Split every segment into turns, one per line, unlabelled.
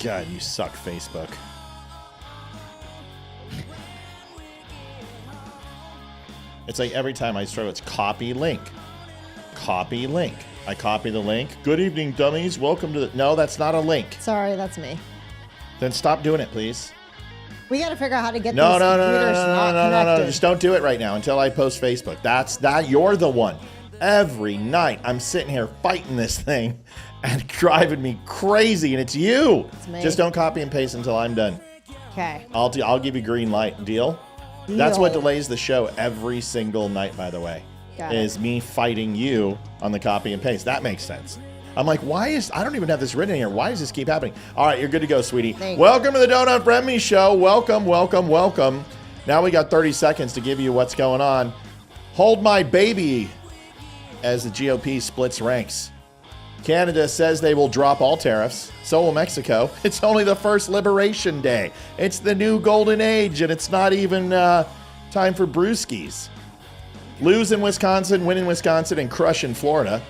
God, you suck, Facebook. It's like every time I struggle, it's copy link. Copy link. I copy the link. Good evening, dummies. Welcome to the... No, that's not a link.
Sorry, that's me.
Then stop doing it, please.
We got to figure out how to get these computers not connected.
No. Just don't do it right now until I post Facebook. That's that. You're the one. Every night I'm sitting here fighting this thing and driving me crazy, and it's you.
It's me.
Just don't copy and paste until I'm done.
Okay.
I'll give you green light. Deal? That's what delays the show every single night, by the way. Is me fighting you on the copy and paste. That makes sense. I'm like, I don't even have this written in here. Why does this keep happening? All right, you're good to go, sweetie. Welcome to the Don't Unfriend Me show. Welcome. Now we got 30 seconds to give you what's going on. Hold my baby as the GOP splits ranks. Canada says they will drop all tariffs. So will Mexico. It's only the first Liberation Day. It's the new golden age, and it's not even time for brewskis. Lose in Wisconsin, win in Wisconsin, and crush in Florida.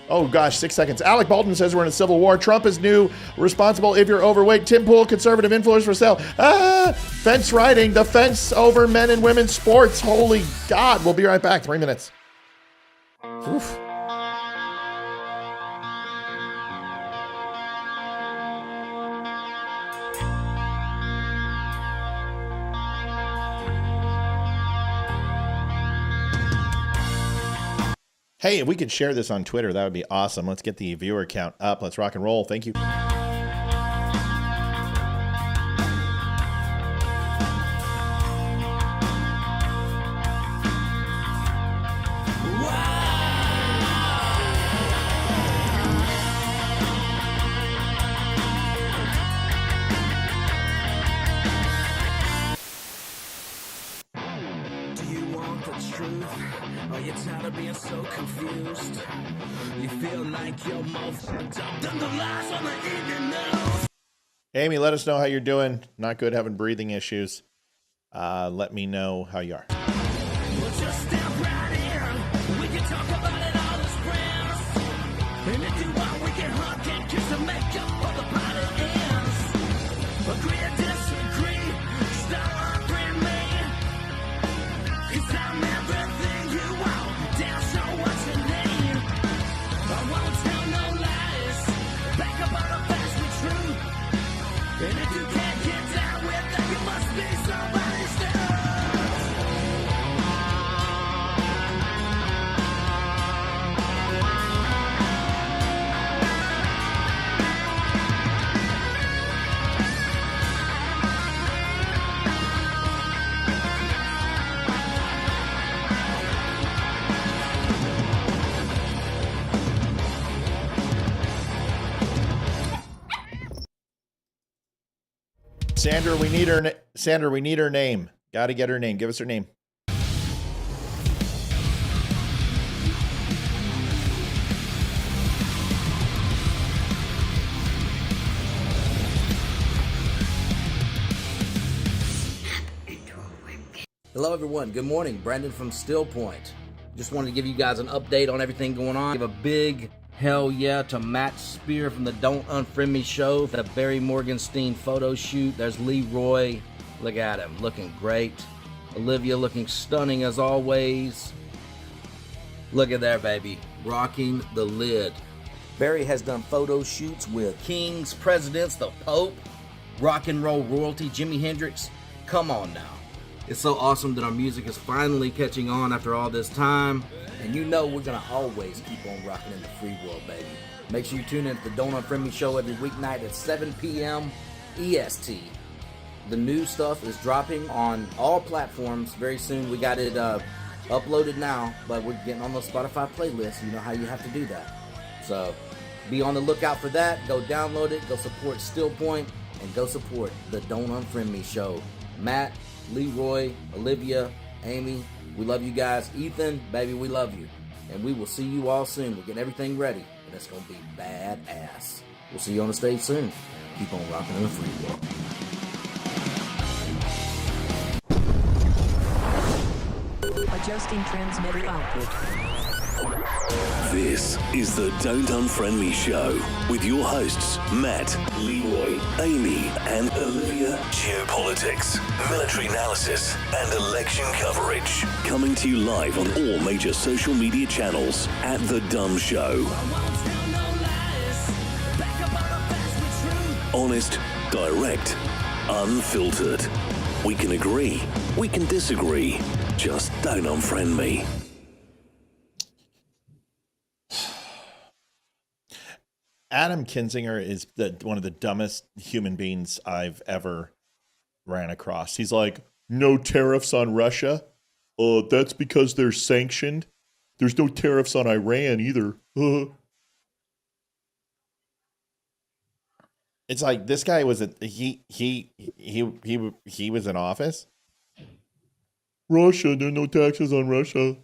Oh, gosh, 6 seconds. Alec Baldwin says we're in a civil war. Trump is new, responsible if you're overweight. Tim Pool, conservative influence for sale. Fence riding, the fence over men and women's sports. Holy God. We'll be right back. 3 minutes. Oof. Hey, if we could share this on Twitter, that would be awesome. Let's get the viewer count up. Let's rock and roll. Thank you. Amy, let us know how you're doing. Not good, having breathing issues. Let me know how you are.
We'll just step right in. We can talk about it all as friends. And if you want, we can hug and kiss and make up for the party ends. Agree or disagree, still unfriend me. 'Cause I'm everything you want. Damn, so what you need. I won't tell no lies. Back up on the facts we true. And if you can't get down with that, you must be somebody's dad.
Sandra, we need her name. Got to get her name. Give us her name.
Hello everyone, good morning. Brandon from Still Point. Just wanted to give you guys an update on everything going on. Give a big hell yeah to Matt Spear from the Don't Unfriend Me show. The Barry Morgenstein photo shoot. There's Leroy. Look at him, looking great. Olivia looking stunning as always. Look at there, baby. Rocking the lid. Barry has done photo shoots with kings, presidents, the Pope, rock and roll royalty, Jimi Hendrix. Come on now. It's so awesome that our music is finally catching on after all this time. And you know we're going to always keep on rocking in the free world, baby. Make sure you tune in to the Don't Unfriend Me show every weeknight at 7 p.m. EST. The new stuff is dropping on all platforms very soon. We got it uploaded now, but we're getting on the Spotify playlist. You know how you have to do that. So be on the lookout for that. Go download it. Go support Still Point, and go support the Don't Unfriend Me show. Matt, Leroy, Olivia, Amy, we love you guys. Ethan, baby, we love you. And we will see you all soon. We're getting everything ready, and it's going to be badass. We'll see you on the stage soon. Keep on rocking in the free world.
Adjusting transmitter output. This is the Don't Unfriend Me Show with your hosts, Matt, Leroy, Amy, and Olivia. Geopolitics, military analysis, and election coverage. Coming to you live on all major social media channels at The Dumb Show. Honest, direct, unfiltered. We can agree, we can disagree. Just don't unfriend me.
Adam Kinzinger is one of the dumbest human beings I've ever ran across. He's like, no tariffs on Russia. That's because they're sanctioned. There's no tariffs on Iran either. It's like this guy was he was in office. Russia, there are no taxes on Russia.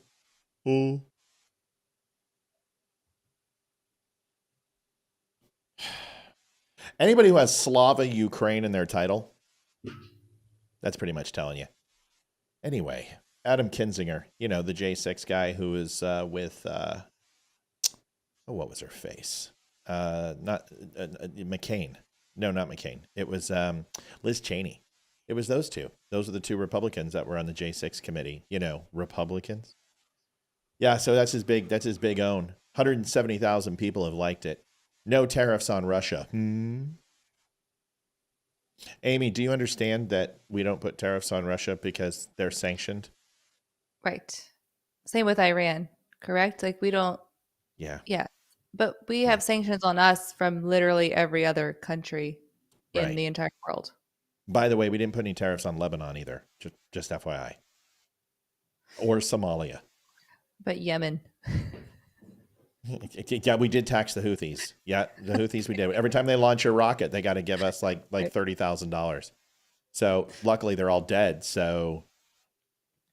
Oh. Anybody who has Slava Ukraine in their title, that's pretty much telling you. Anyway, Adam Kinzinger, the J6 guy who is with, what was her face? Not McCain. No, not McCain. It was Liz Cheney. It was those two. Those are the two Republicans that were on the J6 committee. Republicans. Yeah, so that's his big own. 170,000 people have liked it. No tariffs on Russia. Amy, do you understand that we don't put tariffs on Russia because they're sanctioned?
Right. Same with Iran, correct? Like we don't.
Yeah.
Yeah. But we have sanctions on us from literally every other country in the entire world.
By the way, we didn't put any tariffs on Lebanon either. Just FYI. Or Somalia. But
Yemen.
Yeah, we did tax the Houthis. Yeah, the Houthis we did. Every time they launch a rocket, they got to give us like $30,000. So luckily they're all dead. So,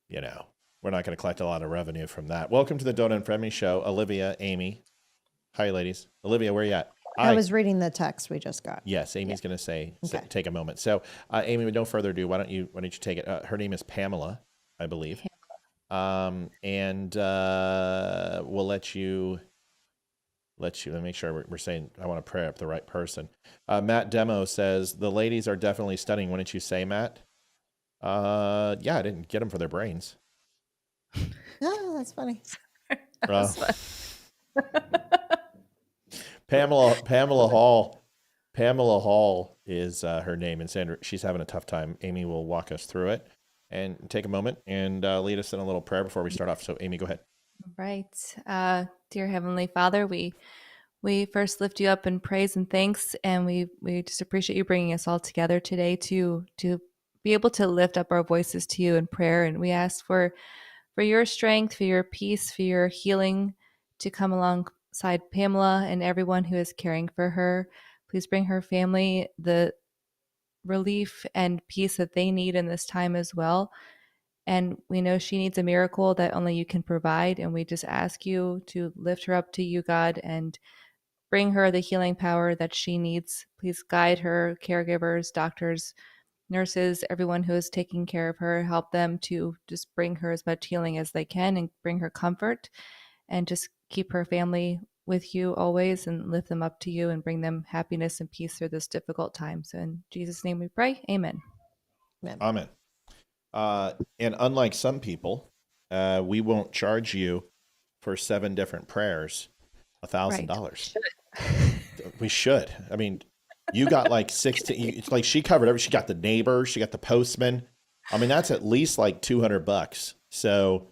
we're not going to collect a lot of revenue from that. Welcome to the Don't Unfriend Me Show. Olivia, Amy. Hi, ladies. Olivia, where are you at?
I was reading the text we just got.
Yes, Amy's going to take a moment. So, Amy, with no further ado, why don't you take it? Her name is Pamela, I believe. And we'll let me make sure we're saying, I want to pray up the right person. Matt Demo says, the ladies are definitely stunning. Wouldn't you say, Matt? Yeah, I didn't get them for their brains.
Oh, that's funny.
Pamela Hall. Pamela Hall is her name, and Sandra, she's having a tough time. Amy will walk us through it and take a moment and lead us in a little prayer before we start off. So, Amy, go ahead.
Right. Dear Heavenly Father, we first lift you up in praise and thanks, and we just appreciate you bringing us all together today to be able to lift up our voices to you in prayer. And we ask for your strength, for your peace, for your healing to come alongside Pamela and everyone who is caring for her. Please bring her family the relief and peace that they need in this time as well. And we know she needs a miracle that only you can provide. And we just ask you to lift her up to you, God, and bring her the healing power that she needs. Please guide her, caregivers, doctors, nurses, everyone who is taking care of her. Help them to just bring her as much healing as they can and bring her comfort, and just keep her family with you always and lift them up to you and bring them happiness and peace through this difficult time. So in Jesus' name we pray. Amen.
Amen. And unlike some people, we won't charge you for 7 different prayers $1,000. We should. I mean, you got like 16. It's like she covered everything. She got the neighbor. She got the postman. I mean, that's at least like $200. So,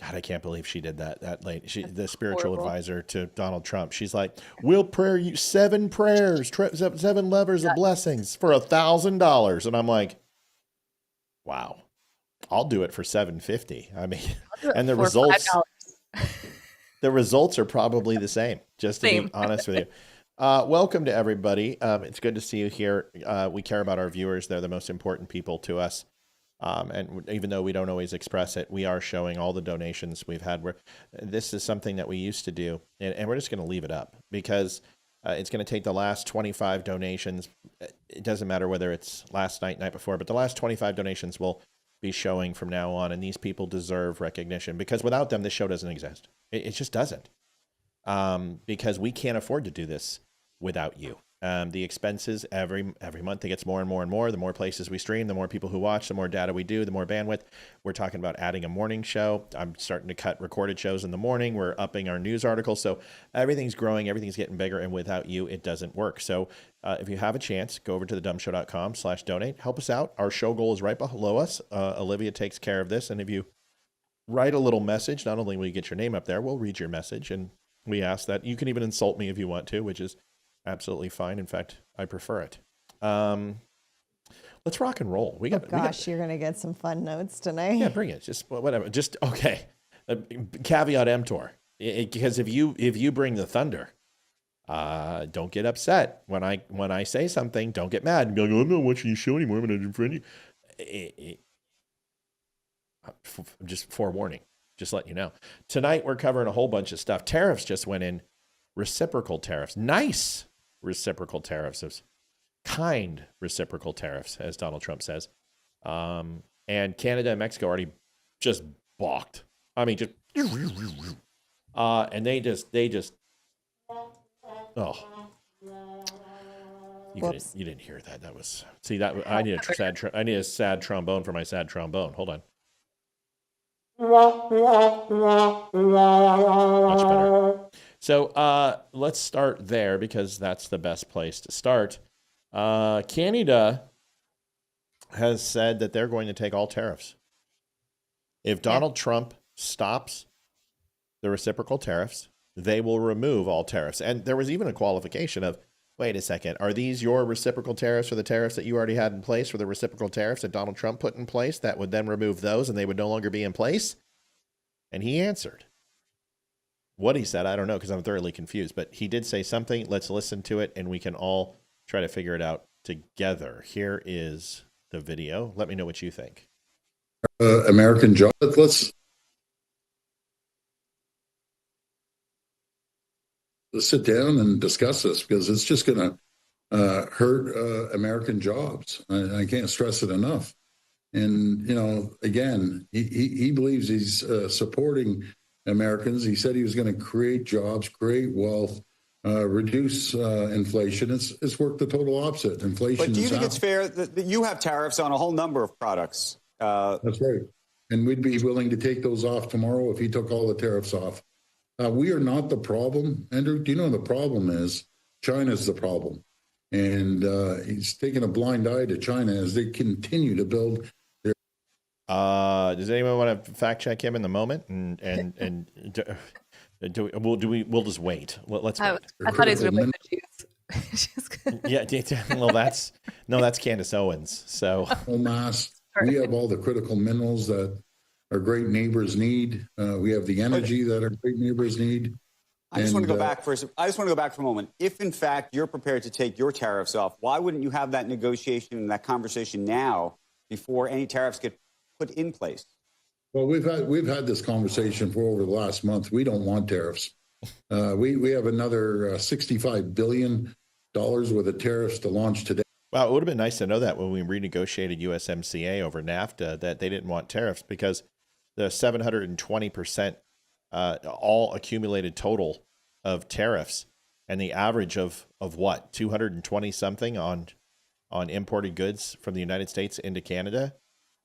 God, I can't believe she did that late. The spiritual advisor to Donald Trump. She's like, we'll pray you 7 prayers, 7 levers of blessings for $1,000. And I'm like, wow. I'll do it for $750. I mean, and the results, the results are probably the same, just to be honest with you. Welcome to everybody. It's good to see you here. We care about our viewers. They're the most important people to us. And even though we don't always express it, we are showing all the donations we've had. This is something that we used to do, and we're just going to leave it up because it's going to take the last 25 donations. It doesn't matter whether it's last night before, but the last 25 donations will be showing from now on, and these people deserve recognition, because without them, this show doesn't exist. It just doesn't, because we can't afford to do this without you. The expenses every month, it gets more and more and more. The more places we stream, the more people who watch, the more data we do, the more bandwidth. We're talking about adding a morning show. I'm starting to cut recorded shows in the morning. We're upping our news articles. So everything's growing. Everything's getting bigger. And without you, it doesn't work. So if you have a chance, go over to thedumbshow.com/donate. Help us out. Our show goal is right below us. Olivia takes care of this. And if you write a little message, not only will you get your name up there, we'll read your message. And we ask that you can even insult me if you want to, which is absolutely fine. In fact, I prefer it. Let's rock and roll.
You're going to get some fun notes tonight.
Yeah, bring it. Just whatever. Just okay. Caveat emptor. Because if you bring the thunder, don't get upset when I say something. Don't get mad and be like, "Oh, I'm not watching your show anymore. I'm going to unfriend you." Just forewarning. Just letting you know. Tonight we're covering a whole bunch of stuff. Tariffs just went in. Reciprocal tariffs. Nice reciprocal tariffs. Kind reciprocal tariffs, as Donald Trump says. And Canada and Mexico already just balked. I mean, just and they just oh. You didn't hear that. That was that. I need a sad trombone for my sad trombone. Hold on. Much better. So let's start there, because that's the best place to start. Canada has said that they're going to take all tariffs. If Donald Trump stops the reciprocal tariffs, they will remove all tariffs. And there was even a qualification of, wait a second, are these your reciprocal tariffs, or the tariffs that you already had in place, or the reciprocal tariffs that Donald Trump put in place that would then remove those and they would no longer be in place? And he answered. What he said, I don't know, because I'm thoroughly confused, but he did say something. Let's listen to it, and we can all try to figure it out together. Here is the video. Let me know what you think.
American job. Let's sit down and discuss this, because it's just going to hurt American jobs. I can't stress it enough. And, again, he believes he's supporting Americans. He said he was going to create jobs, create wealth, reduce inflation. It's worked the total opposite. Inflation.
But do you think it's fair that you have tariffs on a whole number of products?
That's right. And we'd be willing to take those off tomorrow if he took all the tariffs off. We are not the problem, Andrew. Do you know the problem is? China's the problem. And he's taking a blind eye to China as they continue to build their.
Does anyone want to fact check him in the moment? We'll just wait. Let's wait.
I thought he was going to play the juice.
Yeah. Well, that's Candace Owens. So
we have all the critical minerals that our great neighbors need. We have the energy that our great neighbors need.
I just want to go back for a moment. If in fact you're prepared to take your tariffs off, why wouldn't you have that negotiation and that conversation now before any tariffs get put in place?
Well, we've had this conversation for over the last month. We don't want tariffs. We have another $65 billion worth of tariffs to launch today.
Wow, it would have been nice to know that when we renegotiated USMCA over NAFTA, that they didn't want tariffs, because the 720% all accumulated total of tariffs, and the average of what, 220 something on imported goods from the United States into Canada.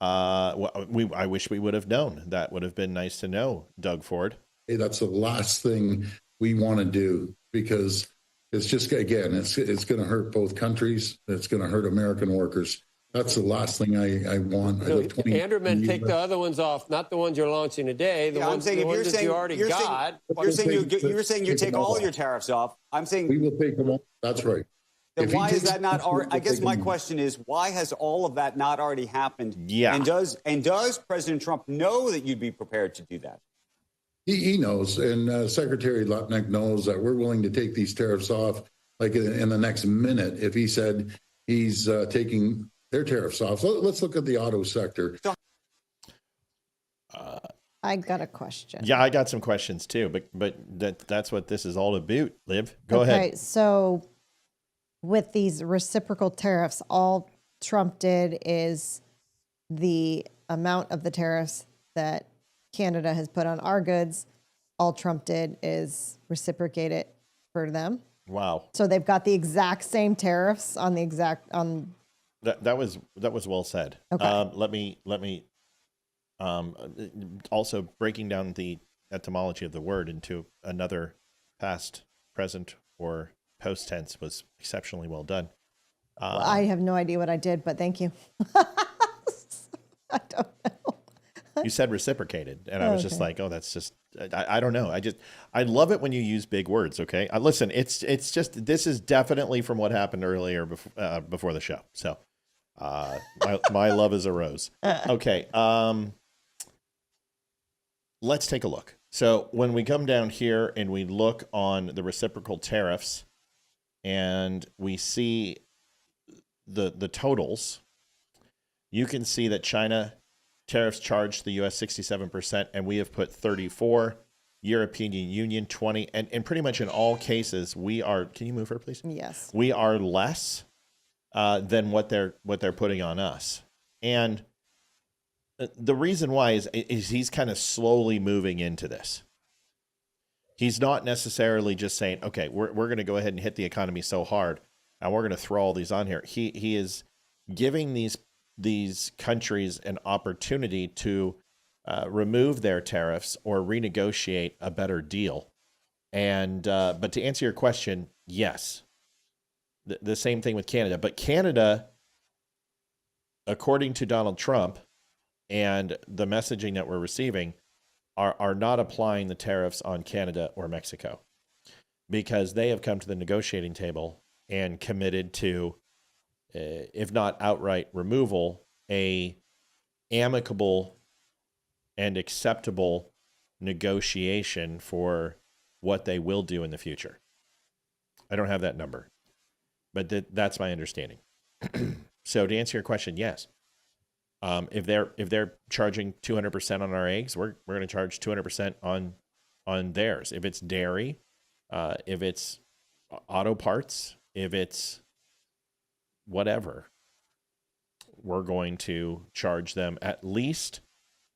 I wish we would have known. That would have been nice to know, Doug Ford.
Hey, that's the last thing we want to do, because it's just, again, it's going to hurt both countries. It's going to hurt American workers. That's the last thing I want.
Andrew meant take the other ones off, not the ones you're launching today. The ones that you already got.
You're saying you take all your tariffs off. I'm saying
we will take them off. That's right.
Then why is that not? I guess my question is, why has all of that not already happened?
Yeah.
And does President Trump know that you'd be prepared to do that?
He knows, and Secretary Lutnick knows that we're willing to take these tariffs off, like in the next minute, if he said he's taking their tariffs off. Let's look at the auto sector.
I got a question.
Yeah, I got some questions too, but that's what this is all about. Liv, go ahead.
Okay, so with these reciprocal tariffs, all Trump did is the amount of the tariffs that Canada has put on our goods, all Trump did is reciprocate it for them.
Wow.
So they've got the exact same tariffs on the exact on.
That was well said.
Okay.
Let me also breaking down the etymology of the word into another past, present, or post tense was exceptionally well done.
Well, I have no idea what I did, but thank you. I don't know.
You said reciprocated, and I was just like, oh, that's just, I don't know. I love it when you use big words. Okay. Listen, it's just, this is definitely from what happened earlier before the show. So, my love is a rose. Okay. Let's take a look. So when we come down here and we look on the reciprocal tariffs and we see the totals, you can see that China tariffs charged the U.S. 67%, and we have put 34, European Union 20, and pretty much in all cases we are. Can you move her, please?
Yes.
We are less than what they're putting on us, and the reason why is he's kind of slowly moving into this. He's not necessarily just saying, okay, we're going to go ahead and hit the economy so hard, and we're going to throw all these on here. He is giving these countries an opportunity to remove their tariffs or renegotiate a better deal. And but to answer your question, yes, the same thing with Canada. But Canada, according to Donald Trump and the messaging that we're receiving, are not applying the tariffs on Canada or Mexico, because they have come to the negotiating table and committed to, if not outright removal, a amicable and acceptable negotiation for what they will do in the future. I don't have that number, but that's my understanding. So to answer your question, yes. If they're charging 200% on our eggs, we're going to charge 200% on theirs. If it's dairy, if it's auto parts, if it's whatever, we're going to charge them at least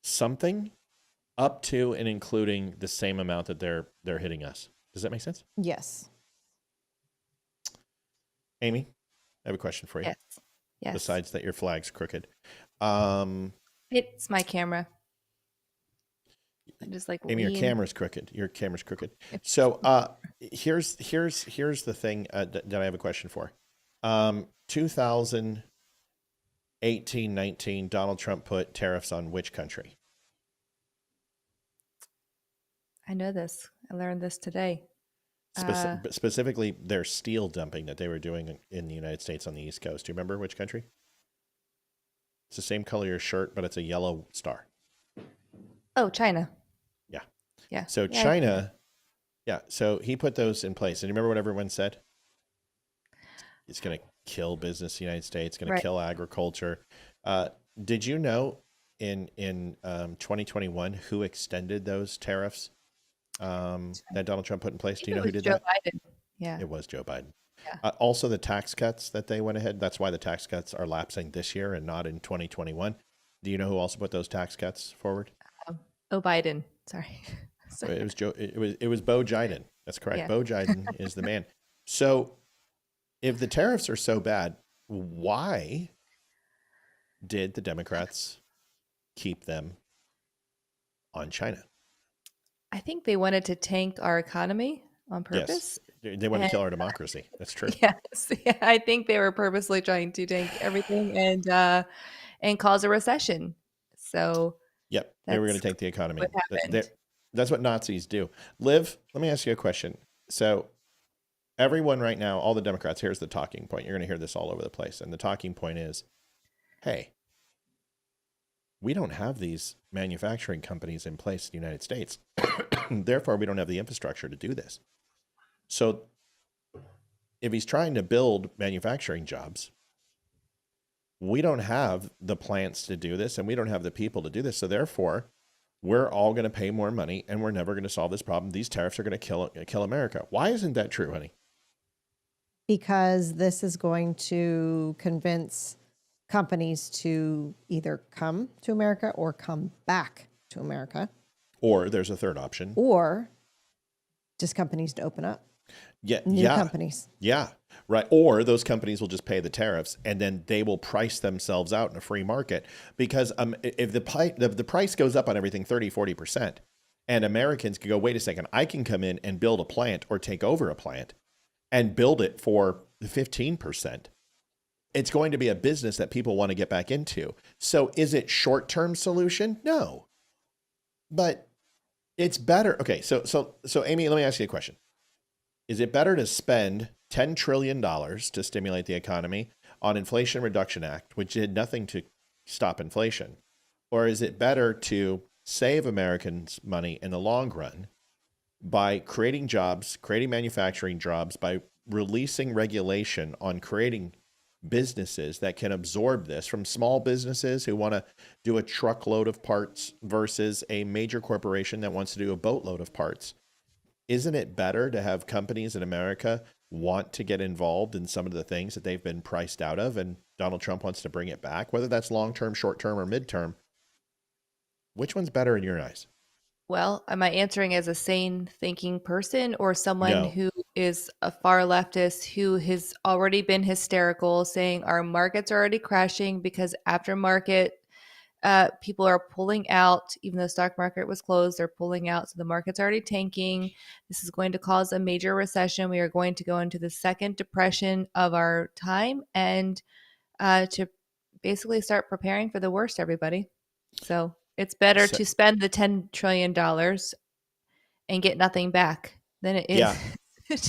something up to and including the same amount that they're hitting us. Does that make sense?
Yes.
Amy, I have a question for you.
Yes.
Besides that your flag's crooked.
It's my camera. I'm just like,
Amy, your camera's crooked. Your camera's crooked. So here's the thing that I have a question for. 2018-19, Donald Trump put tariffs on which country?
I know this. I learned this today.
Specifically, their steel dumping that they were doing in the United States on the East Coast. Do you remember which country? It's the same color your shirt, but it's a yellow star.
Oh, China.
Yeah.
Yeah.
So China, so he put those in place. And you remember what everyone said? It's going to kill business in the United States, going to kill agriculture. Did you know in 2021 who extended those tariffs that Donald Trump put in place? Do you know who did that?
Joe Biden. Yeah.
It was Joe Biden.
Yeah.
Also, the tax cuts that they went ahead. That's why the tax cuts are lapsing this year and not in 2021. Do you know who also put those tax cuts forward?
Biden. Sorry.
It was Joe. It was Bo Jiden. That's correct.
Yeah.
Bo Jiden is the man. So, if the tariffs are so bad, why did the Democrats keep them on China?
I think they wanted to tank our economy on purpose.
Yes. They wanted to kill our democracy. That's true.
Yes. Yeah, I think they were purposely trying to tank everything and cause a recession. So
yep, they were going to tank the economy.
What happened.
That's what Nazis do. Liv, let me ask you a question. So everyone right now, all the Democrats, here's the talking point. You're going to hear this all over the place. And the talking point is, hey, we don't have these manufacturing companies in place in the United States. Therefore, we don't have the infrastructure to do this. So if he's trying to build manufacturing jobs, we don't have the plants to do this and we don't have the people to do this. So therefore, we're all going to pay more money and we're never going to solve this problem. These tariffs are going to kill America. Why isn't that true, honey?
Because this is going to convince companies to either come to America or come back to America.
Or there's a third option.
Or just companies to open up. New companies.
Yeah, right. Or those companies will just pay the tariffs and then they will price themselves out in a free market. Because if the price goes up on everything 30, 40%, and Americans can go, wait a second, I can come in and build a plant or take over a plant and build it for 15%. It's going to be a business that people want to get back into. So is it short-term solution? No. But it's better. Okay, so Amy, let me ask you a question. Is it better to spend $10 trillion to stimulate the economy on Inflation Reduction Act, which did nothing to stop inflation? Or is it better to save Americans money in the long run by creating jobs, creating manufacturing jobs, by releasing regulation on creating businesses that can absorb this, from small businesses who want to do a truckload of parts versus a major corporation that wants to do a boatload of parts? Isn't it better to have companies in America want to get involved in some of the things that they've been priced out of, and Donald Trump wants to bring it back, whether that's long-term, short-term, or mid-term? Which one's better in your eyes?
Well, am I answering as a sane thinking person or someone who is a far leftist who has already been hysterical, saying our markets are already crashing because aftermarket people are pulling out, even though the stock market was closed, they're pulling out. So the market's already tanking. This is going to cause a major recession. We are going to go into the second depression of our time, and to basically start preparing for the worst, everybody. So it's better to spend the $10 trillion and get nothing back than it is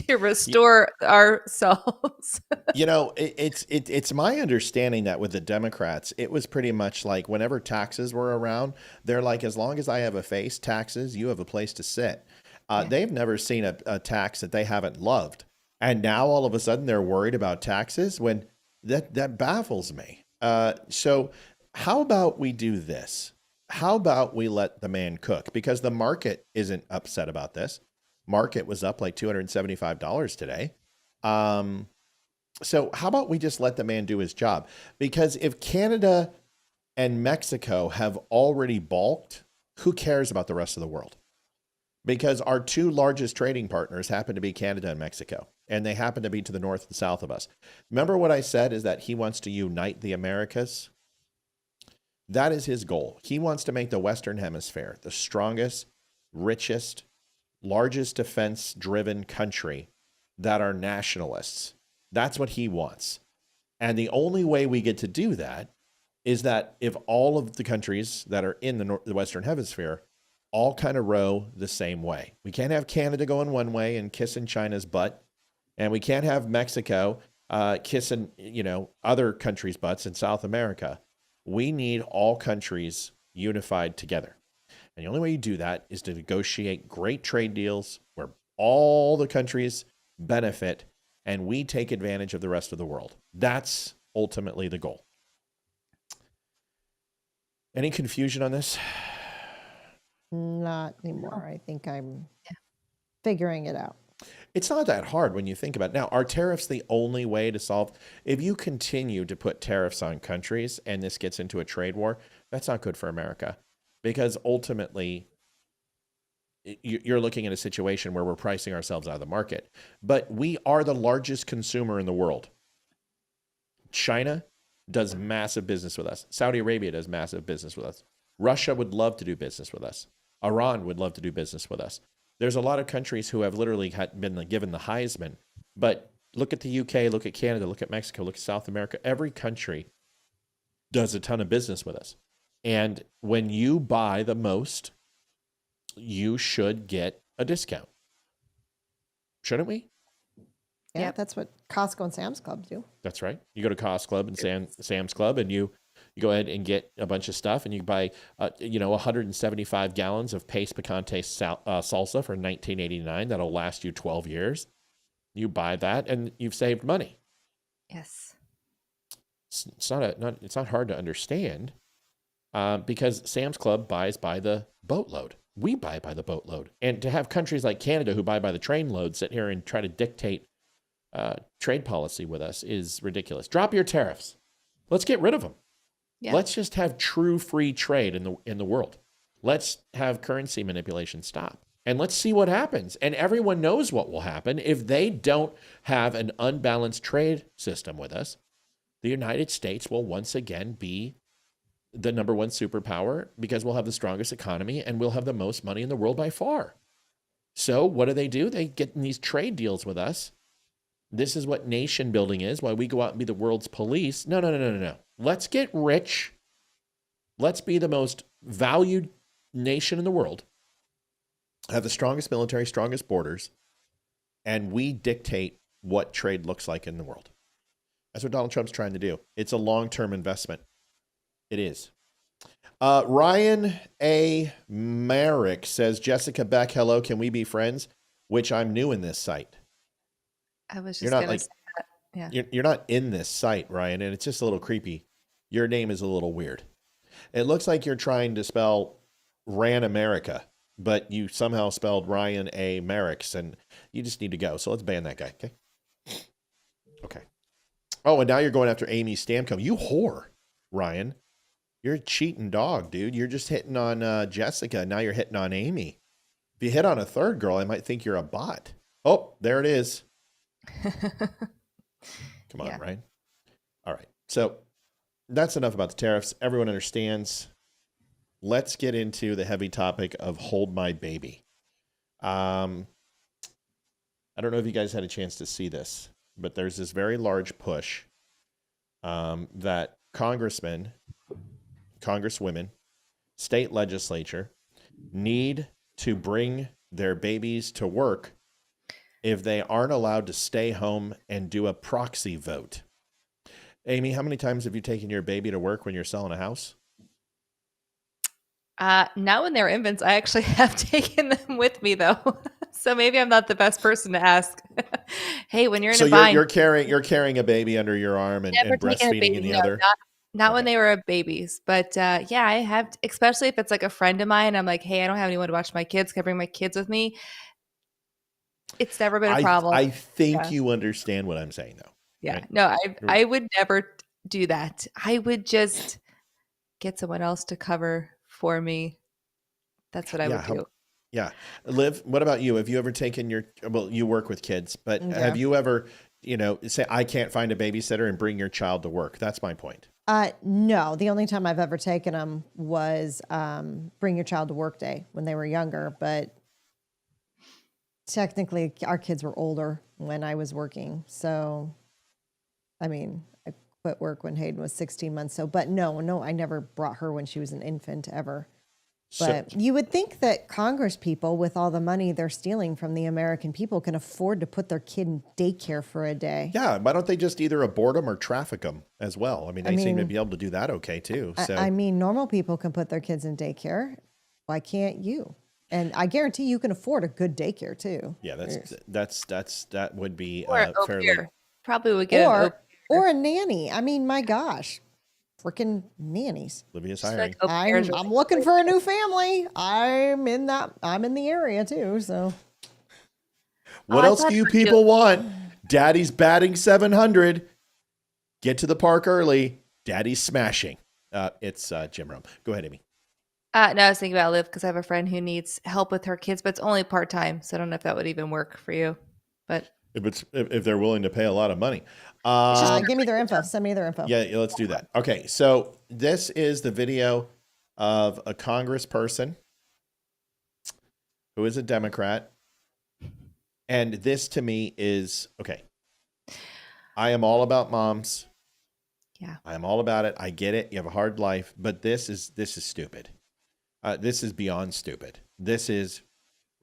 to restore ourselves.
It's my understanding that with the Democrats, it was pretty much like whenever taxes were around, they're like, as long as I have a face, taxes, you have a place to sit. They've never seen a tax that they haven't loved. And now all of a sudden they're worried about taxes when that baffles me. So how about we do this? How about we let the man cook? Because the market isn't upset about this. Market was up like $275 today. So how about we just let the man do his job? Because if Canada and Mexico have already balked, who cares about the rest of the world? Because our two largest trading partners happen to be Canada and Mexico, and they happen to be to the north and south of us. Remember what I said is that he wants to unite the Americas? That is his goal. He wants to make the Western Hemisphere the strongest, richest, largest defense-driven country that are nationalists. That's what he wants. And the only way we get to do that is that if all of the countries that are in the Western Hemisphere all kind of row the same way. We can't have Canada going one way and kissing China's butt, and we can't have Mexico kissing, other countries' butts in South America. We need all countries unified together. And the only way you do that is to negotiate great trade deals where all the countries benefit and we take advantage of the rest of the world. That's ultimately the goal. Any confusion on this?
Not anymore. I think I'm figuring it out.
It's not that hard when you think about it. Now, are tariffs the only way to solve? If you continue to put tariffs on countries and this gets into a trade war, that's not good for America, because ultimately you're looking at a situation where we're pricing ourselves out of the market. But we are the largest consumer in the world. China does massive business with us. Saudi Arabia does massive business with us. Russia would love to do business with us. Iran would love to do business with us. There's a lot of countries who have literally been given the Heisman. But look at the UK, look at Canada, look at Mexico, look at South America. Every country does a ton of business with us. And when you buy the most, you should get a discount. Shouldn't we?
Yeah, that's what Costco and Sam's Club do.
That's right. You go to Costco Club and Sam's Club, and you go ahead and get a bunch of stuff, and you buy, 175 gallons of Pace Picante salsa for $19.89. That'll last you 12 years. You buy that, and you've saved money.
Yes.
It's not hard to understand, because Sam's Club buys by the boatload. We buy by the boatload, and to have countries like Canada who buy by the trainload sit here and try to dictate trade policy with us is ridiculous. Drop your tariffs. Let's get rid of them.
Yeah.
Let's just have true free trade in the world. Let's have currency manipulation stop. And let's see what happens. And everyone knows what will happen if they don't have an unbalanced trade system with us. The United States will once again be the number one superpower because we'll have the strongest economy and we'll have the most money in the world by far. So what do? They get in these trade deals with us. This is what nation building is, why we go out and be the world's police. No. Let's get rich. Let's be the most valued nation in the world, have the strongest military, strongest borders, and we dictate what trade looks like in the world. That's what Donald Trump's trying to do. It's a long-term investment. It is. Ryan A. Merrick says, Jessica Beck, hello, can we be friends? Which I'm new in this site.
I was just going to say that. Yeah.
You're not in this site, Ryan, and it's just a little creepy. Your name is a little weird. It looks like you're trying to spell Ran America, but you somehow spelled Ryan A. Merricks, and you just need to go. So let's ban that guy, okay? Okay. Oh, and now you're going after Amy Stamkos. You whore, Ryan. You're a cheating dog, dude. You're just hitting on Jessica. Now you're hitting on Amy. If you hit on a third girl, I might think you're a bot. Oh, there it is. Come on, Ryan. All right. So that's enough about the tariffs. Everyone understands. Let's get into the heavy topic of Hold My Baby. I don't know if you guys had a chance to see this, but there's this very large push that congressmen, congresswomen, state legislature need to bring their babies to work if they aren't allowed to stay home and do a proxy vote. Amy, how many times have you taken your baby to work when you're selling a house?
Not when they're infants. I actually have taken them with me though. So maybe I'm not the best person to ask. Hey, when you're in a bind.
You're carrying a baby under your arm and breastfeeding in the other.
Not when they were babies, but I have, especially if it's like a friend of mine. I'm like, hey, I don't have anyone to watch my kids. Can I bring my kids with me? It's never been a problem.
I think you understand what I'm saying, though.
Yeah.
Right?
No, I would never do that. I would just get someone else to cover for me. That's what I would do.
Yeah. Liv, what about you? Have you ever taken you work with kids, but have you ever, say, I can't find a babysitter and bring your child to work? That's my point.
No, the only time I've ever taken them was bring your child to work day when they were younger, but technically our kids were older when I was working. So, I mean, I quit work when Hayden was 16 months. So, but no, I never brought her when she was an infant ever. But you would think that Congress people, with all the money they're stealing from the American people, can afford to put their kid in daycare for a day.
Yeah. Why don't they just either abort them or traffic them as well? I mean, they seem to be able to do that okay too. So
I mean, normal people can put their kids in daycare. Why can't you? And I guarantee you can afford a good daycare too.
Yeah, that would be
fairly. Probably would get
or a nanny. I mean, my gosh, freaking nannies.
Olivia's hiring.
I'm looking for a new family. I'm in the area too. So,
what else do you people want? Daddy's batting 700. Get to the park early. Daddy's smashing. It's Jim Rome. Go ahead, Amy.
No, I was thinking about Liv because I have a friend who needs help with her kids, but it's only part-time. So I don't know if that would even work for you, but
if they're willing to pay a lot of money.
Give me their info. Send me their info.
Yeah, let's do that. Okay. So this is the video of a congressperson who is a Democrat. And this to me is, okay. I am all about moms.
Yeah.
I am all about it. I get it. You have a hard life, but this is stupid. This is beyond stupid. This is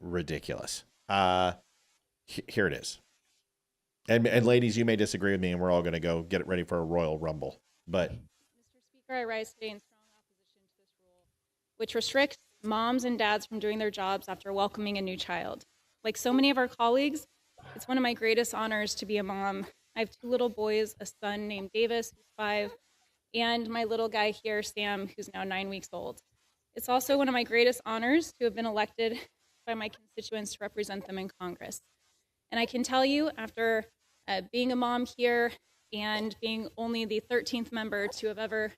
ridiculous. Here it is. And ladies, you may disagree with me, and we're all going to go get it ready for a Royal Rumble. But
Mr. Speaker, I rise today in strong opposition to this rule, which restricts moms and dads from doing their jobs after welcoming a new child. Like so many of our colleagues, it's one of my greatest honors to be a mom. I have 2 little boys, a son named Davis, who's 5, and my little guy here, Sam, who's now 9 weeks old. It's also one of my greatest honors to have been elected by my constituents to represent them in Congress. And I can tell you, after being a mom here and being only the 13th member to have ever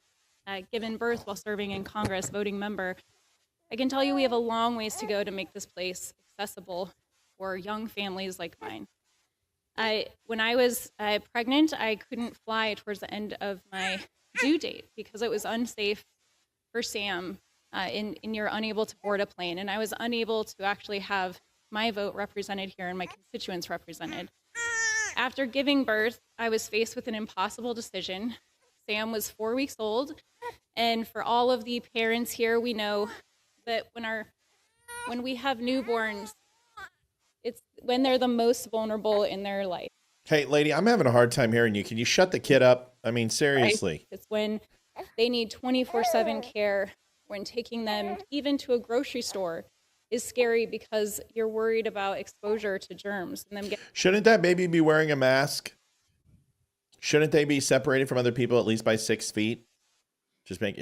given birth while serving in Congress, voting member, I can tell you we have a long ways to go to make this place accessible for young families like mine. When I was pregnant, I couldn't fly towards the end of my due date because it was unsafe for Sam, and you're unable to board a plane. And I was unable to actually have my vote represented here and my constituents represented. After giving birth, I was faced with an impossible decision. Sam was 4 weeks old, and for all of the parents here, we know that when we have newborns, it's when they're the most vulnerable in their life.
Hey, lady, I'm having a hard time hearing you. Can you shut the kid up? I mean, seriously.
Right? It's when they need 24/7 care, when taking them even to a grocery store is scary because you're worried about exposure to germs. And
Shouldn't that baby be wearing a mask? Shouldn't they be separated from other people at least by 6 feet?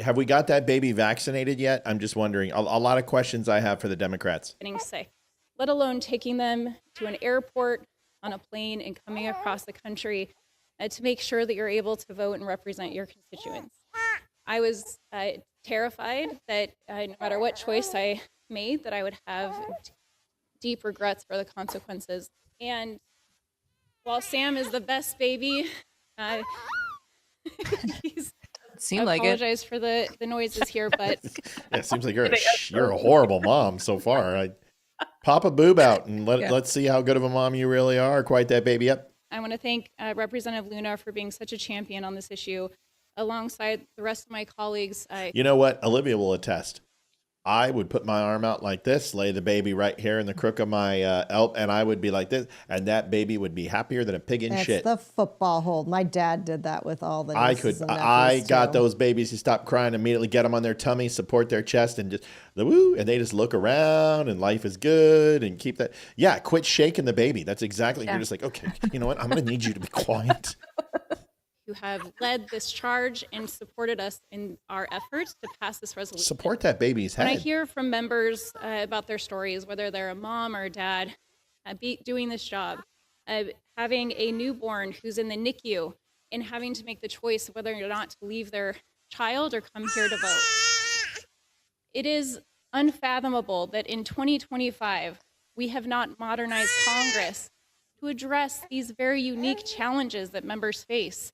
Have we got that baby vaccinated yet? I'm just wondering. A lot of questions I have for the Democrats.
Getting sick, let alone taking them to an airport, on a plane, and coming across the country to make sure that you're able to vote and represent your constituents. I was terrified that no matter what choice I made, that I would have deep regrets for the consequences. And while Sam is the best baby, I apologize for the noises here, but
yeah, it seems like you're a horrible mom so far. Pop a boob out and let's see how good of a mom you really are. Quite that baby up.
I want to thank Representative Luna for being such a champion on this issue, alongside the rest of my colleagues.
You know what? Olivia will attest. I would put my arm out like this, lay the baby right here in the crook of my elbow, and I would be like this, and that baby would be happier than a pig in shit.
That's the football hold. My dad did that with all the nieces and nephews,
I got those babies to stop crying immediately, get them on their tummy, support their chest, and just and they just look around, and life is good, and keep that. Yeah, quit shaking the baby. That's exactly. You're just like, okay, you know what? I'm going to need you to be quiet.
Who have led this charge and supported us in our efforts to pass this resolution.
Support that baby's head.
When I hear from members about their stories, whether they're a mom or a dad doing this job, having a newborn who's in the NICU and having to make the choice whether or not to leave their child or come here to vote. It is unfathomable that in 2025, we have not modernized Congress to address these very unique challenges that members face.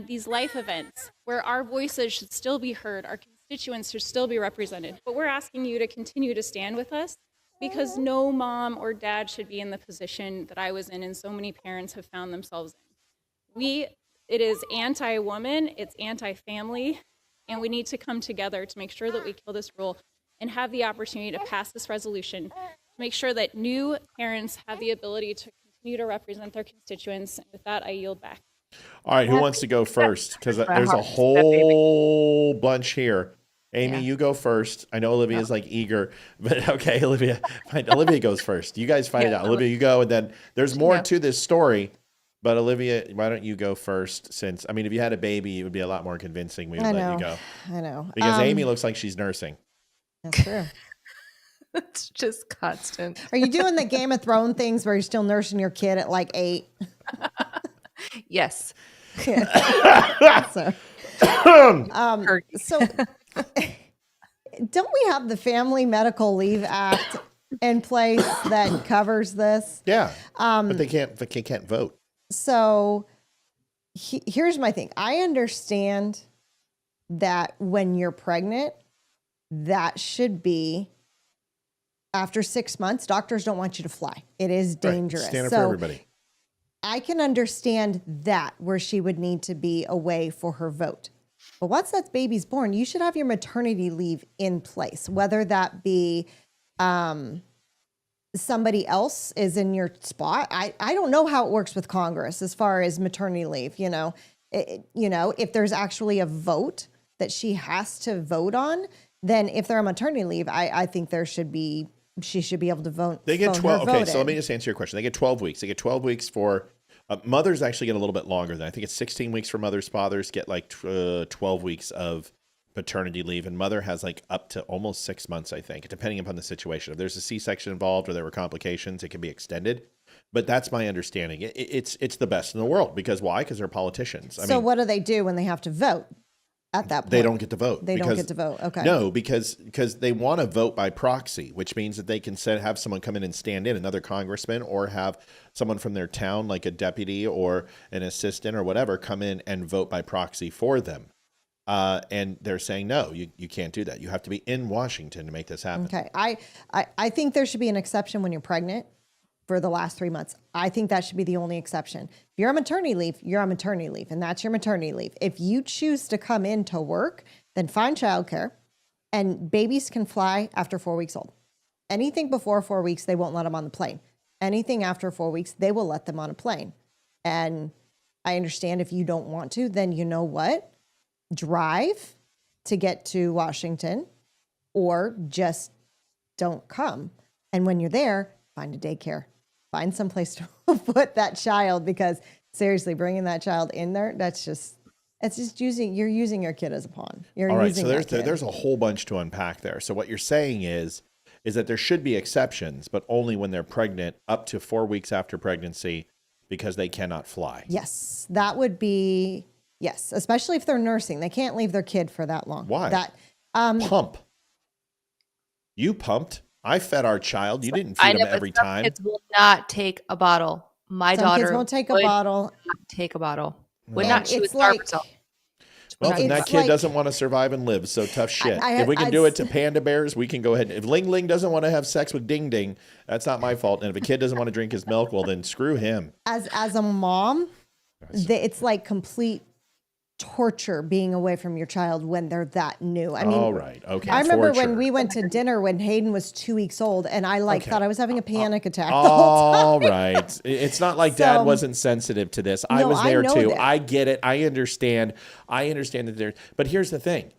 These life events where our voices should still be heard, our constituents should still be represented. But we're asking you to continue to stand with us because no mom or dad should be in the position that I was in and so many parents have found themselves in. It is anti-woman, it's anti-family, and we need to come together to make sure that we kill this rule and have the opportunity to pass this resolution to make sure that new parents have the ability to continue to represent their constituents. And with that, I yield back.
All right, who wants to go first? Because there's a whole bunch here. Amy, you go first. I know Olivia's like eager, but okay, Olivia. Fine. Olivia goes first. You guys fight it out. Olivia, you go, and then there's more to this story. But Olivia, why don't you go first? Since if you had a baby, it would be a lot more convincing. We would let you go.
I know.
Because Amy looks like she's nursing.
That's true.
It's just constant.
Are you doing the Game of Thrones things where you're still nursing your kid at like 8?
Yes.
So don't we have the Family Medical Leave Act in place that covers this?
Yeah. But they can't vote.
So here's my thing. I understand that when you're pregnant, that should be after 6 months. Doctors don't want you to fly. It is dangerous.
Right. Standard for everybody.
I can understand that where she would need to be away for her vote. But once that baby's born, you should have your maternity leave in place, whether that be somebody else is in your spot. I don't know how it works with Congress as far as maternity leave. If there's actually a vote that she has to vote on, then if they're on maternity leave, I think she should be able to vote.
They get 12. Okay, so let me just answer your question. They get 12 weeks. They get 12 weeks for mothers. Actually get a little bit longer than I think it's 16 weeks for mothers. Fathers get like 12 weeks of paternity leave, and mother has like up to almost 6 months, I think, depending upon the situation. If there's a C-section involved or there were complications, it can be extended. But that's my understanding. It's the best in the world. Because why? Because they're politicians.
So what do they do when they have to vote at that point?
They don't get to vote.
They don't get to vote. Okay.
No, because they want to vote by proxy, which means that they can have someone come in and stand in, another congressman, or have someone from their town, like a deputy or an assistant or whatever, come in and vote by proxy for them. And they're saying, no, you can't do that. You have to be in Washington to make this happen.
Okay. I think there should be an exception when you're pregnant for the last 3 months. I think that should be the only exception. If you're on maternity leave, you're on maternity leave, and that's your maternity leave. If you choose to come in to work, then find childcare, and babies can fly after 4 weeks old. Anything before 4 weeks, they won't let them on the plane. Anything after 4 weeks, they will let them on a plane. And I understand if you don't want to, then you know what? Drive to get to Washington, or just don't come. And when you're there, find a daycare. Find some place to put that child, because seriously, bringing that child in there, you're using your kid as a pawn.
All right, so there's a whole bunch to unpack there. So what you're saying is that there should be exceptions, but only when they're pregnant up to 4 weeks after pregnancy, because they cannot fly.
Yes, that would be, yes, especially if they're nursing. They can't leave their kid for that long.
Why? Pump. You pumped. I fed our child. You didn't feed him every time.
Kids will not take a bottle. My
Some
daughter
kids won't take a bottle.
Take a bottle.
Well,
Would not. She would starve herself.
Well, then that kid doesn't want to survive and live, so tough shit. If we can do it to panda bears, we can go ahead. If Ling Ling doesn't want to have sex with Ding Ding, that's not my fault. And if a kid doesn't want to drink his milk, well, then screw him.
As a mom, it's like complete torture being away from your child when they're that new. I mean,
all right, okay.
I remember when we went to dinner when Hayden was 2 weeks old, and I thought I was having a panic attack the whole time.
All right. It's not like Dad wasn't sensitive to this. I was there too. That. I get it. I understand. That there. But here's the thing: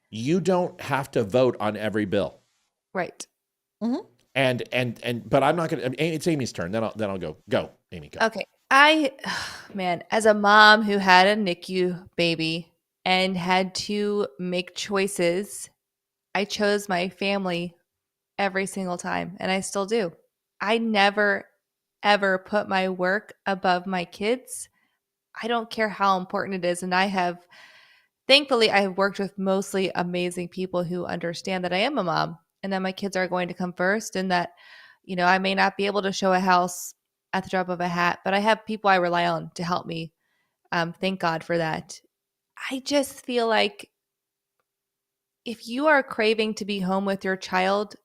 you don't have to vote on every bill.
Right.
Mm-hmm.
But I'm not gonna. It's Amy's turn. Then I'll go. Go, Amy. Go.
Okay. As a mom who had a NICU baby and had to make choices, I chose my family every single time, and I still do. I never, ever put my work above my kids. I don't care how important it is. And thankfully, I have worked with mostly amazing people who understand that I am a mom and that my kids are going to come first, and that, I may not be able to show a house at the drop of a hat, but I have people I rely on to help me. Thank God for that. I just feel like if you are craving to be home with your child,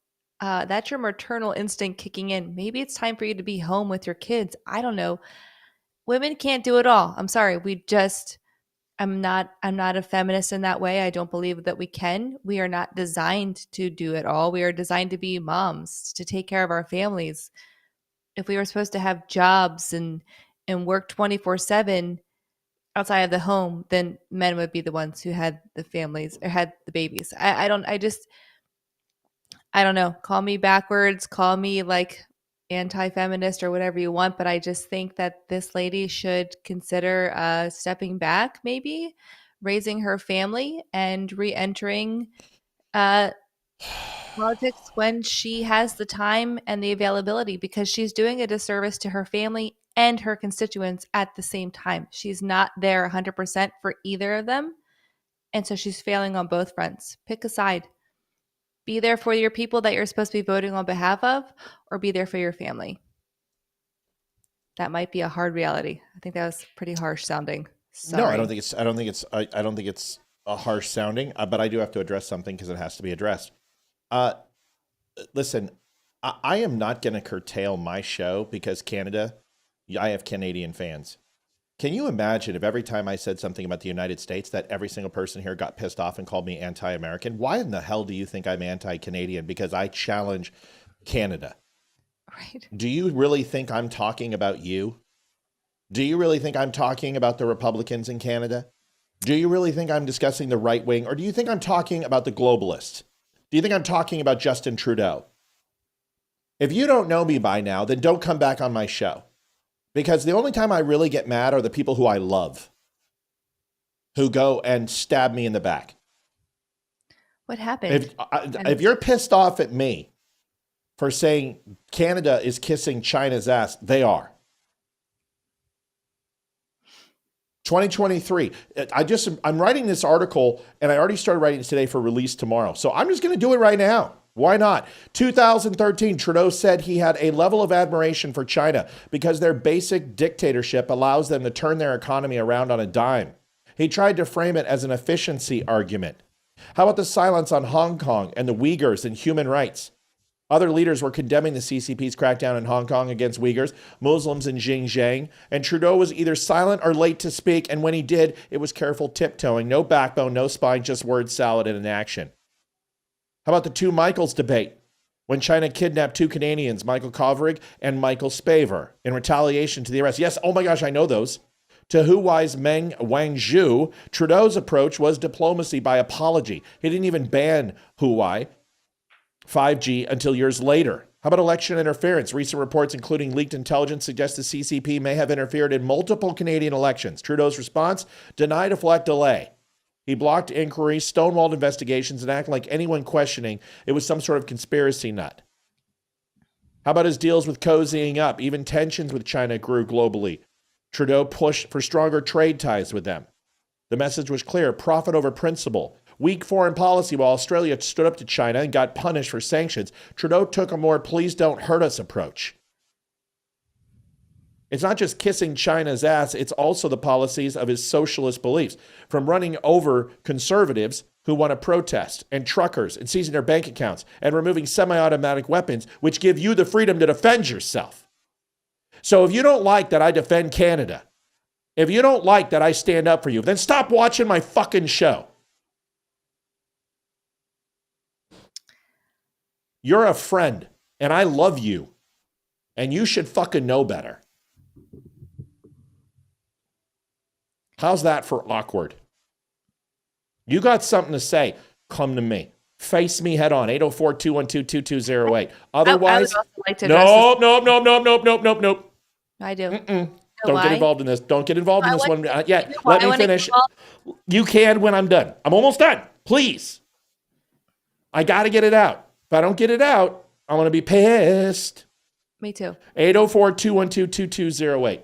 that's your maternal instinct kicking in. Maybe it's time for you to be home with your kids. I don't know. Women can't do it all. I'm sorry. I'm not a feminist in that way. I don't believe that we can. We are not designed to do it all. We are designed to be moms, to take care of our families. If we were supposed to have jobs and work 24/7 outside of the home, then men would be the ones who had the families or had the babies. I don't know. Call me backwards, call me like anti-feminist or whatever you want, but I just think that this lady should consider stepping back, maybe raising her family and re-entering politics when she has the time and the availability, because she's doing a disservice to her family and her constituents at the same time. She's not there 100% for either of them. And so she's failing on both fronts. Pick a side. Be there for your people that you're supposed to be voting on behalf of, or be there for your family. That might be a hard reality. I think that was pretty harsh sounding. Sorry.
No, I don't think it's a harsh sounding, but I do have to address something because it has to be addressed. Listen, I am not going to curtail my show because I have Canadian fans. Can you imagine if every time I said something about the United States that every single person here got pissed off and called me anti-American? Why in the hell do you think I'm anti-Canadian? Because I challenge Canada.
Right.
Do you really think I'm talking about you? Do you really think I'm talking about the Republicans in Canada? Do you really think I'm discussing the right wing? Or do you think I'm talking about the globalists? Do you think I'm talking about Justin Trudeau? If you don't know me by now, then don't come back on my show. Because the only time I really get mad are the people who I love, who go and stab me in the back.
What happened?
If you're pissed off at me, for saying Canada is kissing China's ass. They are. 2023. I'm writing this article, and I already started writing it today for release tomorrow. So I'm just going to do it right now. Why not? 2013, Trudeau said he had a level of admiration for China because their basic dictatorship allows them to turn their economy around on a dime. He tried to frame it as an efficiency argument. How about the silence on Hong Kong and the Uyghurs and human rights? Other leaders were condemning the CCP's crackdown in Hong Kong against Uyghurs, Muslims in Xinjiang, and Trudeau was either silent or late to speak, and when he did, it was careful tiptoeing, no backbone, no spine, just word salad and inaction. How about the two Michaels debate? When China kidnapped two Canadians, Michael Kovrig and Michael Spavor, in retaliation to the arrest. Yes, oh my gosh, I know those. To Huawei's Meng Wanzhou, Trudeau's approach was diplomacy by apology. He didn't even ban Huawei 5G until years later. How about election interference? Recent reports, including leaked intelligence, suggest the CCP may have interfered in multiple Canadian elections. Trudeau's response? Deny, deflect, delay. He blocked inquiries, stonewalled investigations, and acted like anyone questioning it was some sort of conspiracy nut. How about his deals with cozying up? Even tensions with China grew globally. Trudeau pushed for stronger trade ties with them. The message was clear: profit over principle. Weak foreign policy. While Australia stood up to China and got punished for sanctions, Trudeau took a more please don't hurt us approach. It's not just kissing China's ass, it's also the policies of his socialist beliefs, from running over conservatives who want to protest, and truckers, and seizing their bank accounts, and removing semi-automatic weapons, which give you the freedom to defend yourself. So if you don't like that I defend Canada, if you don't like that I stand up for you, then stop watching my fucking show. You're a friend, and I love you, and you should fucking know better. How's that for awkward? You got something to say, come to me. Face me head on, 804-212-2208. Otherwise,
I would also like to
nope.
I do.
Don't get involved in this. Don't get involved in this one yet. Let me finish. You can when I'm done. I'm almost done. Please. I got to get it out. If I don't get it out, I'm going to be pissed.
Me too.
804-212-2208.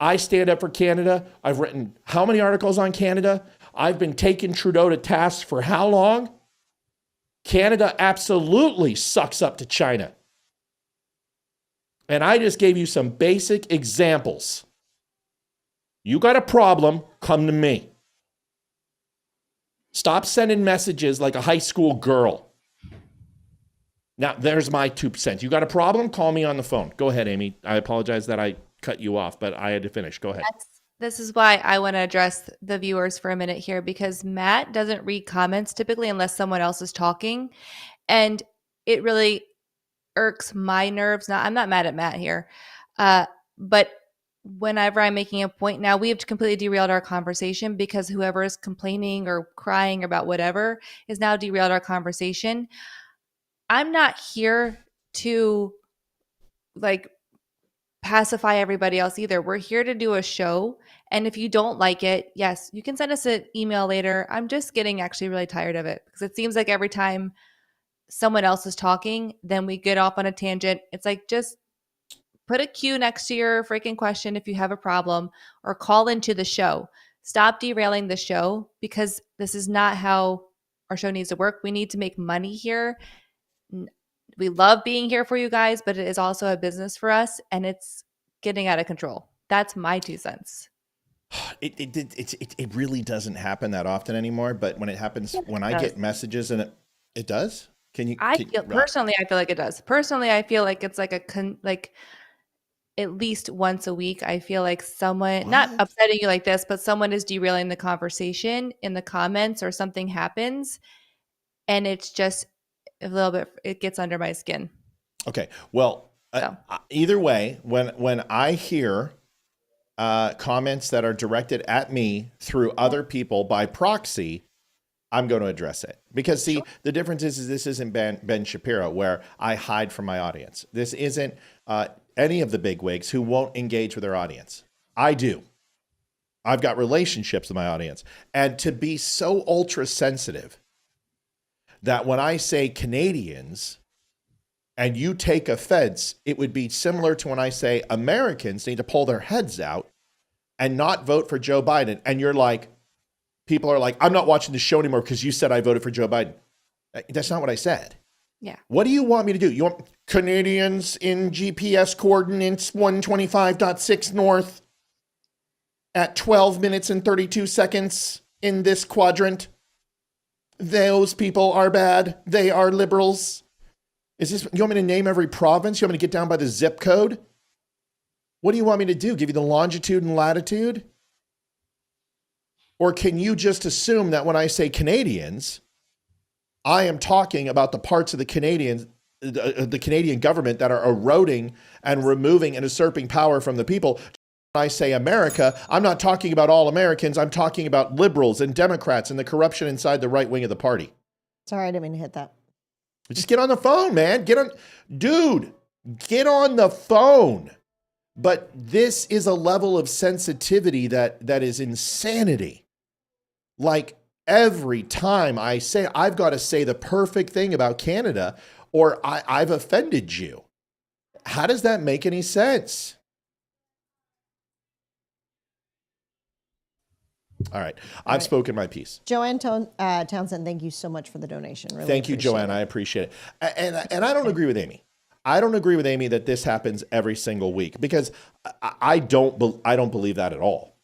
I stand up for Canada. I've written how many articles on Canada? I've been taking Trudeau to task for how long? Canada absolutely sucks up to China. And I just gave you some basic examples. You got a problem, come to me. Stop sending messages like a high school girl. Now, there's my 2 cents. You got a problem? Call me on the phone. Go ahead, Amy. I apologize that I cut you off, but I had to finish. Go ahead.
This is why I want to address the viewers for a minute here, because Matt doesn't read comments typically unless someone else is talking. And it really irks my nerves. Now, I'm not mad at Matt here. But whenever I'm making a point, now we have completely derailed our conversation because whoever is complaining or crying about whatever is now derailed our conversation. I'm not here to pacify everybody else either. We're here to do a show. And if you don't like it, yes, you can send us an email later. I'm just getting actually really tired of it because it seems like every time someone else is talking, then we get off on a tangent. It's like, just put a Q next to your freaking question if you have a problem, or call into the show. Stop derailing the show, because this is not how our show needs to work. We need to make money here. We love being here for you guys, but it is also a business for us, and it's getting out of control. That's my 2 cents.
It really doesn't happen that often anymore, but when it happens, when I get messages, and it does.
Personally, I feel like it does. Personally, I feel like it's like at least once a week. I feel like someone, not upsetting you like this, but someone is derailing the conversation in the comments, or something happens, and it's just a little bit, it gets under my skin.
Okay. Well, either way, when I hear comments that are directed at me through other people by proxy, I'm going to address it. Because see, the difference is this isn't Ben Shapiro, where I hide from my audience. This isn't any of the bigwigs who won't engage with their audience. I do. I've got relationships with my audience. And to be so ultra sensitive that when I say Canadians and you take offense, it would be similar to when I say Americans need to pull their heads out and not vote for Joe Biden. And you're like, people are like, I'm not watching the show anymore because you said I voted for Joe Biden. That's not what I said.
Yeah.
What do you want me to do? You want Canadians in GPS coordinates 125.6 north at 12 minutes and 32 seconds in this quadrant? Those people are bad. They are liberals. Is this, you want me to name every province? You want me to get down by the zip code? What do you want me to do? Give you the longitude and latitude? Or can you just assume that when I say Canadians, I am talking about the parts of the Canadian government that are eroding and removing and usurping power from the people? When I say America, I'm not talking about all Americans. I'm talking about liberals and Democrats and the corruption inside the right wing of the party.
Sorry, I didn't mean to hit that.
Just get on the phone, man. Get on the phone. But this is a level of sensitivity that is insanity. Like every time I say, I've got to say the perfect thing about Canada or I've offended you. How does that make any sense? All right. I've spoken my piece.
Joanne Townsend, thank you so much for the donation. Really
thank you, Joanne. I appreciate it. And I don't agree with Amy. I don't agree with Amy that this happens every single week because I don't believe that at all.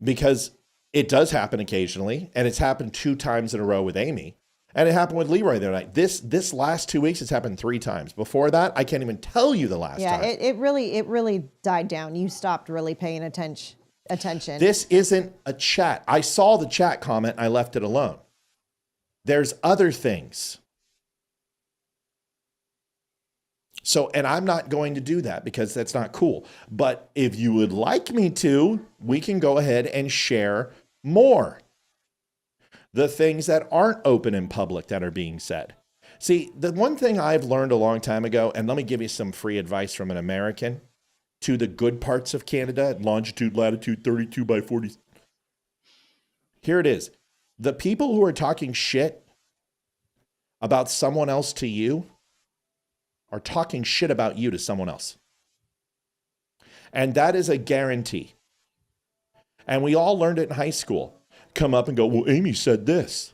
Because it does happen occasionally, and it's happened 2 times in a row with Amy. And it happened with Leroy the other night. This last 2 weeks, it's happened 3 times. Before that, I can't even tell you the last time.
Yeah, it really died down. You stopped really paying attention.
This isn't a chat. I saw the chat comment and I left it alone. There's other things. So, and I'm not going to do that because that's not cool. But if you would like me to, we can go ahead and share more. The things that aren't open in public that are being said. See, the one thing I've learned a long time ago, and let me give you some free advice from an American to the good parts of Canada, longitude, latitude, 32 by 40. Here it is. The people who are talking shit about someone else to you are talking shit about you to someone else. And that is a guarantee. And we all learned it in high school. Come up and go, well, Amy said this.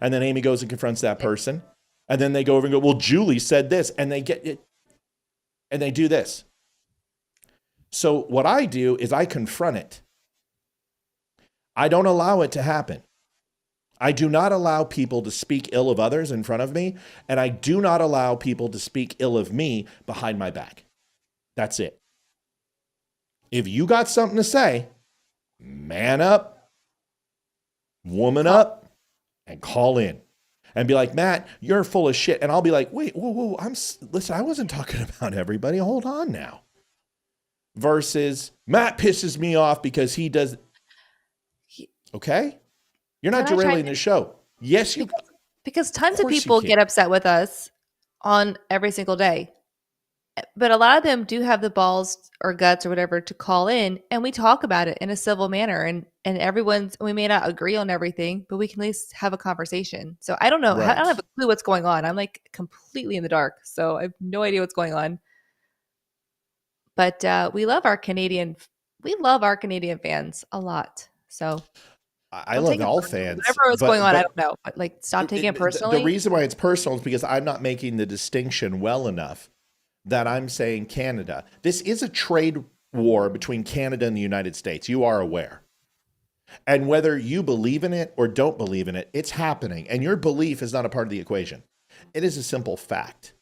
And then Amy goes and confronts that person. And then they go over and go, well, Julie said this. And they get it. And they do this. So what I do is I confront it. I don't allow it to happen. I do not allow people to speak ill of others in front of me, and I do not allow people to speak ill of me behind my back. That's it. If you got something to say, man up, woman up, and call in. And be like, Matt, you're full of shit. And I'll be like, wait, whoa, listen, I wasn't talking about everybody. Hold on now. Versus Matt pisses me off because he does. Okay? You're not derailing the show. Yes, you.
Because tons of people get upset with us on every single day. But a lot of them do have the balls or guts or whatever to call in, and we talk about it in a civil manner. And we may not agree on everything, but we can at least have a conversation. So I don't know. Right. I don't have a clue what's going on. I'm like completely in the dark. So I have no idea what's going on. But we love our Canadian fans a lot. So
I love all fans.
Whatever was going on, I don't know. But like, stop taking it personally.
The reason why it's personal is because I'm not making the distinction well enough that I'm saying Canada. This is a trade war between Canada and the United States. You are aware. And whether you believe in it or don't believe in it, it's happening. And your belief is not a part of the equation. It is a simple fact.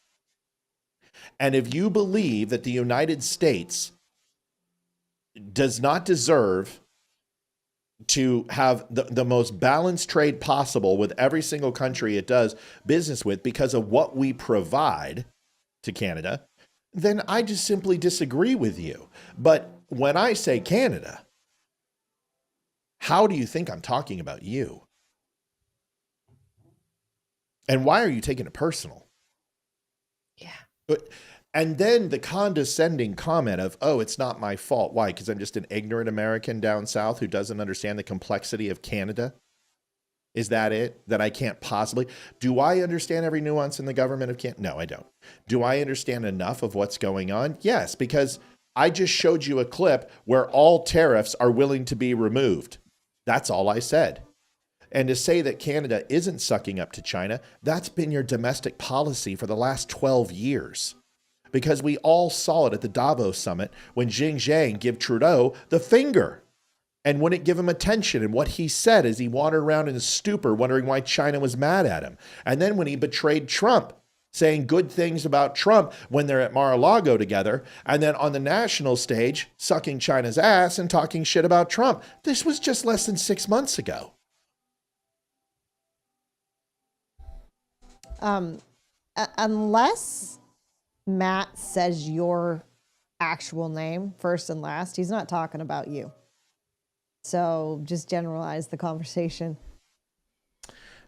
And if you believe that the United States does not deserve to have the most balanced trade possible with every single country it does business with because of what we provide to Canada, then I just simply disagree with you. But when I say Canada, how do you think I'm talking about you? And why are you taking it personal?
Yeah.
And then the condescending comment of, oh, it's not my fault. Why? Because I'm just an ignorant American down south who doesn't understand the complexity of Canada? Is that it? That I can't possibly? Do I understand every nuance in the government of Canada? No, I don't. Do I understand enough of what's going on? Yes, because I just showed you a clip where all tariffs are willing to be removed. That's all I said. And to say that Canada isn't sucking up to China, that's been your domestic policy for the last 12 years. Because we all saw it at the Davos summit when Xi Jinping gave Trudeau the finger and wouldn't give him attention. And what he said as he wandered around in a stupor, wondering why China was mad at him. And then when he betrayed Trump, saying good things about Trump when they're at Mar-a-Lago together, and then on the national stage, sucking China's ass and talking shit about Trump. This was just less than 6 months ago.
Unless Matt says your actual name first and last, he's not talking about you. So just generalize the conversation.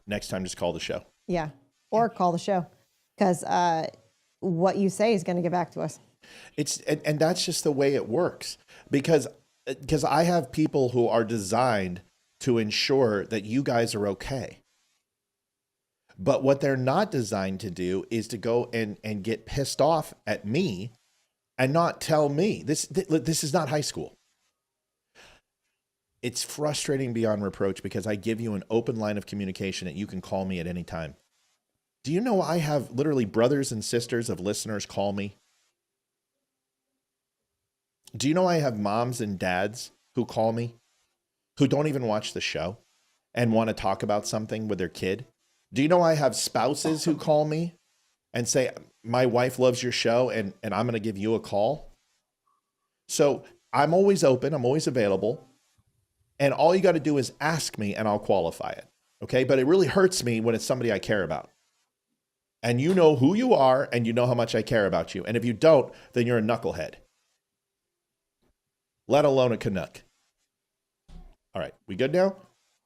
Next time, just call the show.
Yeah. Or call the show. Because what you say is going to get back to us.
And that's just the way it works. Because I have people who are designed to ensure that you guys are okay. But what they're not designed to do is to go and get pissed off at me and not tell me. This is not high school. It's frustrating beyond reproach because I give you an open line of communication that you can call me at any time. Do you know I have literally brothers and sisters of listeners call me? Do you know I have moms and dads who call me who don't even watch the show and want to talk about something with their kid? Do you know I have spouses who call me and say, my wife loves your show and I'm going to give you a call? So I'm always open. I'm always available. And all you got to do is ask me and I'll qualify it. Okay. But it really hurts me when it's somebody I care about. And you know who you are and you know how much I care about you. And if you don't, then you're a knucklehead. Let alone a Canuck. All right. We good now?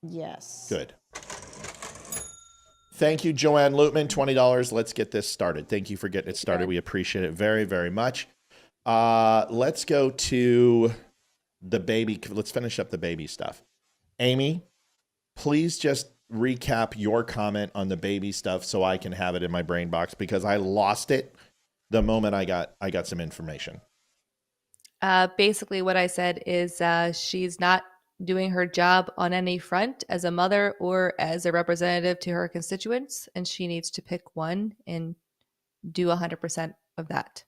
Yes.
Good. Thank you, Joanne Lutman. $20. Let's get this started. Thank you for getting it started. We appreciate it very, very much. Let's go to the baby. Let's finish up the baby stuff. Amy, please just recap your comment on the baby stuff so I can have it in my brain box because I lost it the moment I got some information.
Basically what I said is she's not doing her job on any front as a mother or as a representative to her constituents, and she needs to pick one and do 100% of that.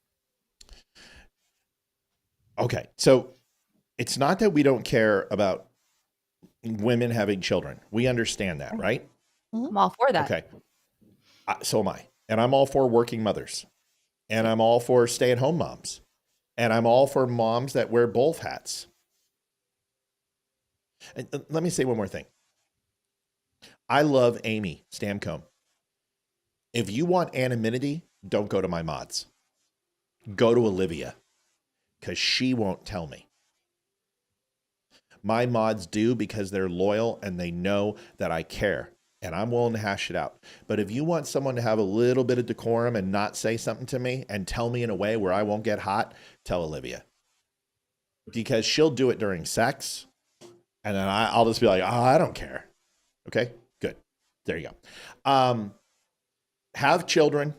Okay, so it's not that we don't care about women having children. We understand that, right?
I'm all for that.
Okay, so am I. And I'm all for working mothers. And I'm all for stay-at-home moms. And I'm all for moms that wear both hats. And let me say one more thing. I love Amy Stamcombe. If you want anonymity, don't go to my mods. Go to Olivia, because she won't tell me. My mods do because they're loyal and they know that I care. And I'm willing to hash it out. But if you want someone to have a little bit of decorum and not say something to me and tell me in a way where I won't get hot, tell Olivia. Because she'll do it during sex. And then I'll just be like, oh, I don't care. Okay, good. There you go. Have children.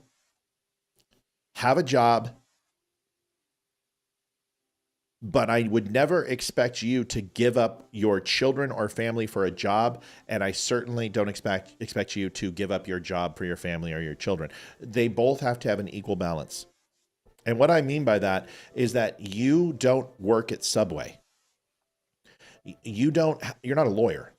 Have a job. But I would never expect you to give up your children or family for a job. And I certainly don't expect you to give up your job for your family or your children. They both have to have an equal balance. And what I mean by that is that you don't work at Subway. You're not a lawyer.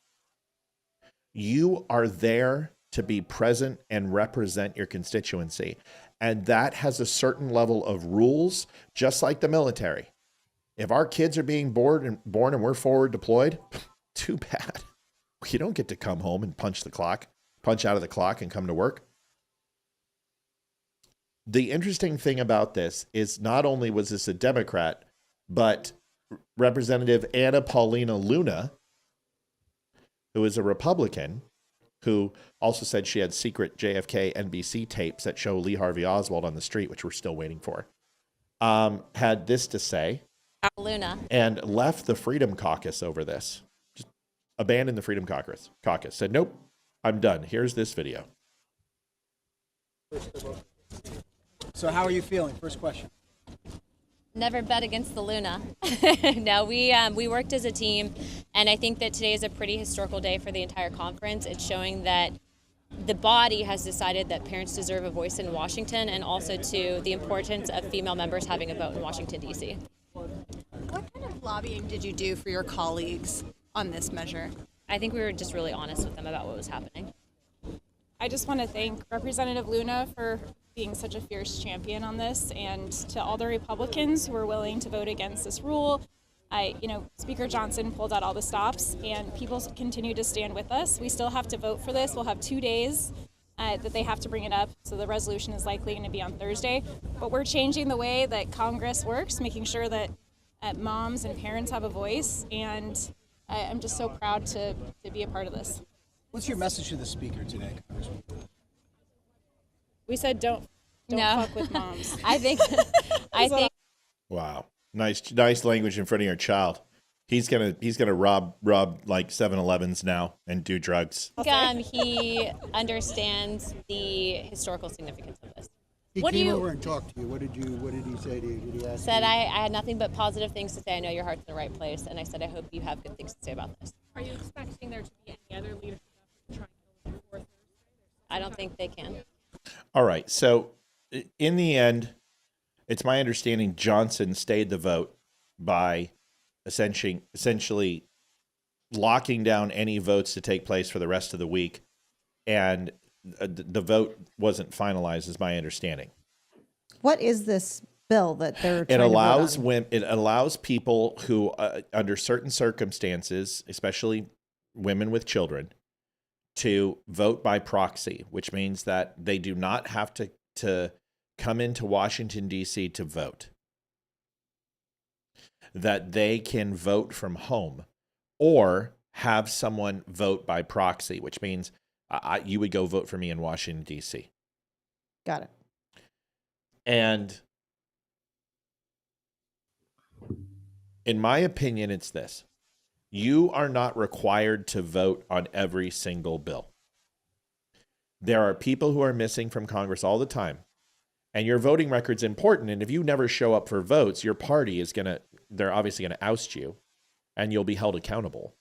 You are there to be present and represent your constituency. And that has a certain level of rules, just like the military. If our kids are being born and we're forward deployed, too bad. You don't get to come home and punch out of the clock and come to work. The interesting thing about this is not only was this a Democrat, but Representative Anna Paulina Luna, who is a Republican, who also said she had secret JFK NBC tapes that show Lee Harvey Oswald on the street, which we're still waiting for, had this to say.
Luna.
And left the Freedom Caucus over this. Just abandoned the Freedom Caucus. Said, nope, I'm done. Here's this video.
So how are you feeling? First question.
Never bet against the Luna. No, we worked as a team, and I think that today is a pretty historical day for the entire conference. It's showing that the body has decided that parents deserve a voice in Washington, and also to the importance of female members having a vote in Washington, D.C.
What kind of lobbying did you do for your colleagues on this measure?
I think we were just really honest with them about what was happening.
I just want to thank Representative Luna for being such a fierce champion on this, and to all the Republicans who are willing to vote against this rule. Speaker Johnson pulled out all the stops, and people continue to stand with us. We still have to vote for this. We'll have 2 days that they have to bring it up, so the resolution is likely going to be on Thursday. But we're changing the way that Congress works, making sure that moms and parents have a voice, and I'm just so proud to be a part of this.
What's your message to the speaker today, Congressman?
We said don't fuck with moms.
I think.
Wow, nice language in front of your child. He's gonna rob like 7-Elevens now and do drugs.
He understands the historical significance of this.
He came over and talked to you. What did he say to you? Did he ask
Said
you?
I had nothing but positive things to say. I know your heart's in the right place, and I said I hope you have good things to say about this.
Are you expecting there to be any other leadership efforts trying to go before Thursday?
I don't think they can.
All right. So in the end, it's my understanding Johnson stayed the vote by essentially locking down any votes to take place for the rest of the week. And the vote wasn't finalized, is my understanding.
What is this bill that they're
It
trying
allows
to vote on?
it allows people who, under certain circumstances, especially women with children, to vote by proxy, which means that they do not have to come into Washington, D.C. to vote. That they can vote from home or have someone vote by proxy, which means you would go vote for me in Washington, D.C.
Got it.
And in my opinion, it's this. You are not required to vote on every single bill. There are people who are missing from Congress all the time, and your voting record's important. And if you never show up for votes, your party they're obviously going to oust you, and you'll be held accountable.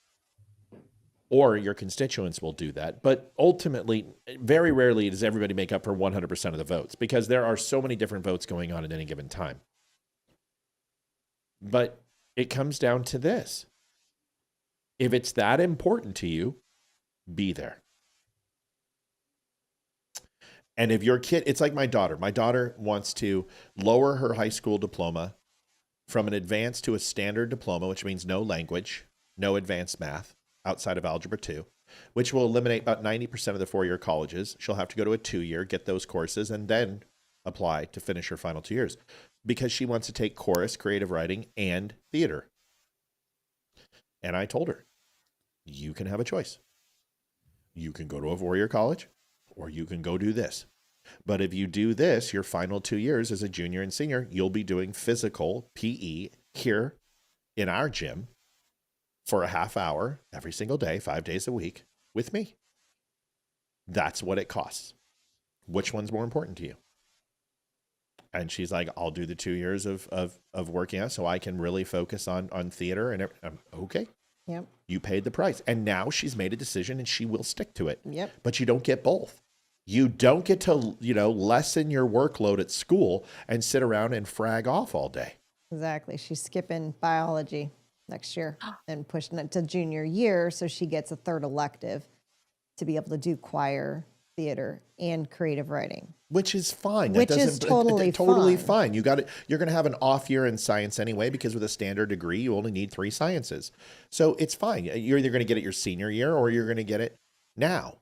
Or your constituents will do that. But ultimately, very rarely does everybody make up for 100% of the votes, because there are so many different votes going on at any given time. But it comes down to this. If it's that important to you, be there. And if your kid, it's like my daughter. My daughter wants to lower her high school diploma from an advanced to a standard diploma, which means no language, no advanced math outside of Algebra 2, which will eliminate about 90% of the four-year colleges. She'll have to go to a 2-year, get those courses, and then apply to finish her final 2 years, because she wants to take chorus, creative writing, and theater. And I told her, you can have a choice. You can go to a 4-year college, or you can go do this. But if you do this, your final 2 years as a junior and senior, you'll be doing physical PE here in our gym for a half hour every single day, 5 days a week with me. That's what it costs. Which one's more important to you? And she's like, I'll do the 2 years of working out so I can really focus on theater. And okay.
Yep.
You paid the price. And now she's made a decision and she will stick to it.
Yep.
But you don't get both. You don't get to, lessen your workload at school and sit around and frag off all day.
Exactly. She's skipping biology next year and pushing it to junior year, so she gets a third elective to be able to do choir, theater, and creative writing.
Which is fine.
Which is totally
fine. You're going to have an off year in science anyway, because with a standard degree, you only need 3 sciences. So it's fine. You're either going to get it your senior year or you're going to get it now.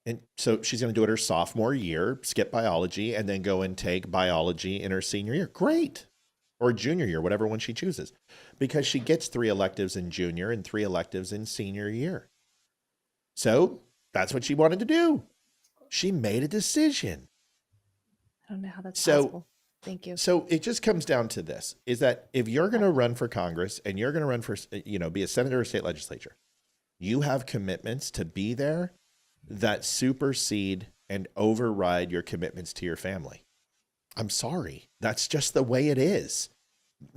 And so she's going to do it her sophomore year, skip biology, and then go and take biology in her senior year. Great. Or junior year, whatever one she chooses, because she gets 3 electives in junior and 3 electives in senior year. So that's what she wanted to do. She made a decision.
I don't know how that's possible. Thank you.
So it just comes down to this, is that if you're going to run for Congress and you're going to run for, be a senator or state legislature, you have commitments to be there that supersede and override your commitments to your family. I'm sorry. That's just the way it is.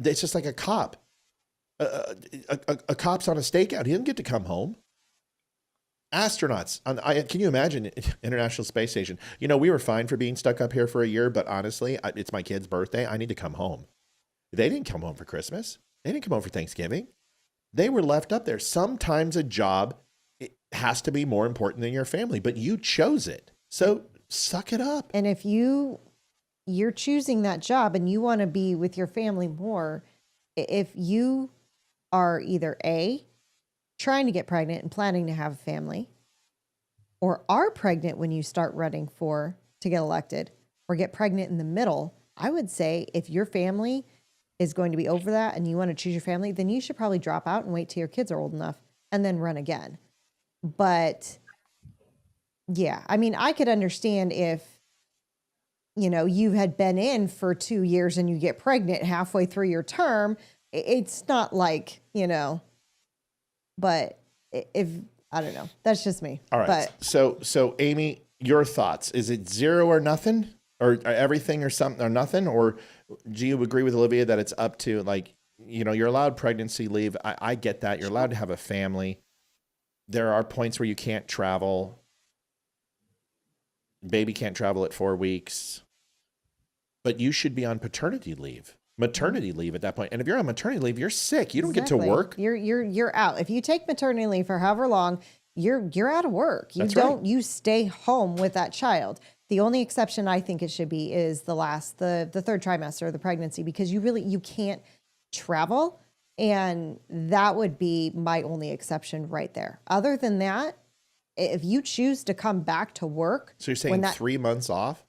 It's just like a cop. A cop's on a stakeout. He doesn't get to come home. Astronauts. Can you imagine International Space Station? You know, we were fine for being stuck up here for a year, but honestly, it's my kid's birthday. I need to come home. They didn't come home for Christmas. They didn't come home for Thanksgiving. They were left up there. Sometimes a job has to be more important than your family, but you chose it. So suck it up.
And if you're choosing that job and you want to be with your family more, if you are either A, trying to get pregnant and planning to have a family, or are pregnant when you start running to get elected, or get pregnant in the middle, I would say if your family is going to be over that and you want to choose your family, then you should probably drop out and wait till your kids are old enough and then run again. But yeah, I mean, I could understand if, you know, you had been in for 2 years and you get pregnant halfway through your term. It's not like, you know, but if, I don't know, that's just me.
All right.
But
so Amy, your thoughts, is it zero or nothing, or everything or something or nothing? Or do you agree with Olivia that it's up to, like, you know, you're allowed pregnancy leave. I get that. You're allowed to have a family. There are points where you can't travel. Baby can't travel at 4 weeks, but you should be on paternity leave, maternity leave at that point. And if you're on maternity leave, you're sick. You don't get to work.
You're out. If you take maternity leave for however long, you're out of work. You
That's
don't,
right.
you stay home with that child. The only exception I think it should be is the third trimester of the pregnancy, because you can't travel. And that would be my only exception right there. Other than that, if you choose to come back to work.
So you're saying 3 months off?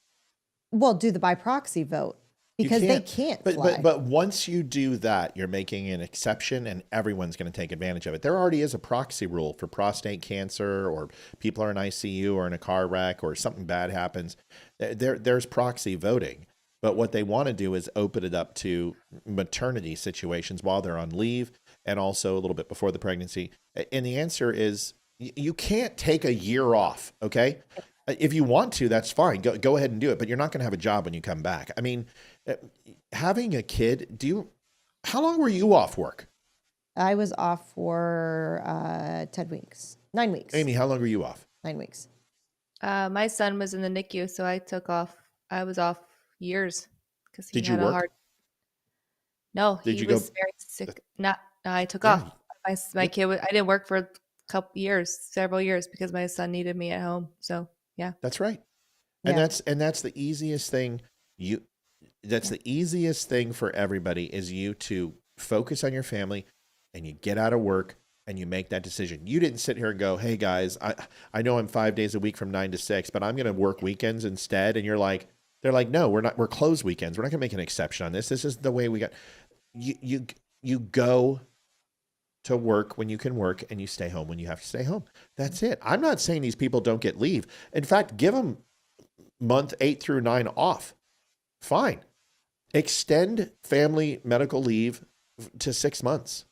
Well, do the by proxy vote, because they can't fly.
But once you do that, you're making an exception, and everyone's going to take advantage of it. There already is a proxy rule for prostate cancer, or people are in ICU or in a car wreck or something bad happens. There's proxy voting. But what they want to do is open it up to maternity situations while they're on leave, and also a little bit before the pregnancy. And the answer is you can't take a year off, okay? If you want to, that's fine. Go ahead and do it. But you're not going to have a job when you come back. I mean, having a kid, how long were you off work?
I was off for 9 weeks.
Amy, how long were you off?
9 weeks.
My son was in the NICU, so I was off years because he
Did
had
you work?
No,
Did
he
you
was
go?
very sick. No, I took off. My kid, I didn't work for several years, because my son needed me at home. So yeah,
That's right. And
Yeah.
that's the easiest thing. That's the easiest thing for everybody, is you to focus on your family, and you get out of work and you make that decision. You didn't sit here and go, "Hey guys, I know I'm 5 days a week from 9 to 6, but I'm going to work weekends instead." And they're like, "No, we're closed weekends. We're not going to make an exception on this. This is the way we got." You go to work when you can work, and you stay home when you have to stay home. That's it. I'm not saying these people don't get leave. In fact, give them month 8 through 9 off. Fine. Extend family medical leave to 6 months,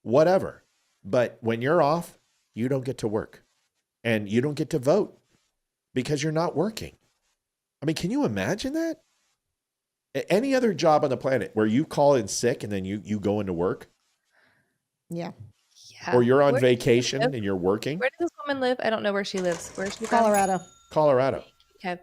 whatever. But when you're off, you don't get to work, and you don't get to vote because you're not working. I mean, can you imagine that? Any other job on the planet where you call in sick and then you go into work,
Yeah.
yeah.
or you're on
Where does she
vacation
live?
and you're working?
Where does this woman live? I don't know where she lives. Where's she from?
Colorado.
Colorado.
Kev.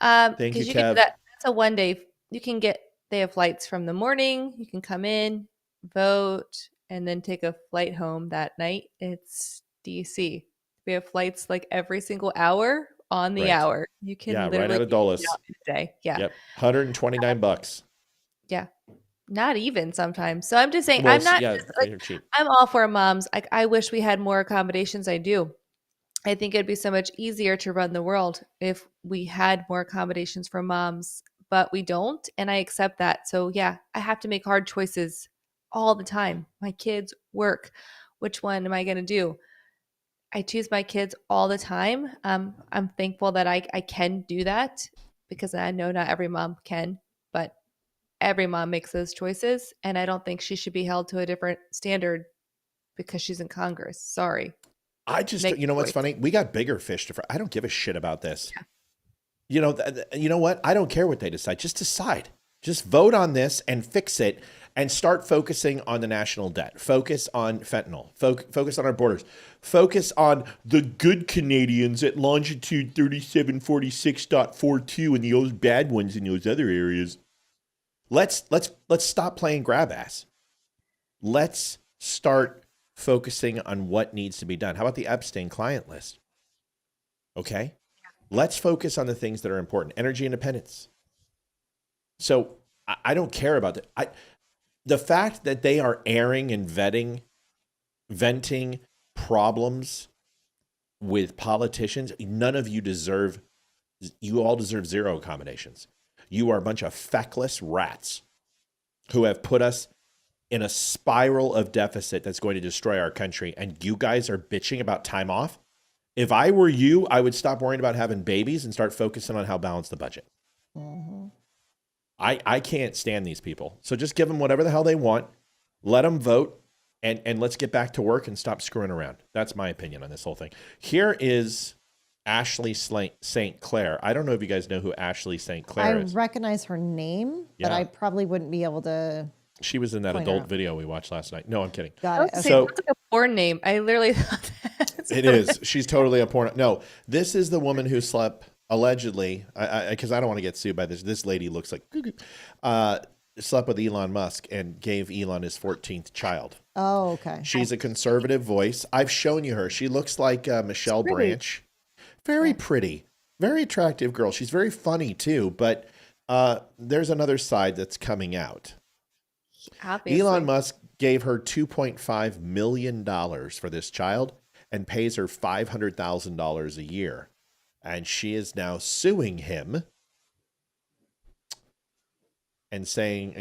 Thank you,
'Cause
Kev.
can, that's a 1 day. They have flights from the morning. You can come in, vote, and then take a flight home that night. It's DC. We have flights like every single hour on the
Right.
hour. You can
Yeah, right
literally
out of
get
Dulles.
out in a day. Yeah.
Yep. $129.
Yeah. Not even sometimes. So I'm just saying,
Well,
I'm not
yeah,
just, like,
they're cheap.
I'm all for moms. I wish we had more accommodations. I do. I think it'd be so much easier to run the world if we had more accommodations for moms, but we don't. And I accept that. So yeah, I have to make hard choices all the time. My kids work. Which one am I going to do? I choose my kids all the time. I'm thankful that I can do that, because I know not every mom can, but every mom makes those choices. And I don't think she should be held to a different standard because she's in Congress. Sorry.
I just, you know what's funny? We got bigger fish to fry. I don't give a shit about this. Yeah. You know what? I don't care what they decide. Just decide. Just vote on this and fix it and start focusing on the national debt. Focus on fentanyl. Focus on our borders. Focus on the good Canadians at longitude 3746.42 and the old bad ones in those other areas. Let's stop playing grab ass. Let's start focusing on what needs to be done. How about the Epstein client list? Okay. Let's focus on the things that are important. Energy independence. So I don't care about that. The fact that they are airing and venting problems with politicians, none of you all deserve zero accommodations. You are a bunch of feckless rats who have put us in a spiral of deficit that's going to destroy our country. And you guys are bitching about time off. If I were you, I would stop worrying about having babies and start focusing on how to balance the budget. Mm-hmm. I can't stand these people. So just give them whatever the hell they want. Let them vote, and let's get back to work and stop screwing around. That's my opinion on this whole thing. Here is Ashley St. Clair. I don't know if you guys know who Ashley St. Clair is.
I recognize her name, but I probably wouldn't be able to.
She was in that adult video we watched last night. No, I'm kidding.
Got it. Okay.
So
it's like a porn name. I literally thought that.
It is. She's totally a porn. No, this is the woman who slept allegedly, because I don't want to get sued by this. This lady looks like slept with Elon Musk and gave Elon his 14th child.
Oh, okay.
She's a conservative voice. I've shown you her. She looks like Michelle Branch. Very pretty, very attractive girl. She's very funny too. But there's another side that's coming out. Obviously. Elon Musk gave her $2.5 million for this child and pays her $500,000 a year. And she is now suing him and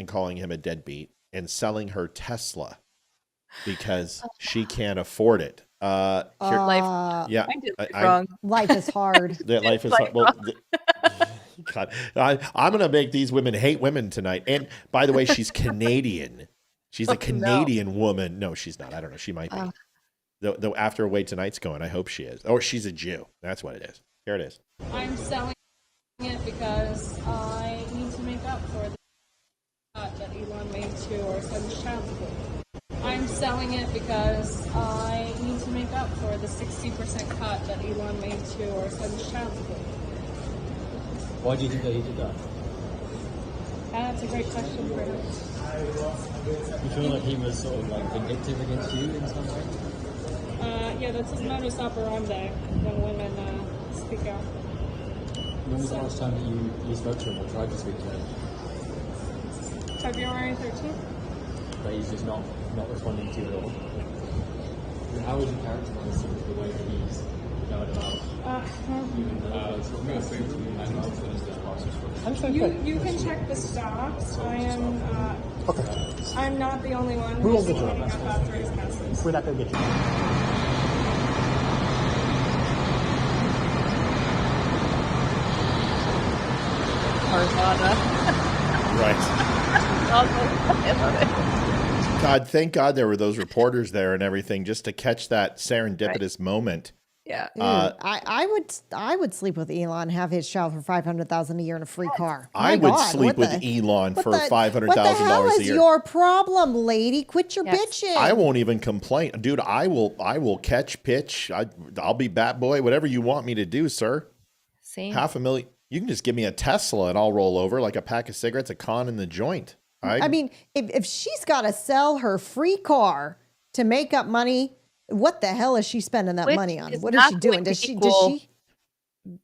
calling him a deadbeat and selling her Tesla because she can't afford it.
Life.
Yeah.
Wrong.
Life is hard.
Life is hard. Well, God, I'm going to make these women hate women tonight. And by the way, she's Canadian. She's a Canadian woman. No, she's not. I don't know. She might be. Though after Wait Tonight's going, I hope she is. Or she's a Jew. That's what it is. Here it is.
I'm selling it because I need to make up for the cut that Elon made to our son's child support. I'm selling it because I need to make up for the 60% cut that Elon made to our son's child support.
Why do you think that he did that?
That's a great question for him.
You feel like he was sort of like vindictive against you in some way?
Yeah, that's his modus operandi when women speak out.
When was the last time that you spoke to him or tried to speak to him?
February 13th.
But he's just not responding to you at all. And how would you characterize sort of the way that he's going about
you can check the stocks. I am I'm not the only one
who's
standing up after his message.
We're not going to get you.
Right.
I love it.
God, thank God there were those reporters there and everything just to catch that serendipitous moment.
Yeah.
I would sleep with Elon, have his child for $500,000 a year in a free car.
I would sleep with Elon for $500,000 a year.
What the hell is your problem, lady? Quit your bitching.
I won't even complain, dude. I will catch pitch. I'll be bat boy, whatever you want me to do, sir.
Same.
$500,000. You can just give me a Tesla and I'll roll over like a pack of cigarettes, a con in the joint.
I mean, if she's got to sell her free car to make up money, what the hell is she spending that money on? What is she doing? Does she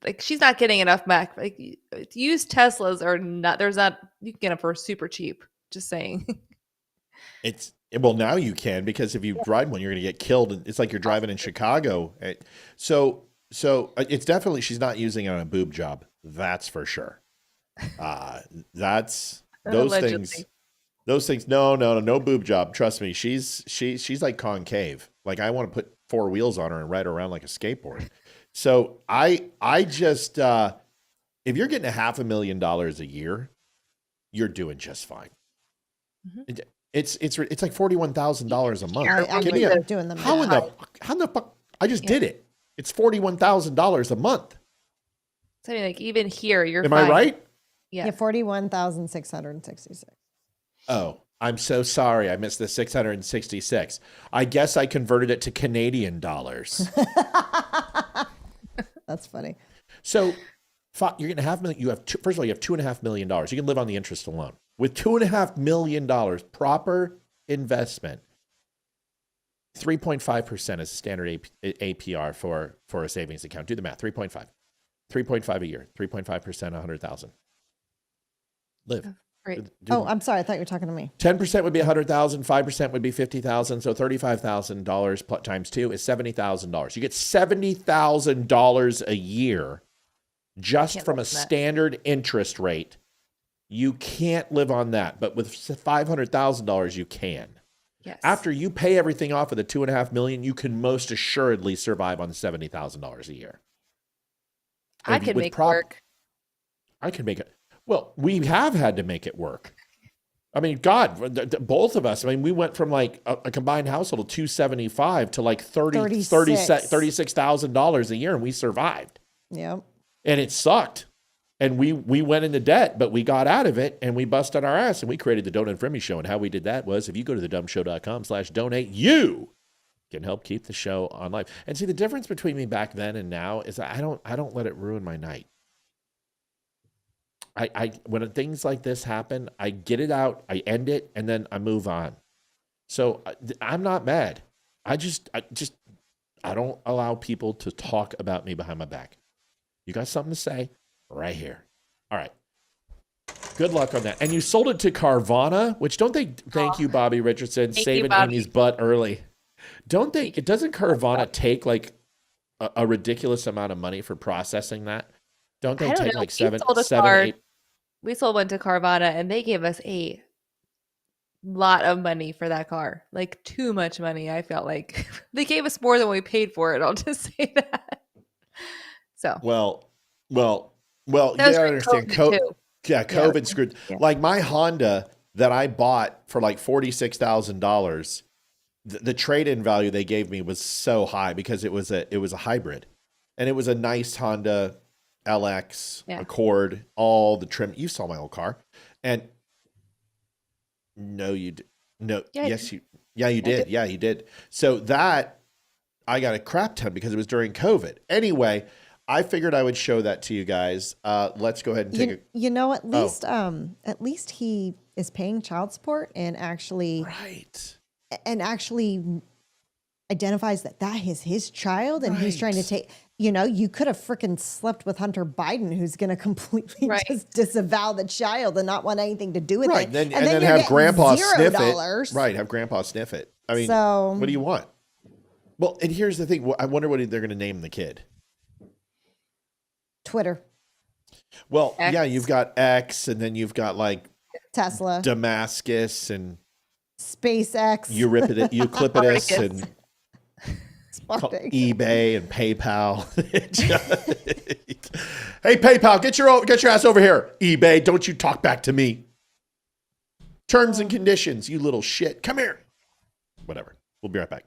like she's not getting enough back? Like used Teslas are not. There's not. You can get them for super cheap. Just saying.
Well, now you can, because if you drive one, you're going to get killed. It's like you're driving in Chicago. So it's definitely, she's not using it on a boob job. That's for sure. That's those things. Those things. No boob job. Trust me. She's like concave. Like I want to put 4 wheels on her and ride her around like a skateboard. So I just, if you're getting $500,000 a year, you're doing just fine. Mm-hmm. It's like $41,000 a month.
I'm doing the math.
How I just did it. It's $41,000 a month.
So like even here, you're
Am
fine.
I right?
Yeah, 41,666.
Oh, I'm so sorry. I missed the 666. I guess I converted it to Canadian dollars.
That's funny.
So you're going to have million. First of all, you have $2.5 million. You can live on the interest alone with $2.5 million proper investment. 3.5% is standard APR for a savings account. Do the math. 3.5 a year. 3.5%, 100,000. Live.
Right.
I'm sorry. I thought you were talking to me.
10% would be 100,000. 5% would be 50,000. So $35,000 times 2 is $70,000. You get $70,000 a year just from a standard interest rate. You can't live on that, but with $500,000, you can.
Yes.
After you pay everything off of the $2.5 million, you can most assuredly survive on $70,000 a year.
I can make work.
I can make it. Well, we have had to make it work. I mean, God, both of us. I mean, we went from like a combined household of $275 to like $36,000 a year, and we survived.
Yep.
And it sucked. And we went into debt, but we got out of it, and we busted our ass, and we created the Don't Unfriend Me Show. And how we did that was, if you go to thedumbshow.com/donate, you can help keep the show on life. And see, the difference between me back then and now is I don't let it ruin my night. When things like this happen, I get it out, I end it, and then I move on. So I'm not mad. I don't allow people to talk about me behind my back. You got something to say? Right here. All right. Good luck on that. And you sold it to Carvana, which don't they, thank you, Bobby Richardson, saving Amy's butt early. Don't they, doesn't Carvana take like a ridiculous amount of money for processing that? Don't they take like seven, 8?
We sold one to Carvana and they gave us a lot of money for that car. Like too much money, I felt like. They gave us more than we paid for it, I'll just say that. So.
Well, you gotta understand. COVID screwed. Yeah. Like my Honda that I bought for like $46,000, the trade-in value they gave me was so high because it was a hybrid, and it was a nice Honda LX Accord, all the trim. You saw my old car, and no, you did. No, yes, you did. Yeah, you did. So that I got a crap ton because it was during COVID. Anyway. I figured I would show that to you guys. Let's go ahead and take
You know, at least he is paying child support and actually identifies that is his child, and he's trying to take. You know, you could have freaking slept with Hunter Biden, who's going to completely just disavow the child and not want anything to do with it.
And then have Grandpa sniff it. Right, have Grandpa sniff it. I mean, what do you want? Well, and here's the thing. I wonder what they're going to name the kid.
Twitter.
Well, X. Yeah, you've got X, and then you've got like
Tesla,
Damascus, and
SpaceX,
Euclipidus, and eBay and PayPal. Hey, PayPal, get your ass over here. eBay, don't you talk back to me. Terms and conditions, you little shit. Come here. Whatever. We'll be right back.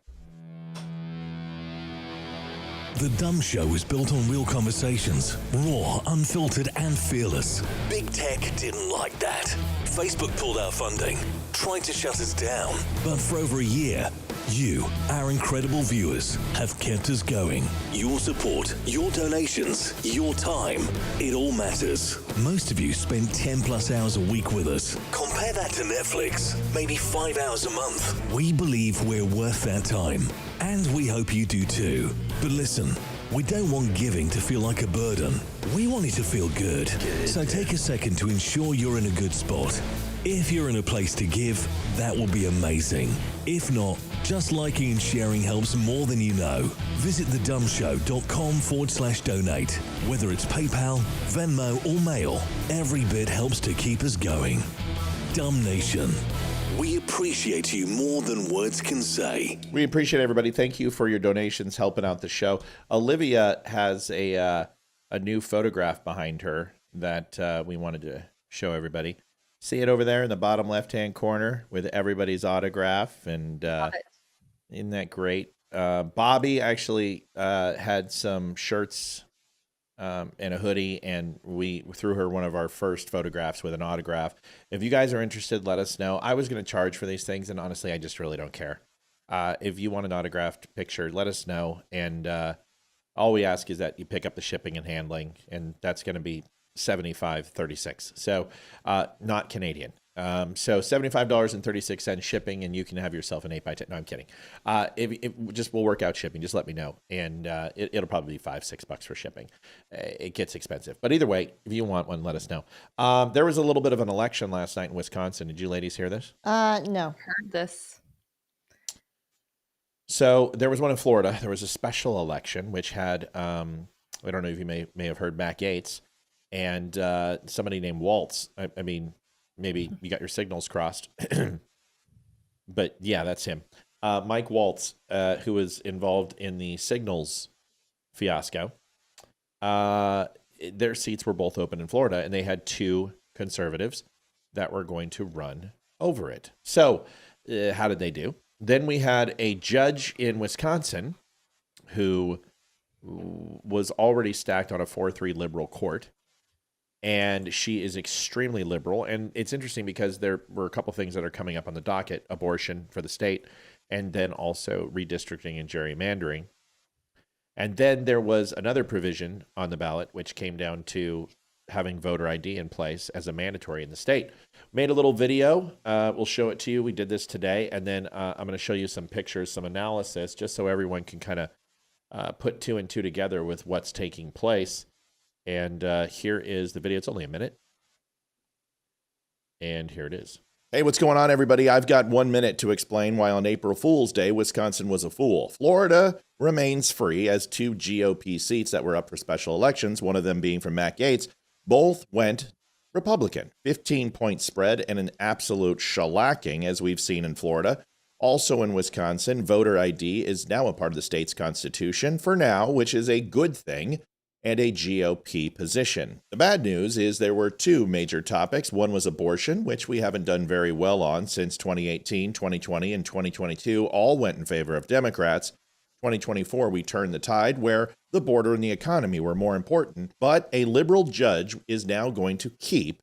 The Dumb Show is built on real conversations, raw, unfiltered, and fearless. Big Tech didn't like that. Facebook pulled our funding, tried to shut us down. But for over a year, you, our incredible viewers, have kept us going. Your support, your donations, your time, it all matters. Most of you spend 10 plus hours a week with us. Compare that to Netflix, maybe 5 hours a month. We believe we're worth that time. And we hope you do too. But listen, we don't want giving to feel like a burden. We want it to feel good. So take a second to ensure you're in a good spot. If you're in a place to give, that will be amazing. If not, just liking and sharing helps more than you know. Visit thedumbshow.com/donate. Whether it's PayPal, Venmo, or Mail, every bit helps to keep us going. Dumb Nation. We appreciate you more than words can say.
We appreciate everybody. Thank you for your donations helping out the show. Olivia has a new photograph behind her that we wanted to show everybody. See it over there in the bottom left-hand corner with everybody's autograph, and isn't that great? Bobby actually had some shirts and a hoodie, and we threw her one of our first photographs with an autograph. If you guys are interested, let us know. I was going to charge for these things, and honestly, I just really don't care. If you want an autographed picture, let us know, and all we ask is that you pick up the shipping and handling, and that's going to be $75.36. So not Canadian. So $75.36 shipping, and you can have yourself an 8x10. No, I'm kidding. We'll work out shipping. Just let me know, and it'll probably be $5-6 for shipping. It gets expensive, but either way, if you want one, let us know. There was a little bit of an election last night in Wisconsin. Did you ladies hear this?
No.
Heard this.
So there was one in Florida. There was a special election which had I don't know if you may have heard Matt Gaetz and somebody named Waltz. I mean, maybe you got your signals crossed, but yeah, that's him. Mike Waltz, who was involved in the signals fiasco. Their seats were both open in Florida, and they had 2 conservatives that were going to run over it. So how did they do? Then we had a judge in Wisconsin who was already stacked on a 4-3 liberal court. And she is extremely liberal. And it's interesting because there were a couple things that are coming up on the docket: abortion for the state, and then also redistricting and gerrymandering. And then there was another provision on the ballot, which came down to having voter ID in place as a mandatory in the state. Made a little video. We'll show it to you. We did this today. And then I'm going to show you some pictures, some analysis, just so everyone can kind of put 2 and 2 together with what's taking place. And here is the video. It's only a minute. And here it is. Hey, what's going on, everybody? I've got 1 minute to explain why on April Fool's Day, Wisconsin was a fool. Florida remains free as 2 GOP seats that were up for special elections, one of them being from Matt Gaetz, both went Republican. 15-point spread and an absolute shellacking, as we've seen in Florida. Also in Wisconsin, voter ID is now a part of the state's constitution for now, which is a good thing, and a GOP position. The bad news is there were 2 major topics. One was abortion, which we haven't done very well on since 2018, 2020, and 2022 all went in favor of Democrats. 2024, we turned the tide where the border and the economy were more important, but a liberal judge is now going to keep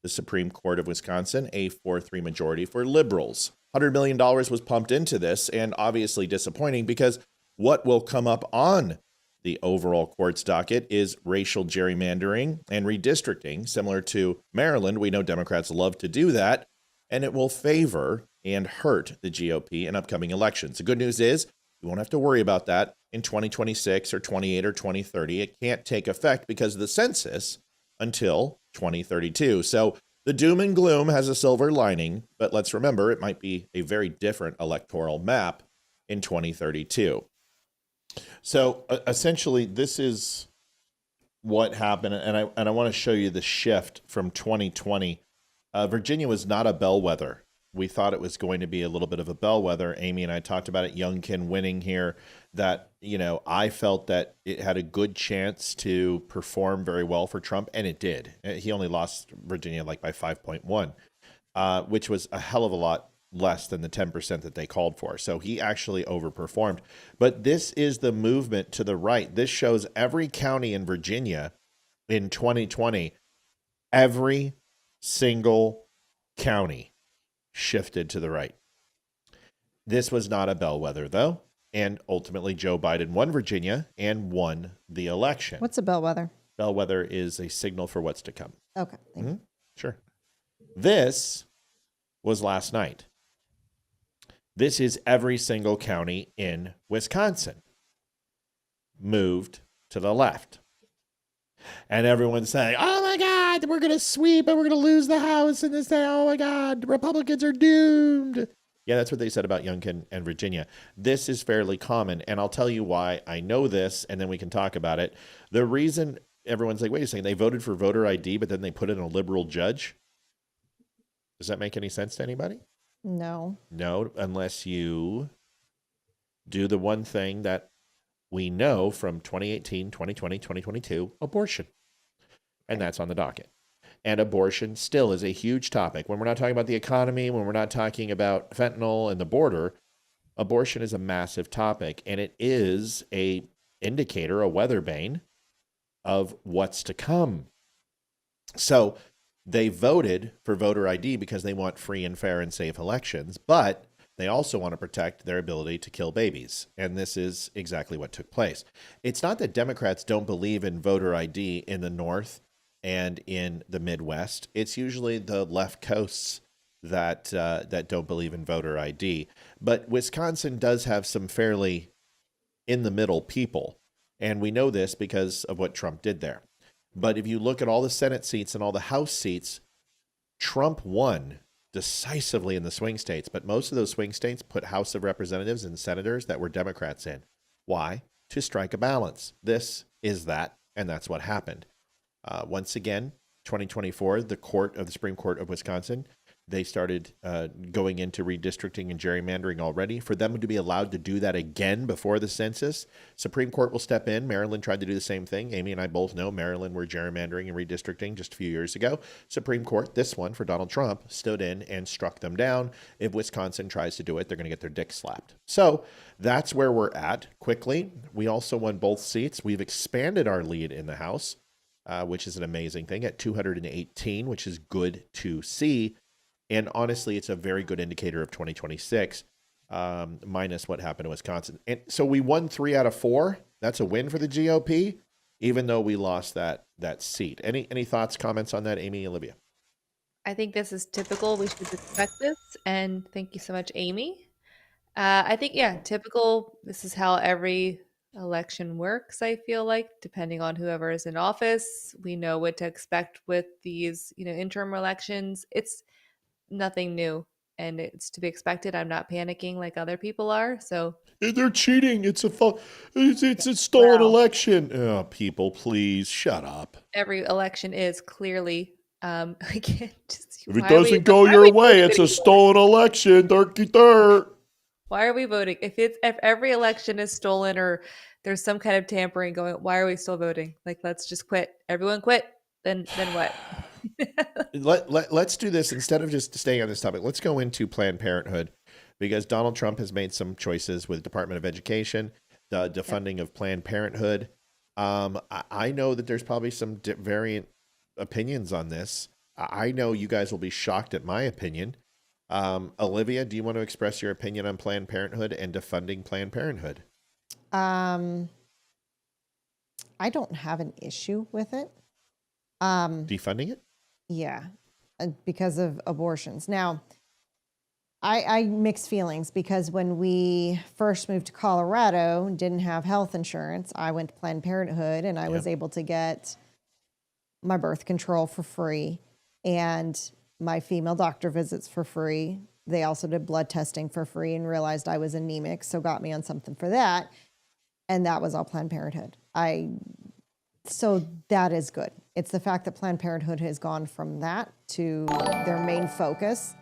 the Supreme Court of Wisconsin a 4-3 majority for liberals. $100 million was pumped into this, and obviously disappointing because what will come up on the overall court's docket is racial gerrymandering and redistricting. Similar to Maryland, we know Democrats love to do that, and it will favor and hurt the GOP in upcoming elections. The good news is you won't have to worry about that in 2026 or 28 or 2030. It can't take effect because of the census until 2032. So the doom and gloom has a silver lining, but let's remember it might be a very different electoral map in 2032. So essentially, this is what happened, and I want to show you the shift from 2020. Virginia was not a bellwether. We thought it was going to be a little bit of a bellwether. Amy and I talked about it, Youngkin winning here, that, I felt that it had a good chance to perform very well for Trump, and it did. He only lost Virginia by 5.1, which was a hell of a lot less than the 10% that they called for. So he actually overperformed. But this is the movement to the right. This shows every county in Virginia in 2020, every single county shifted to the right. This was not a bellwether, though. And ultimately, Joe Biden won Virginia and won the election.
What's a bellwether?
Bellwether is a signal for what's to come.
Okay. Thank you.
Sure. This was last night. This is every single county in Wisconsin moved to the left. And everyone's saying, oh my God, we're going to sweep and we're going to lose the House. And they say, oh my God, Republicans are doomed. Yeah, that's what they said about Youngkin and Virginia. This is fairly common. And I'll tell you why I know this, and then we can talk about it. The reason everyone's like, wait a second, they voted for voter ID, but then they put in a liberal judge. Does that make any sense to anybody?
No.
No, unless you do the one thing that we know from 2018, 2020, 2022, abortion. And that's on the docket. And abortion still is a huge topic. When we're not talking about the economy, when we're not talking about fentanyl and the border, abortion is a massive topic, and it is a indicator, a weather vane of what's to come. So they voted for voter ID because they want free and fair and safe elections, but they also want to protect their ability to kill babies. And this is exactly what took place. It's not that Democrats don't believe in voter ID in the North and in the Midwest. It's usually the left coasts that don't believe in voter ID. But Wisconsin does have some fairly in-the-middle people. And we know this because of what Trump did there. But if you look at all the Senate seats and all the House seats, Trump won decisively in the swing states. But most of those swing states put House of Representatives and senators that were Democrats in. Why? To strike a balance. This is that, and that's what happened. Once again, 2024, the Supreme Court of Wisconsin, they started going into redistricting and gerrymandering already. For them to be allowed to do that again before the census, Supreme Court will step in. Maryland tried to do the same thing. Amy and I both know Maryland were gerrymandering and redistricting just a few years ago. Supreme Court, this one for Donald Trump, stood in and struck them down. If Wisconsin tries to do it, they're going to get their dick slapped. So that's where we're at quickly. We also won both seats. We've expanded our lead in the House, which is an amazing thing, at 218, which is good to see. And honestly, it's a very good indicator of 2026, minus what happened in Wisconsin. And so we won 3 out of 4. That's a win for the GOP, even though we lost that seat. Any thoughts, comments on that, Amy, Olivia?
I think this is typical. We should expect this. And thank you so much, Amy. I think, typical. This is how every election works, I feel like, depending on whoever is in office. We know what to expect with these, interim elections. It's nothing new, and it's to be expected. I'm not panicking like other people are. So
they're cheating. It's a stolen election. Oh, people, please shut up.
Every election is clearly. I can't just.
If it doesn't go your way, it's a stolen election.
Why are we voting? If every election is stolen or there's some kind of tampering going, why are we still voting? Like, let's just quit. Everyone quit. Then what?
Let's do this. Instead of just staying on this topic, let's go into Planned Parenthood, because Donald Trump has made some choices with Department of Education, the defunding of Planned Parenthood. I know that there's probably some variant opinions on this. I know you guys will be shocked at my opinion. Olivia, do you want to express your opinion on Planned Parenthood and defunding Planned Parenthood?
I don't have an issue with it.
Defunding it?
Yeah, because of abortions. Now, I mixed feelings, because when we first moved to Colorado, didn't have health insurance. I went to Planned Parenthood, and I was able to get my birth control for free and my female doctor visits for free. They also did blood testing for free and realized I was anemic, so got me on something for that. And that was all Planned Parenthood. So that is good. It's the fact that Planned Parenthood has gone from that to their main focus.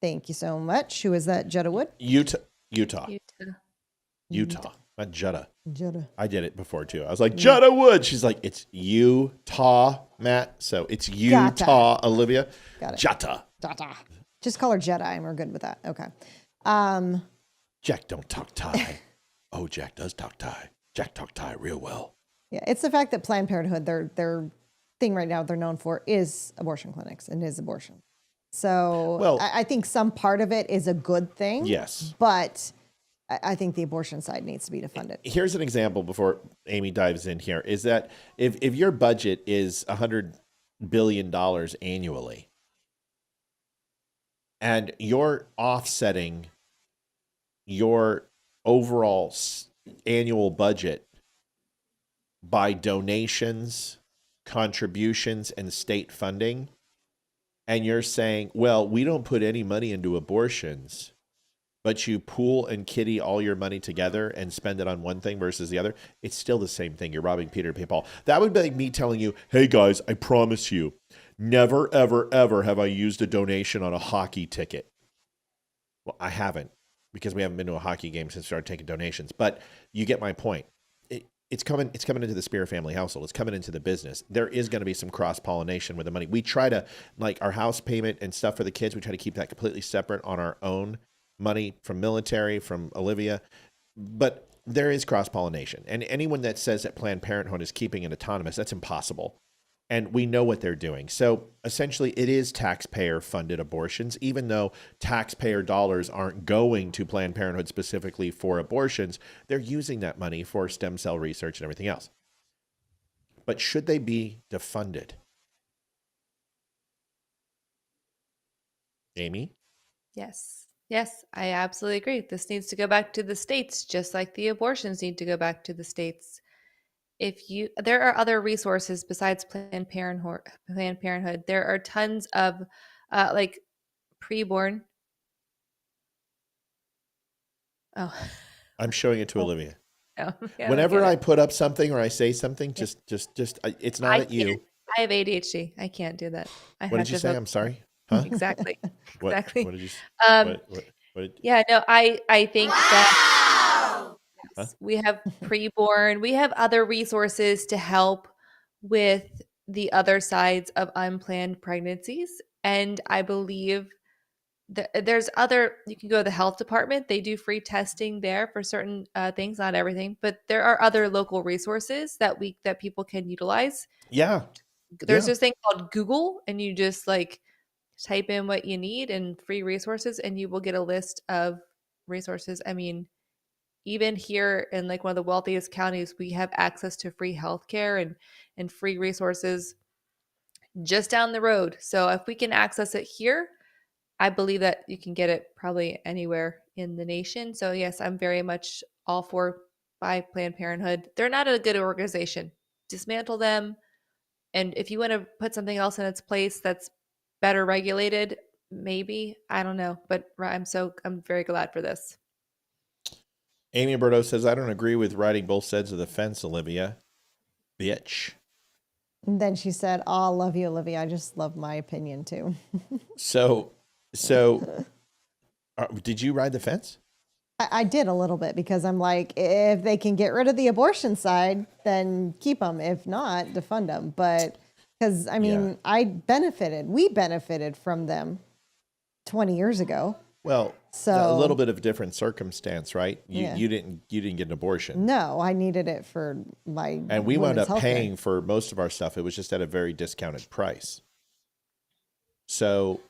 Thank you so much. Who is that? Jetta Wood?
Utah. Not Jetta.
Jetta.
I did it before too. I was like, Jetta Wood. She's like, it's Utah, Matt. So it's Utah, Olivia.
Got it.
Jetta.
Just call her Jetta, and we're good with that. Okay.
Jack don't talk Thai. Oh, Jack does talk Thai. Jack talk Thai real well.
Yeah, it's the fact that Planned Parenthood, their thing right now they're known for is abortion clinics and is abortion. So I think some part of it is a good thing.
Yes.
But I think the abortion side needs to be defunded.
Here's an example before Amy dives in here, is that if your budget is $100 billion annually and you're offsetting your overall annual budget by donations, contributions, and state funding, and you're saying, well, we don't put any money into abortions, but you pool and kitty all your money together and spend it on one thing versus the other, it's still the same thing. You're robbing Peter to pay Paul. That would be like me telling you, hey guys, I promise you, never, ever, ever have I used a donation on a hockey ticket. Well, I haven't, because we haven't been to a hockey game since we started taking donations. But you get my point. It's coming into the Spear family household. It's coming into the business. There is going to be some cross-pollination with the money. We try to, like our house payment and stuff for the kids, we try to keep that completely separate on our own money from military, from Olivia, but there is cross-pollination. And anyone that says that Planned Parenthood is keeping it autonomous, that's impossible. And we know what they're doing. So essentially it is taxpayer-funded abortions, even though taxpayer dollars aren't going to Planned Parenthood specifically for abortions. They're using that money for stem cell research and everything else. But should they be defunded? Amy?
Yes. Yes, I absolutely agree. This needs to go back to the states, just like the abortions need to go back to the states. There are other resources besides Planned Parenthood. There are tons of like preborn. Oh,
I'm showing it to Olivia.
no, yeah,
Whenever I put up something or I say something, just it's not at you.
I have ADHD. I can't do that.
What did you say? I'm sorry. Huh?
Exactly.
What,
Exactly.
What did you? What did,
yeah. No. I think that
Huh?
we have preborn. We have other resources to help with the other sides of unplanned pregnancies, and I believe there's other. You can go to the health department. They do free testing there for certain things, not everything, but there are other local resources that people can utilize.
Yeah.
There's this thing called Google, and you just like type in what you need and free resources, and you will get a list of resources. I mean, even here in like one of the wealthiest counties, we have access to free healthcare and free resources just down the road. So if we can access it here, I believe that you can get it probably anywhere in the nation. So yes, I'm very much all for by Planned Parenthood. They're not a good organization. Dismantle them. And if you want to put something else in its place that's better regulated, maybe, I don't know, but I'm very glad for this.
Amy Berto says, I don't agree with riding both sides of the fence, Olivia. Bitch.
And then she said, oh, love you, Olivia. I just love my opinion too.
So did you ride the fence?
I did a little bit because I'm like, if they can get rid of the abortion side, then keep them. If not, defund them. But because I mean, we benefited from them 20 years ago.
Well,
so
a little bit of a different circumstance, right? You didn't get an abortion.
No, I needed it for my
and we wound up
healthcare.
paying for most of our stuff. It was just at a very discounted price. So,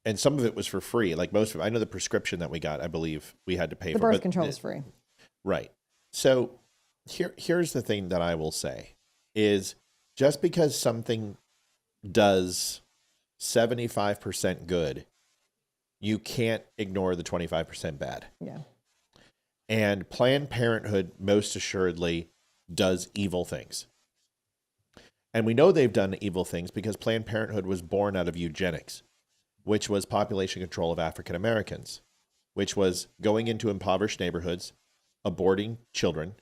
and some of it was for free. Like most of it, I know the prescription that we got, I believe we had to pay
the
for.
Birth control is free.
Right. So here's the thing that I will say is just because something does 75% good, you can't ignore the 25% bad.
Yeah.
And Planned Parenthood most assuredly does evil things. And we know they've done evil things because Planned Parenthood was born out of eugenics, which was population control of African Americans, which was going into impoverished neighborhoods, aborting children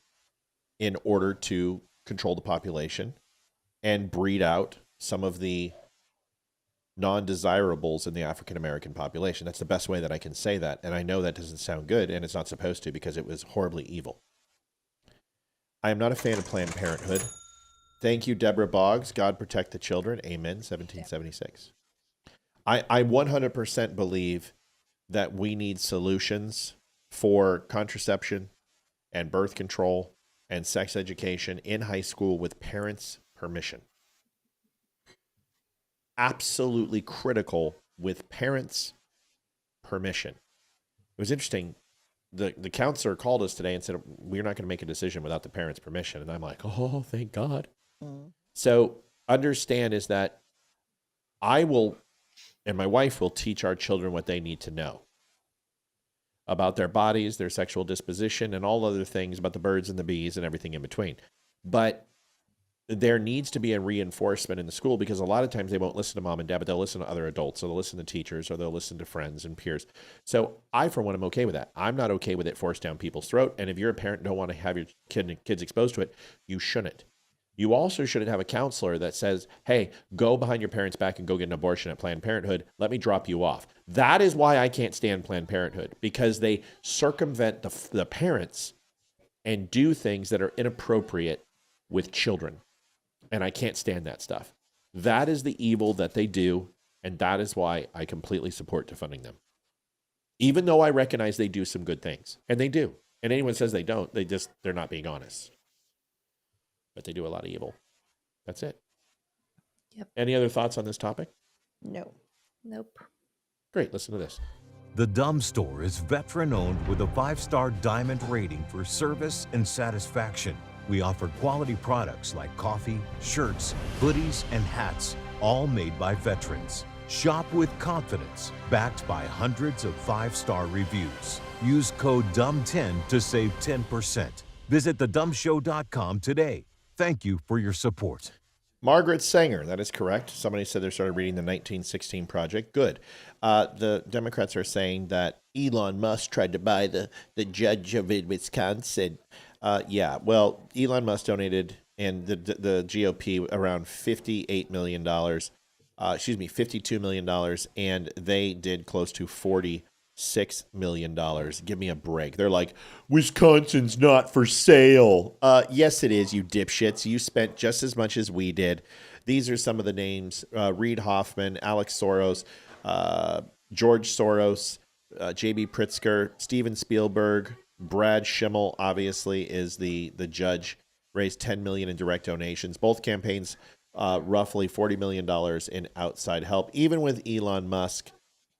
in order to control the population and breed out some of the non-desirables in the African American population. That's the best way that I can say that. And I know that doesn't sound good, and it's not supposed to because it was horribly evil. I am not a fan of Planned Parenthood. Thank you, Deborah Boggs. God protect the children. Amen. 1776. I 100% believe that we need solutions for contraception and birth control and sex education in high school with parents' permission. Absolutely critical with parents' permission. It was interesting. The counselor called us today and said, we're not going to make a decision without the parents' permission. And I'm like, oh, thank God. So understand is that I will, and my wife will teach our children what they need to know about their bodies, their sexual disposition, and all other things about the birds and the bees and everything in between. But there needs to be a reinforcement in the school because a lot of times they won't listen to mom and dad, but they'll listen to other adults. So they'll listen to teachers or they'll listen to friends and peers. So I, for one, am okay with that. I'm not okay with it forced down people's throat. And if you're a parent and don't want to have your kids exposed to it, you shouldn't. You also shouldn't have a counselor that says, hey, go behind your parents' back and go get an abortion at Planned Parenthood. Let me drop you off. That is why I can't stand Planned Parenthood, because they circumvent the parents and do things that are inappropriate with children. And I can't stand that stuff. That is the evil that they do, and that is why I completely support defunding them.
Even though I recognize they do some good things, and they do. And anyone says they don't, they're not being honest. But they do a lot of evil. That's it.
Yep.
Any other thoughts on this topic?
No.
Nope.
Great. Listen to this.
The Dumb Store is veteran-owned with a 5-star diamond rating for service and satisfaction. We offer quality products like coffee, shirts, hoodies, and hats, all made by veterans. Shop with confidence, backed by hundreds of 5-star reviews. Use code DUMB10 to save 10%. Visit thedumbshow.com today. Thank you for your support.
Margaret Sanger, that is correct. Somebody said they started reading the 1916 Project. Good. The Democrats are saying that Elon Musk tried to buy the judge of Wisconsin. Yeah, well, Elon Musk donated, and the GOP, around $58 million. $52 million, and they did close to $46 million. Give me a break. They're like, Wisconsin's not for sale. Yes, it is, you dipshits. You spent just as much as we did. These are some of the names. Reid Hoffman, Alec Soros, George Soros, J.B. Pritzker, Steven Spielberg, Brad Schimmel, obviously, is the judge, raised $10 million in direct donations. Both campaigns roughly $40 million in outside help. Even with Elon Musk,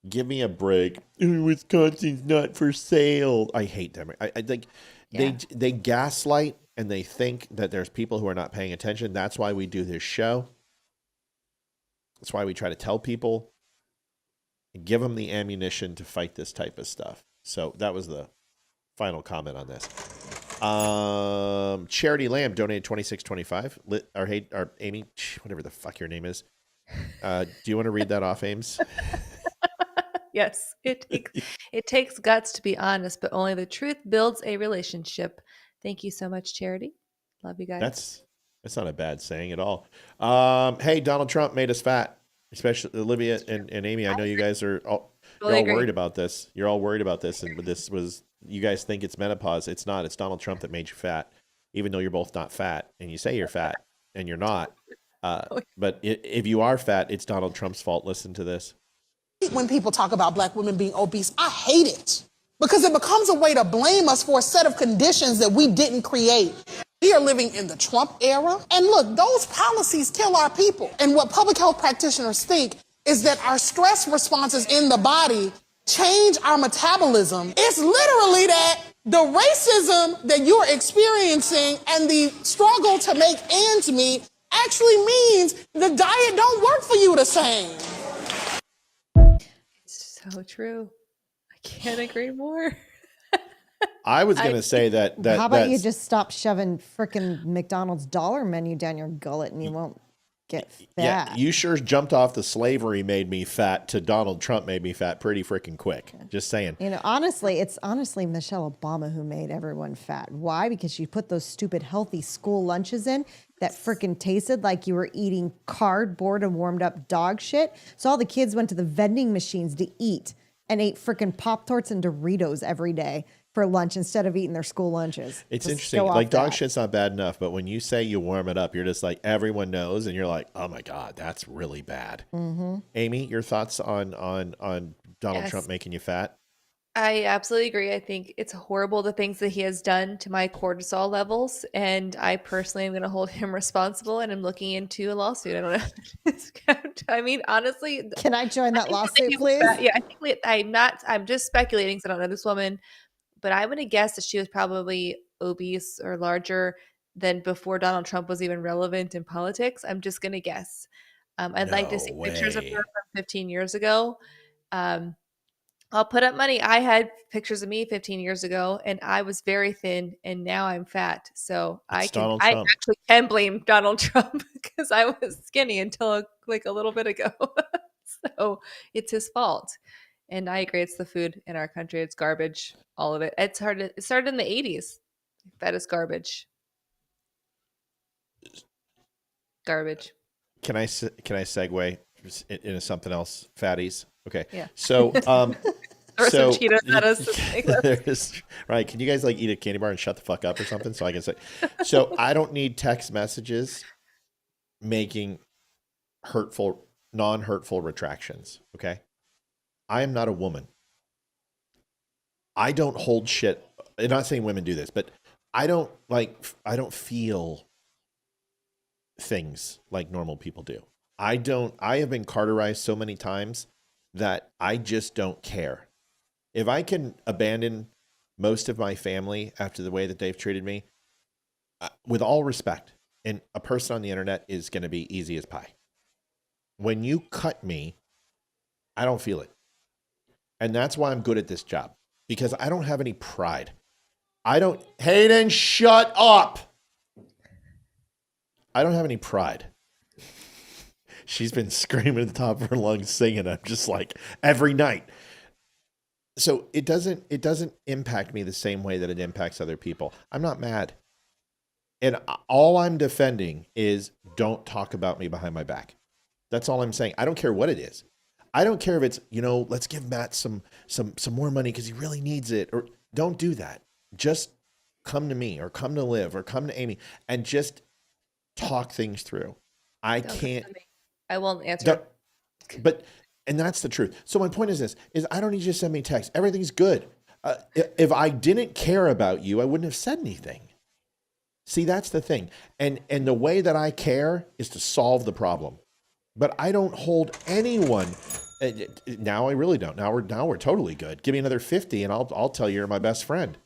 give me a break. Wisconsin's not for sale. I hate them. I think they gaslight, and they think that there's people who are not paying attention. That's why we do this show. That's why we try to tell people, give them the ammunition to fight this type of stuff. So that was the final comment on this. Charity Lamb donated $26.25. Or Amy, whatever the fuck your name is. Do you want to read that off, Ames?
Yes, it takes guts to be honest, but only the truth builds a relationship. Thank you so much, Charity. Love you guys.
That's not a bad saying at all. Hey, Donald Trump made us fat, especially Olivia and Amy. I know you guys are all worried about this. You're all worried about this, and this was. You guys think it's menopause. It's not. It's Donald Trump that made you fat, even though you're both not fat. And you say you're fat, and you're not. But if you are fat, it's Donald Trump's fault. Listen to this.
When people talk about black women being obese, I hate it. Because it becomes a way to blame us for a set of conditions that we didn't create. We are living in the Trump era. And look, those policies kill our people. And what public health practitioners think is that our stress responses in the body change our metabolism. It's literally that the racism that you're experiencing and the struggle to make ends meet actually means the diet don't work for you the same.
It's so true. I can't agree more.
I was going to say that.
How about you just stop shoving frickin' McDonald's dollar menu down your gullet and you won't get fat.
Yeah, you sure jumped off the slavery made me fat to Donald Trump made me fat pretty freaking quick. Just saying.
You know, honestly, it's Michelle Obama who made everyone fat. Why? Because she put those stupid healthy school lunches in that freaking tasted like you were eating cardboard and warmed up dog shit. So all the kids went to the vending machines to eat and ate freaking Pop-Tarts and Doritos every day for lunch instead of eating their school lunches.
It's interesting. Like dog shit's not bad enough, but when you say you warm it up, you're just like, everyone knows, and you're like, oh my God, that's really bad.
Mm-hmm.
Amy, your thoughts on Donald Trump making you fat?
I absolutely agree. I think it's horrible the things that he has done to my cortisol levels, and I personally am going to hold him responsible, and I'm looking into a lawsuit. I don't know. I mean, honestly,
can I join that lawsuit, please?
Yeah, I think I'm just speculating because I don't know this woman, but I'm going to guess that she was probably obese or larger than before Donald Trump was even relevant in politics. I'm just going to guess. I'd like to see pictures of her from 15 years ago. I'll put up money. I had pictures of me 15 years ago, and I was very thin, and now I'm fat. So I actually can blame Donald Trump because I was skinny until like a little bit ago. So it's his fault. And I agree, it's the food in our country. It's garbage, all of it. It started in the 80s. That is garbage. Garbage.
Can I segue into something else? Fatties. Okay.
Yeah.
So
some Cheetos at us.
Right. Can you guys like eat a candy bar and shut the fuck up or something so I can say? So I don't need text messages making non-hurtful retractions. Okay. I am not a woman. I don't hold shit. I'm not saying women do this, but I don't feel things like normal people do. I have been carterized so many times that I just don't care. If I can abandon most of my family after the way that they've treated me, with all respect, and a person on the internet is going to be easy as pie. When you cut me, I don't feel it. And that's why I'm good at this job, because I don't have any pride. Hayden, shut up. I don't have any pride. She's been screaming at the top of her lungs singing. I'm just like, every night. So it doesn't impact me the same way that it impacts other people. I'm not mad. And all I'm defending is don't talk about me behind my back. That's all I'm saying. I don't care what it is. I don't care if it's, let's give Matt some more money because he really needs it. Or don't do that. Just come to me or come to Liv or come to Amy and just talk things through. I won't answer. And that's the truth. So my point is this, is I don't need you to send me text. Everything's good. If I didn't care about you, I wouldn't have said anything. See, that's the thing. And the way that I care is to solve the problem. But I don't hold anyone. Now I really don't. Now we're totally good. Give me another 50 and I'll tell you you're my best friend.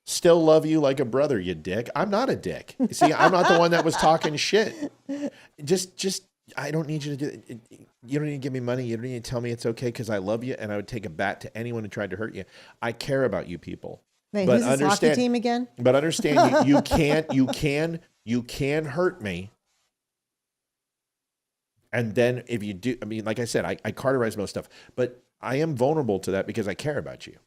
Still love you like a brother, you dick. I'm not a dick. See, I'm not the one that was talking shit. Just I don't need you to do it. You don't need to give me money. You don't need to tell me it's okay because I love you and I would take a bat to anyone who tried to hurt you. I care about you people.
Wait, who's this hockey team again?
But understand, you can hurt me. And then if you do, like I said, I carterize most stuff, but I am vulnerable to that because I care about you.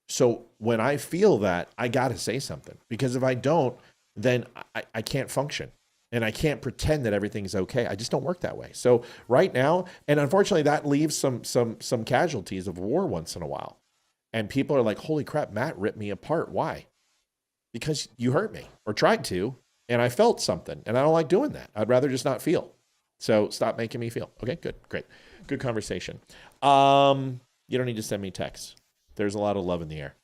So when I feel that, I got to say something, because if I don't, then I can't function and I can't pretend that everything's okay. I just don't work that way. So right now, and unfortunately that leaves some casualties of war once in a while. And people are like, holy crap, Matt ripped me apart. Why? Because you hurt me or tried to, and I felt something, and I don't like doing that. I'd rather just not feel. So stop making me feel. Okay, good, great. Good conversation. You don't need to send me texts. There's a lot of love in the air.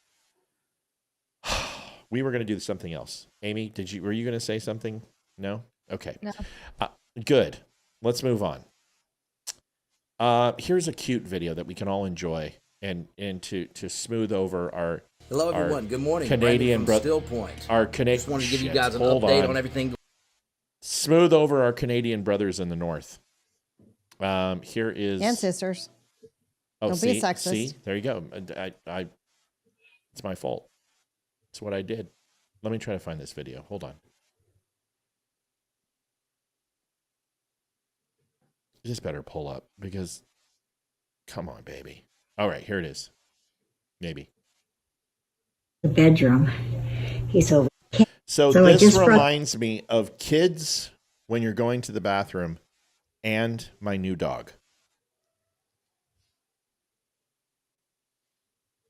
We were going to do something else. Amy, were you going to say something? No? Okay. No. Good. Let's move on. Here's a cute video that we can all enjoy and to smooth over our
Hello, everyone. Good morning.
Canadian
brother. Still Point.
Our Canadian.
Just wanted to give you guys an update on everything.
Smooth over our Canadian brothers in the north. Here is
and sisters.
Oh,
don't be a sexist.
See, there you go. It's my fault. It's what I did. Let me try to find this video. Hold on. This better pull up because, come on, baby. All right, here it is. Maybe.
The bedroom. He's over.
So this reminds me of kids when you're going to the bathroom and my new dog.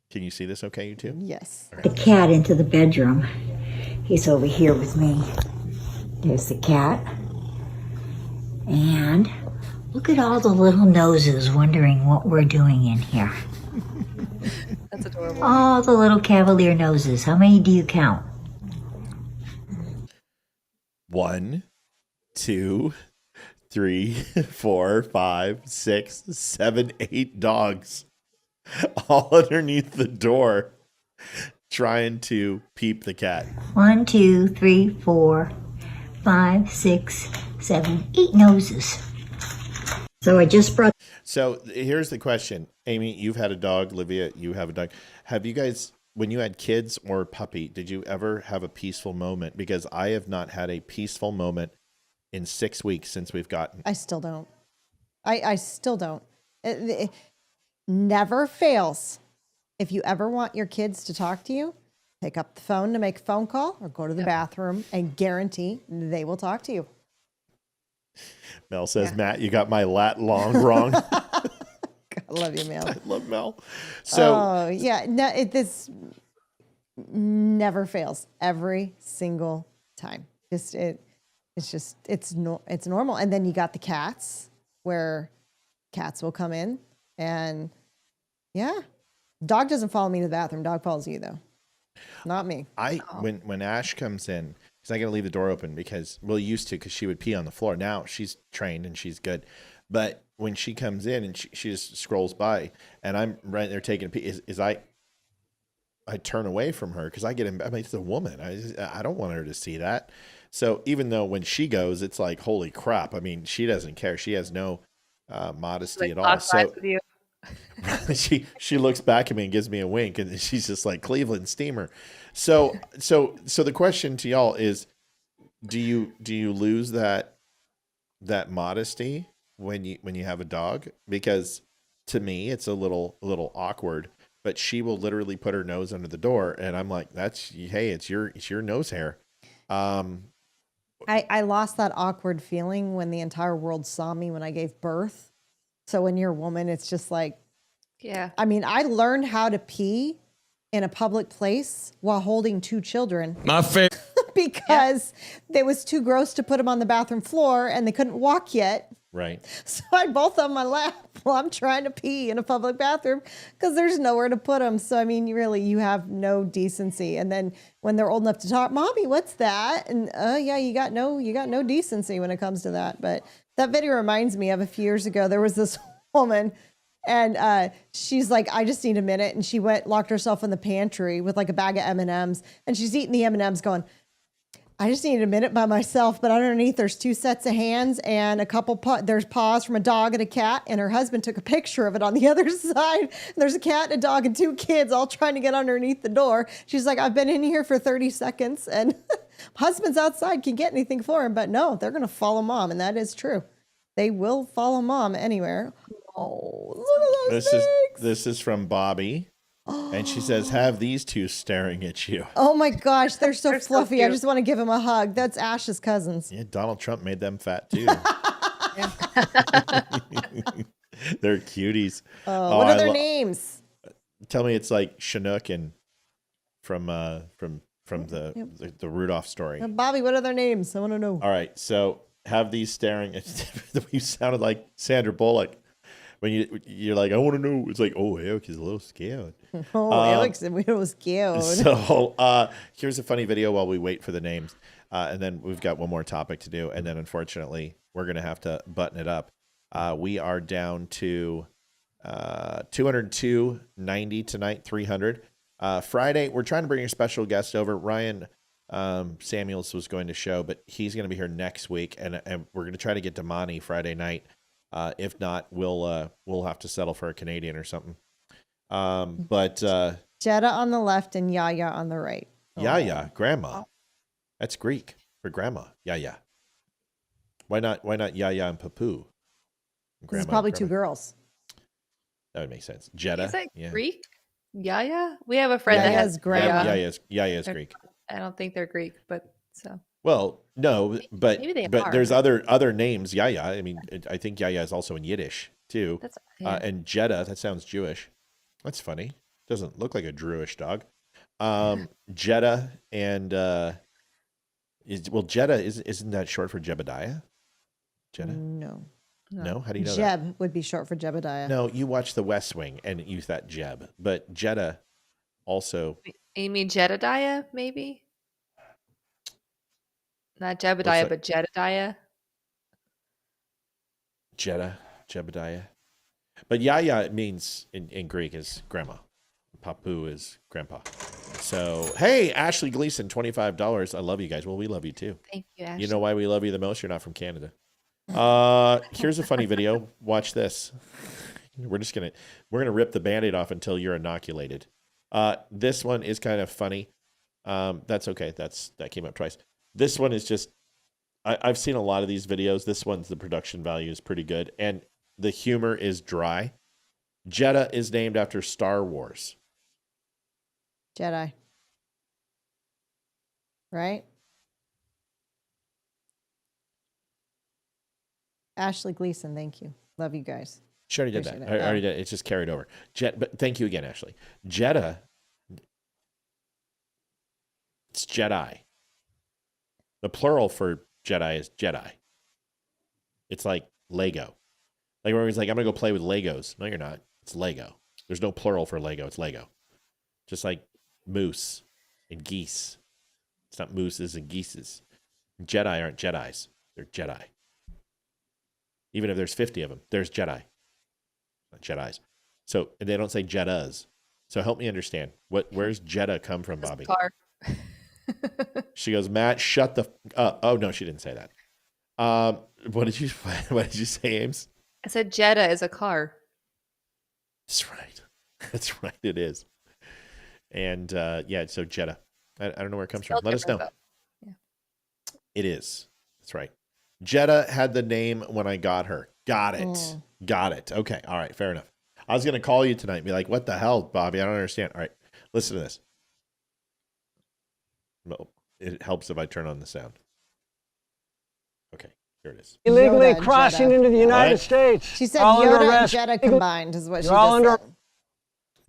Can you see this okay, you two?
Yes.
Right. The cat into the bedroom. He's over here with me. There's the cat. And look at all the little noses wondering what we're doing in here.
That's adorable.
All the little cavalier noses. How many do you count?
1, 2, 3, 4, 5, 6, 7, 8 dogs all underneath the door trying to peep the cat.
1, 2, 3, 4, 5, 6, 7, 8 noses. So I just brought.
So here's the question. Amy, you've had a dog. Olivia, you have a dog. Have you guys, when you had kids or puppy, did you ever have a peaceful moment? Because I have not had a peaceful moment in 6 weeks since we've gotten.
I still don't. I still don't. It never fails. If you ever want your kids to talk to you, pick up the phone to make a phone call or go to the bathroom and guarantee they will talk to you.
Mel says, Matt, you got my lat long wrong.
I love you, Mel.
I love Mel. So,
this never fails every single time. It's normal. And then you got the cats where cats will come in and Dog doesn't follow me to the bathroom. Dog follows you though. Not me.
When Ash comes in, because I got to leave the door open because, well, used to, because she would pee on the floor. Now she's trained and she's good. But when she comes in and she just scrolls by and I'm right there taking a pee, I turn away from her because I get in. I mean, it's a woman. I don't want her to see that. So even though when she goes, it's like, holy crap. I mean, she doesn't care. She has no modesty at all. So she looks back at me and gives me a wink, and she's just like Cleveland steamer. So the question to y'all is, do you lose that modesty when you have a dog? Because to me, it's a little awkward. But she will literally put her nose under the door, and I'm like, it's your nose hair.
I lost that awkward feeling when the entire world saw me when I gave birth. So when you're a woman, it's just like,
yeah.
I mean, I learned how to pee in a public place while holding 2 children.
My favorite.
Because it was too gross to put them on the bathroom floor and they couldn't walk yet.
Right.
So I had both on my lap while I'm trying to pee in a public bathroom because there's nowhere to put them. So, I mean, you have no decency. And then when they're old enough to talk, Mommy, what's that? And yeah, you got no decency when it comes to that. But that video reminds me of a few years ago, there was this woman and she's like, I just need a minute. And she locked herself in the pantry with like a bag of M&Ms and she's eating the M&Ms going, I just need a minute by myself, but underneath there's 2 sets of hands and a couple, there's paws from a dog and a cat, and her husband took a picture of it on the other side. And there's a cat and a dog and 2 kids all trying to get underneath the door. She's like, I've been in here for 30 seconds and husband's outside, can get anything for him, but no, they're going to follow mom. And that is true. They will follow mom anywhere. Oh, look at those
This is from Bobby. And she says, have these 2 staring at you.
Oh my gosh, they're so fluffy.
so
I just want to give him a hug. That's Ash's cousins.
Yeah, Donald Trump made them fat too. They're cuties.
What are their names?
Tell me it's like Chinook and from the Rudolph story.
Bobby, what are their names? I want to know.
All right, so have these staring at you. Sounded like Sandra Bullock. When you're like, I want to know, it's like, oh, Alec is a little scared.
Oh, Alec's a little scared.
So here's a funny video while we wait for the names. And then we've got one more topic to do. And then, unfortunately, we're going to have to button it up. We are down to 202.90 tonight, 300. Friday, we're trying to bring a special guest over. Ryan Samuels was going to show, but he's going to be here next week. And we're going to try to get Damani Friday night. If not, we'll have to settle for a Canadian or something. But
Jeddah on the left and Yaya on the right.
Yaya, grandma. That's Greek for grandma. Yaya. Why not Yaya and Papu?
There's probably 2 girls.
That would make sense. Jeddah.
Is that Greek? Yaya? We have a friend that has
grandma.
Yaya's Greek.
I don't think they're Greek, but so.
Well, no, but
Maybe they
but
are.
there's other names. Yaya. I mean, I think Yaya is also in Yiddish too.
That's, yeah.
And Jeddah. That sounds Jewish. That's funny. Doesn't look like a Jewish dog. Jeddah and Jeddah isn't that short for Jebediah? Jeddah.
No.
No. How do you know
Jeb
that?
would be short for Jebediah.
No, you watch The West Wing and you thought Jeb, but Jeddah also.
You mean Jedediah, maybe? Not Jebediah, but Jedediah.
Jeddah, Jebediah. But Yaya means in Greek is grandma. Papu is grandpa. So, hey, Ashley Gleason, $25. I love you guys. Well, we love you too.
Thank you, Ashley.
You know why we love you the most? You're not from Canada. Here's a funny video. Watch this. We're gonna rip the Band-Aid off until you're inoculated. This one is kind of funny. That's okay. That came up twice. This one is just, I've seen a lot of these videos. This one's, the production value is pretty good. And the humor is dry. Jeddah is named after Star Wars.
Jedi. Right? Ashley Gleason, thank you. Love you guys.
She already did that. I already did. It's just carried over. But thank you again, Ashley. Jeddah. It's Jedi. The plural for Jedi is Jedi. It's like Lego. Like where he's like, I'm gonna go play with Legos. No, you're not. It's Lego. There's no plural for Lego. It's Lego. Just like moose and geese. It's not mooses and geeses. Jedi aren't Jedis. They're Jedi. Even if there's 50 of them, there's Jedi. Not Jedis. So and they don't say Jeddas. So help me understand. Where's Jeddah come from, Bobby?
Car.
She goes, Matt, shut the up. Oh no, she didn't say that. What did you say, Ames?
I said Jeddah is a car.
That's right. That's right. It is. And yeah, so Jeddah. I don't know where it comes from. Let us know.
Yeah.
It is. That's right. Jeddah had the name when I got her. Got it. Got it. Okay. All right. Fair enough. I was going to call you tonight and be like, what the hell, Bobby? I don't understand. All right. Listen to this. No, it helps if I turn on the sound. Okay. Here it is.
Illegally crossing into the United States.
She said Yoda and Jeddah combined is what she just said.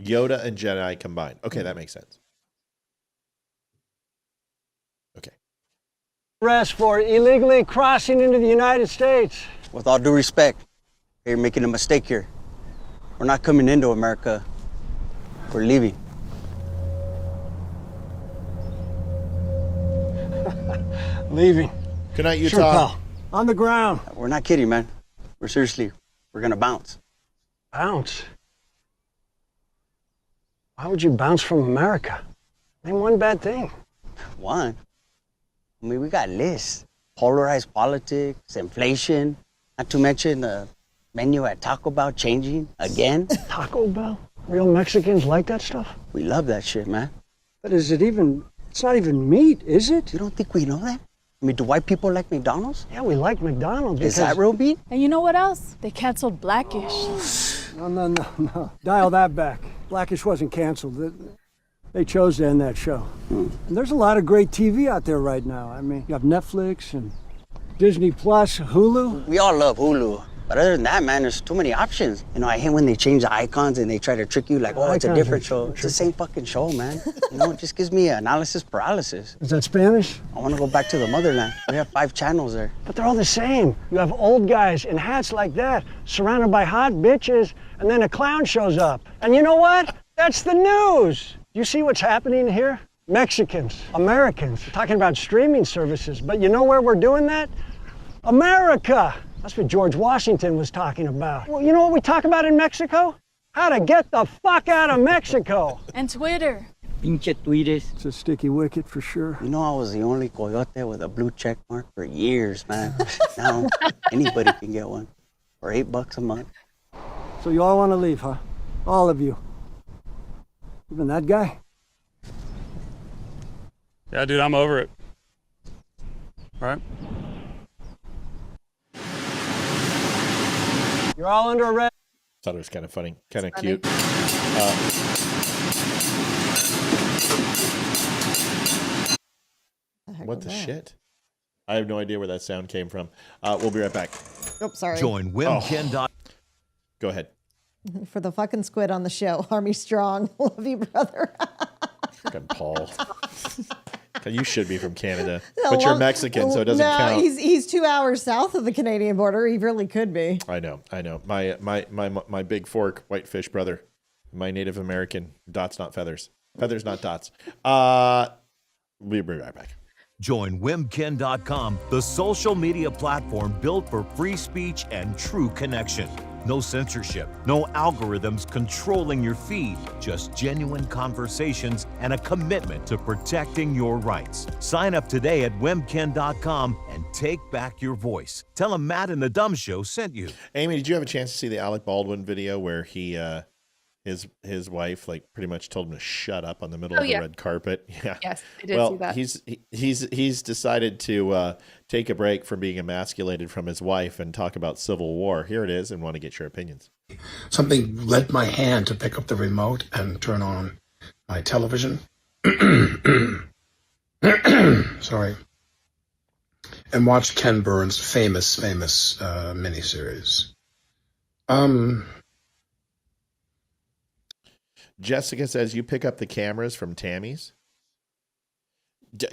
Yoda and Jedi combined. Okay, that makes sense. Okay.
Arrest for illegally crossing into the United States.
With all due respect, you're making a mistake here. We're not coming into America. We're leaving.
Leaving.
Good night, Utah.
Sure, pal. On the ground.
We're not kidding, man. We're gonna bounce.
Bounce? Why would you bounce from America? Name one bad thing.
One? I mean, we got lists. Polarized politics, inflation, not to mention the menu at Taco Bell changing again.
Taco Bell? Real Mexicans like that stuff?
We love that shit, man.
But is it even, it's not even meat, is it?
You don't think we know that? I mean, do white people like McDonald's?
Yeah, we like McDonald's.
Is that real meat?
And you know what else? They canceled Blackish.
No. Dial that back. Blackish wasn't canceled. They chose to end that show. And there's a lot of great TV out there right now. I mean, you have Netflix and Disney Plus, Hulu.
We all love Hulu. But other than that, man, there's too many options. You know, I hate when they change the icons and they try to trick you like, oh, it's a different show. It's the same fucking show, man. You know, it just gives me analysis paralysis.
Is that Spanish?
I want to go back to the motherland. We have 5 channels there.
But they're all the same. You have old guys in hats like that, surrounded by hot bitches, and then a clown shows up. And you know what? That's the news. You see what's happening here? Mexicans, Americans, talking about streaming services. But you know where we're doing that? America. That's what George Washington was talking about. Well, you know what we talk about in Mexico? How to get the fuck out of Mexico.
And Twitter.
Pinche tweets.
It's a sticky wicket for sure.
You know, I was the only coyote with a blue check mark for years, man. Now, anybody can get one for $8 a month.
So you all want to leave, huh? All of you. Even that guy?
Yeah, dude, I'm over it. All right.
You're all under arrest.
Thought it was kind of funny, kind of cute. What the shit? I have no idea where that sound came from. We'll be right back.
Oh, sorry.
Join WimKen.
Go ahead.
For the fucking squid on the show. Army Strong. Love you, brother.
Fucking Paul. You should be from Canada, but you're Mexican, so it doesn't count.
He's 2 hours south of the Canadian border. He really could be.
I know. My big fork, whitefish brother, my Native American, dots not feathers, feathers not dots. We'll be right back.
Join WimKen.com, the social media platform built for free speech and true connection. No censorship, no algorithms controlling your feed, just genuine conversations and a commitment to protecting your rights. Sign up today at WimKen.com and take back your voice. Tell them Matt and the Dumb Show sent you.
Amy, did you have a chance to see the Alec Baldwin video where he, his wife, like pretty much told him to shut up on the middle of the red carpet? Yeah.
Yes, I did see that.
He's decided to take a break from being emasculated from his wife and talk about Civil War. Here it is, and want to get your opinions.
Something led my hand to pick up the remote and turn on my television. Sorry. And watch Ken Burns' famous miniseries.
Jessica says you pick up the cameras from Tammy's.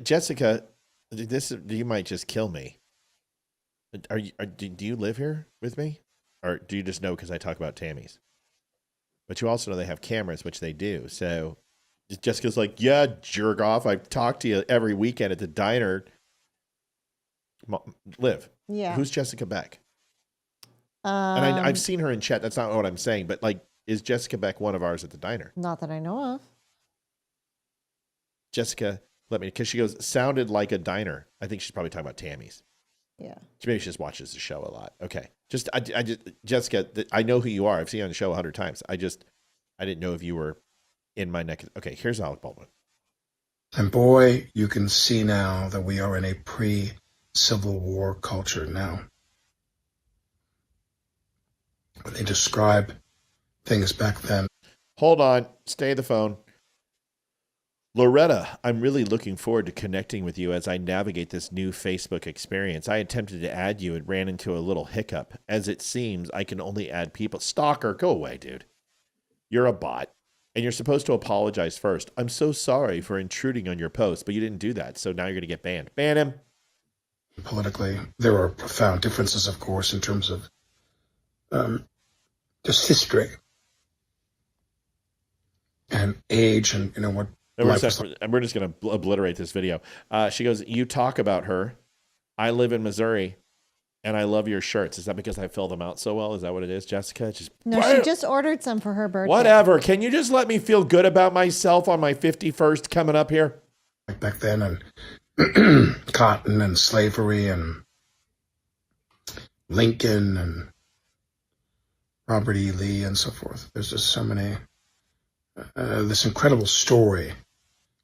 Jessica, you might just kill me. Do you live here with me, or do you just know because I talk about Tammy's? But you also know they have cameras, which they do. So Jessica's like, yeah, jerk off. I talk to you every weekend at the diner. Liv.
Yeah.
Who's Jessica Beck? And I've seen her in chat. That's not what I'm saying. But like, is Jessica Beck one of ours at the diner?
Not that I know of.
Jessica, because she goes, sounded like a diner. I think she's probably talking about Tammy's.
Yeah.
Maybe she just watches the show a lot. Okay. Jessica, I know who you are. I've seen you on the show 100 times. I didn't know if you were in my neck. Okay. Here's Alec Baldwin.
And boy, you can see now that we are in a pre-Civil War culture now. When they describe things back then.
Hold on. Stay the phone. Loretta, I'm really looking forward to connecting with you as I navigate this new Facebook experience. I attempted to add you and ran into a little hiccup. As it seems, I can only add people. Stalker, go away, dude. You're a bot, and you're supposed to apologize first. I'm so sorry for intruding on your post, but you didn't do that, so now you're going to get banned. Ban him.
Politically, there are profound differences, of course, in terms of just history and age and, what.
And we're just going to obliterate this video. She goes, you talk about her. I live in Missouri, and I love your shirts. Is that because I fill them out so well? Is that what it is, Jessica?
No, she just ordered some for her birthday.
Whatever. Can you just let me feel good about myself on my 51st coming up here?
Back then, and cotton and slavery and Lincoln and Robert E. Lee and so forth. There's just so many... this incredible story.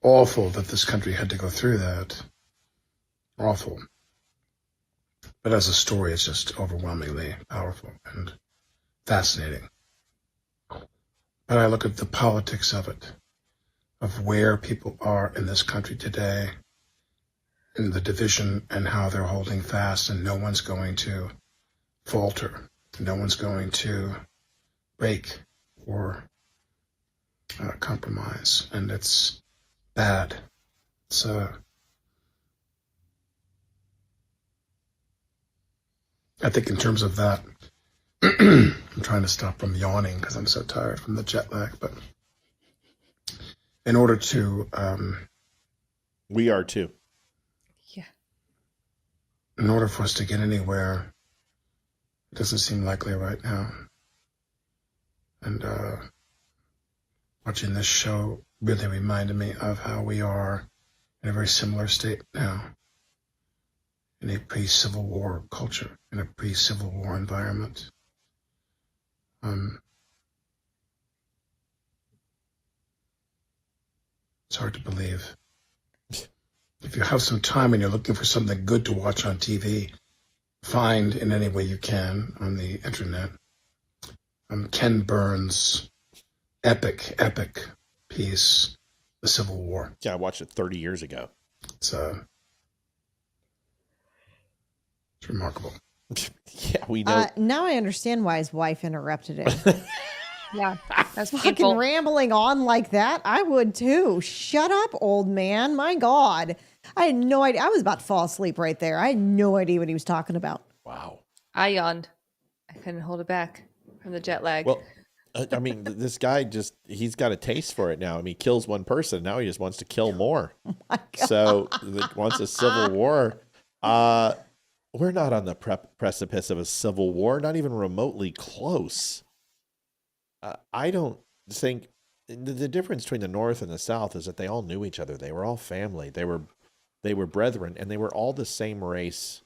Awful that this country had to go through that. Awful. But as a story, it's just overwhelmingly powerful and fascinating. But I look at the politics of it, of where people are in this country today, and the division and how they're holding fast, and no one's going to falter. No one's going to break or compromise, and it's bad. So I think in terms of that, I'm trying to stop from yawning because I'm so tired from the jet lag, but in order to
we are too.
Yeah.
In order for us to get anywhere, it doesn't seem likely right now. And watching this show really reminded me of how we are in a very similar state now, in a pre-Civil War culture, in a pre-Civil War environment. It's hard to believe. If you have some time and you're looking for something good to watch on TV, find in any way you can on the internet Ken Burns' epic piece, The Civil War.
Yeah, I watched it 30 years ago.
It's remarkable.
Yeah, we know.
Now I understand why his wife interrupted him.
Yeah, that's
fucking
painful.
rambling on like that. I would too. Shut up, old man. My God. I had no idea. I was about to fall asleep right there. I had no idea what he was talking about.
Wow.
I yawned. I couldn't hold it back from the jet lag.
Well, I mean, this guy he's got a taste for it now. I mean, he kills one person. Now he just wants to kill more.
Oh my God.
So wants a civil war. We're not on the precipice of a civil war, not even remotely close. I don't think the difference between the North and the South is that they all knew each other. They were all family. They were brethren, and they were all the same race,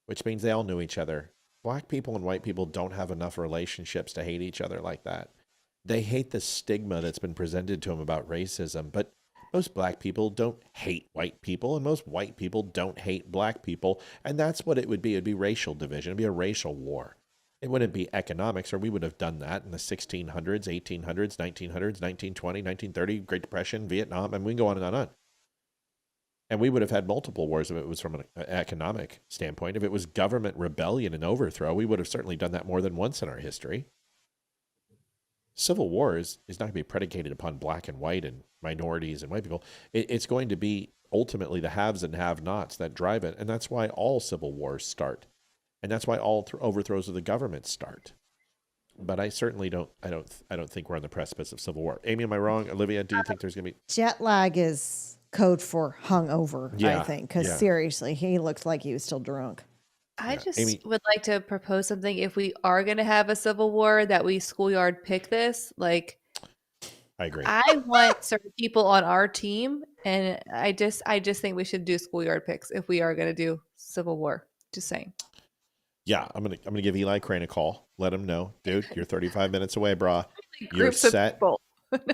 which means they all knew each other. Black people and white people don't have enough relationships to hate each other like that. They hate the stigma that's been presented to them about racism, but most black people don't hate white people, and most white people don't hate black people, and that's what it would be. It would be racial division. It would be a racial war. It wouldn't be economics, or we would have done that in the 1600s, 1800s, 1900s, 1920, 1930, Great Depression, Vietnam, and we can go on and on and on. And we would have had multiple wars if it was from an economic standpoint. If it was government rebellion and overthrow, we would have certainly done that more than once in our history. Civil war is not going to be predicated upon black and white and minorities and white people. It's going to be ultimately the haves and have-nots that drive it, and that's why all civil wars start. And that's why all overthrows of the government start. But I certainly don't think we're on the precipice of civil war. Amy, am I wrong? Olivia, do you think there's going to be
Jet lag is code for hungover,
Yeah,
I think. Because
yeah.
seriously, he looked like he was still drunk.
I just
Amy-
would like to propose something. If we are going to have a civil war, that we schoolyard pick this. Like,
I agree.
I want certain people on our team, and I just think we should do schoolyard picks if we are going to do civil war. Just saying.
Yeah, I'm gonna give Eli Crane a call. Let him know, dude. You're 35 minutes away, brah. You're
Groups of
set.
people.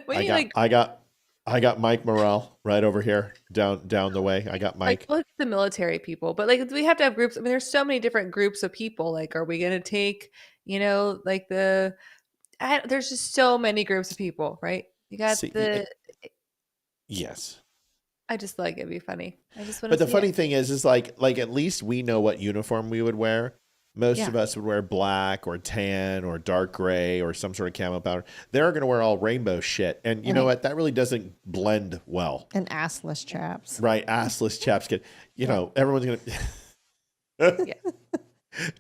We need,
I got Mike Morrell right over here down the way. I got Mike.
look at the military people, but like we have to have groups. I mean, there's so many different groups of people. Like, are we going to take, like there's just so many groups of people, right? You got
Yes.
I just like it'd be funny. I just want
But
to.
the funny thing is like at least we know what uniform we would wear. Most of us would wear black or tan or dark gray or some sort of camo powder. They're going to wear all rainbow shit. And you know what? That really doesn't blend well.
And assless chaps.
Right. Assless chaps get, everyone's going to.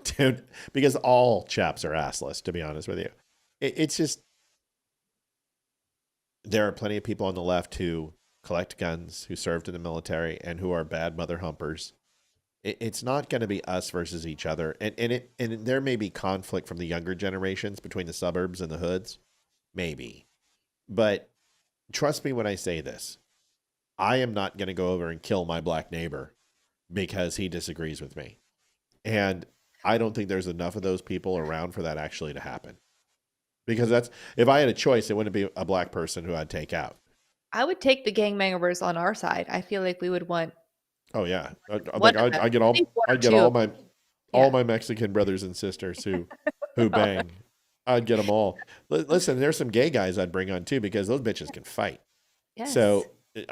Dude, because all chaps are assless, to be honest with you. It's just. There are plenty of people on the left who collect guns, who served in the military, and who are bad mother humpers. It's not going to be us versus each other. And there may be conflict from the younger generations between the suburbs and the hoods. Maybe. But trust me when I say this. I am not going to go over and kill my black neighbor because he disagrees with me. And I don't think there's enough of those people around for that actually to happen. Because if I had a choice, it wouldn't be a black person who I'd take out.
I would take the gang members on our side. I feel like we would want.
Oh yeah, I get all my Mexican brothers and sisters who bang. I'd get them all. Listen, there's some gay guys I'd bring on too because those bitches can fight.
Yes.
So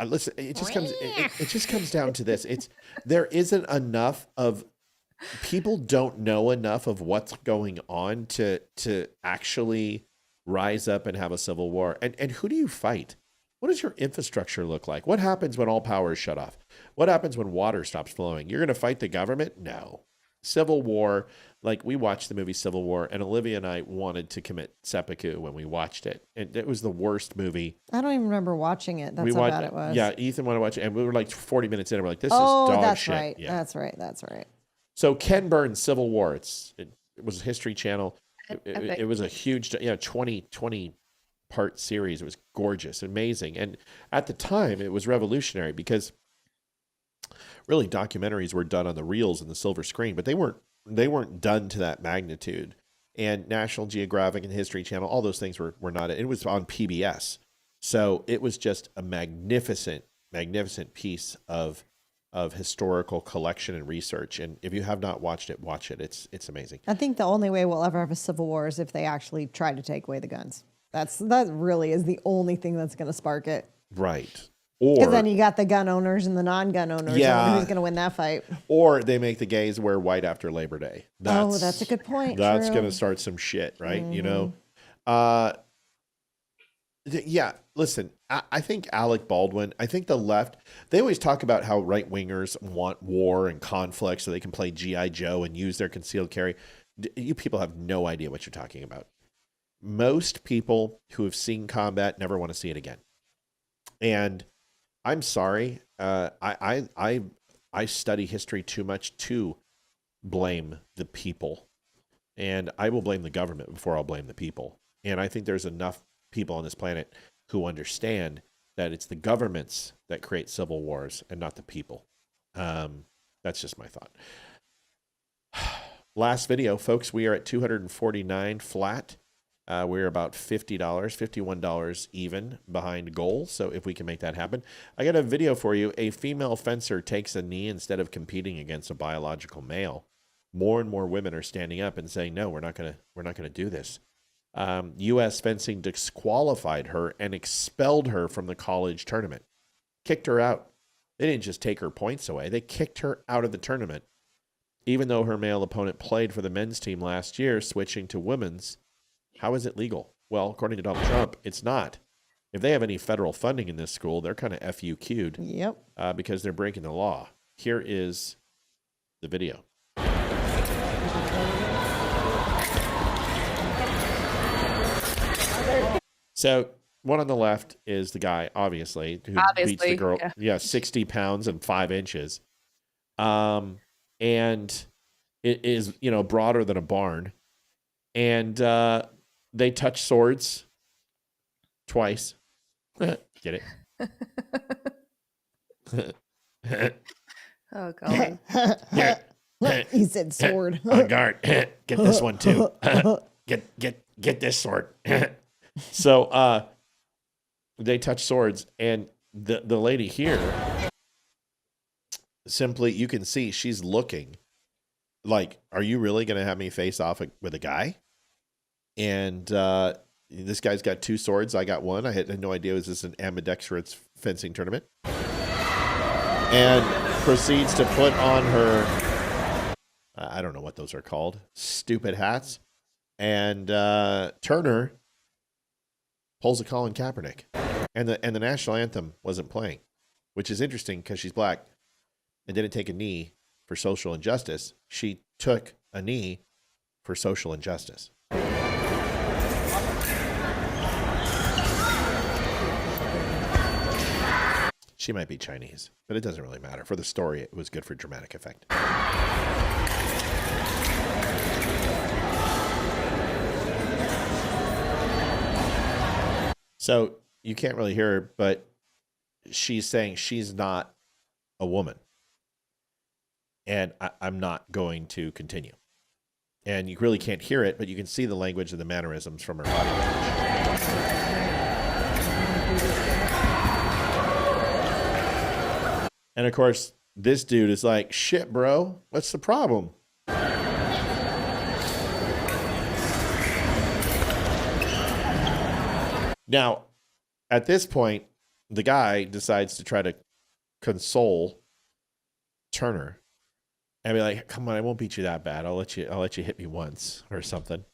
listen, it just comes down to this. There isn't enough of people don't know enough of what's going on to actually rise up and have a civil war. And who do you fight? What does your infrastructure look like? What happens when all power is shut off? What happens when water stops flowing? You're going to fight the government? No. Civil war, like we watched the movie Civil War, and Olivia and I wanted to commit seppuku when we watched it. And it was the worst movie.
I don't even remember watching it. That's how bad it was.
Yeah, Ethan wanted to watch it, and we were like 40 minutes in, and we're like, this is dog
that's
shit.
Right.
Yeah.
That's right.
So Ken Burns' Civil War, it was a History Channel. It was a huge, 20 part series. It was gorgeous, amazing. And at the time it was revolutionary because really documentaries were done on the reels and the silver screen, but they weren't done to that magnitude. And National Geographic and History Channel, all those things were not, it was on PBS. So it was just a magnificent piece of historical collection and research. And if you have not watched it, watch it. It's amazing.
I think the only way we'll ever have a civil war is if they actually try to take away the guns. That really is the only thing that's going to spark it.
Right.
Because then you got the gun owners and the non-gun owners.
Yeah.
And who's going to win that fight?
Or they make the gays wear white after Labor Day.
That's a good point.
That's going to start some shit, right?
Mm-hmm.
Yeah, listen, I think Alec Baldwin, I think the left, they always talk about how right-wingers want war and conflict so they can play G.I. Joe and use their concealed carry. You people have no idea what you're talking about. Most people who have seen combat never want to see it again. And I'm sorry, I study history too much to blame the people. And I will blame the government before I'll blame the people. And I think there's enough people on this planet who understand that it's the governments that create civil wars and not the people. That's just my thought. Last video, folks, we are at 249 flat. We're about $50, $51 even behind goal. So if we can make that happen, I got a video for you. A female fencer takes a knee instead of competing against a biological male. More and more women are standing up and saying, no, we're not going to do this. U.S. fencing disqualified her and expelled her from the college tournament. Kicked her out. They didn't just take her points away. They kicked her out of the tournament. Even though her male opponent played for the men's team last year, switching to women's. How is it legal? Well, according to Donald Trump, it's not. If they have any federal funding in this school, they're kind of FUQ'd.
Yep.
Because they're breaking the law. Here is the video. So one on the left is the guy, obviously, who beats the girl. Yeah, 60 pounds and 5 inches. And it is, broader than a barn. And they touch swords twice. Get it?
Oh, God.
He said sword.
On guard. Get this one, too. Get this sword. So they touch swords, and the lady here, simply, you can see she's looking like, are you really going to have me face off with a guy? And this guy's got 2 swords. I got 1. I had no idea it was an ambidextrous fencing tournament. And proceeds to put on her, I don't know what those are called, stupid hats. And Turner pulls a Colin Kaepernick. And the national anthem wasn't playing, which is interesting because she's black and didn't take a knee for social injustice. She took a knee for social injustice. She might be Chinese, but it doesn't really matter. For the story, it was good for dramatic effect. So you can't really hear her, but she's saying she's not a woman. And I'm not going to continue. And you really can't hear it, but you can see the language and the mannerisms from her body language. And of course, this dude is like, shit, bro, what's the problem? Now, at this point, the guy decides to try to console Turner and be like, come on, I won't beat you that bad. I'll let you hit me once or something.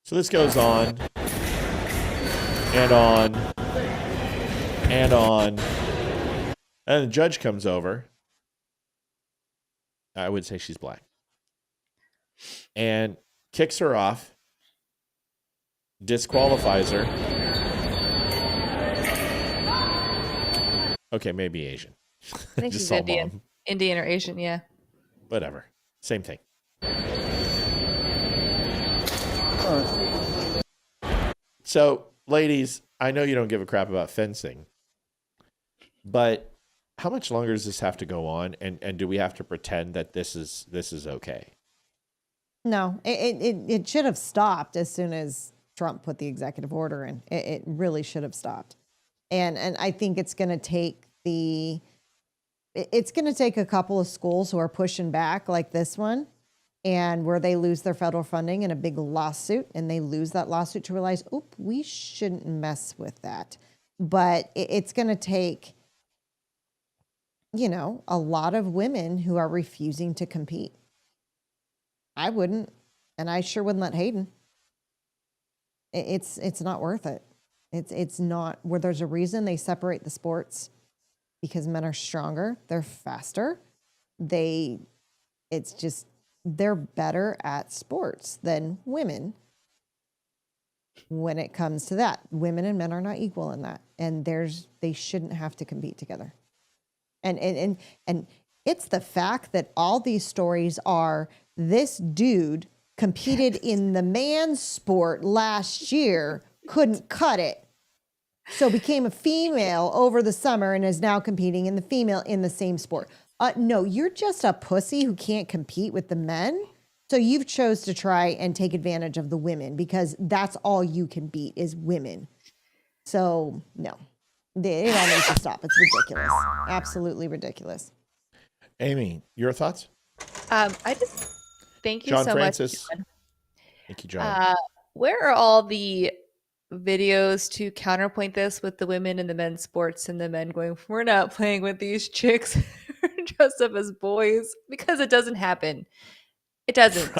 So this goes on and on and on. And the judge comes over. I would say she's black. And kicks her off. Disqualifies her. Okay, maybe Asian.
I think she's Indian. Indian or Asian, yeah.
Whatever. Same thing. So, ladies, I know you don't give a crap about fencing, but how much longer does this have to go on? And do we have to pretend that this is okay?
No, it should have stopped as soon as Trump put the executive order in. It really should have stopped. And I think it's going to take a couple of schools who are pushing back like this one, and where they lose their federal funding in a big lawsuit, and they lose that lawsuit to realize, oop, we shouldn't mess with that. But it's going to take, a lot of women who are refusing to compete. I wouldn't, and I sure wouldn't let Hayden. It's not worth it. It's not, where there's a reason they separate the sports, because men are stronger, they're faster, they're better at sports than women when it comes to that. Women and men are not equal in that. And they shouldn't have to compete together. And it's the fact that all these stories are, this dude competed in the man's sport last year, couldn't cut it, so became a female over the summer and is now competing in the female in the same sport. No, you're just a pussy who can't compete with the men. So you've chose to try and take advantage of the women because that's all you can beat is women. So no, it all needs to stop. It's ridiculous. Absolutely ridiculous.
Amy, your thoughts?
I just thank you
John
so
Francis.
much.
Thank you, John.
Where are all the videos to counterpoint this with the women in the men's sports and the men going, we're not playing with these chicks dressed up as boys, because it doesn't happen. It doesn't.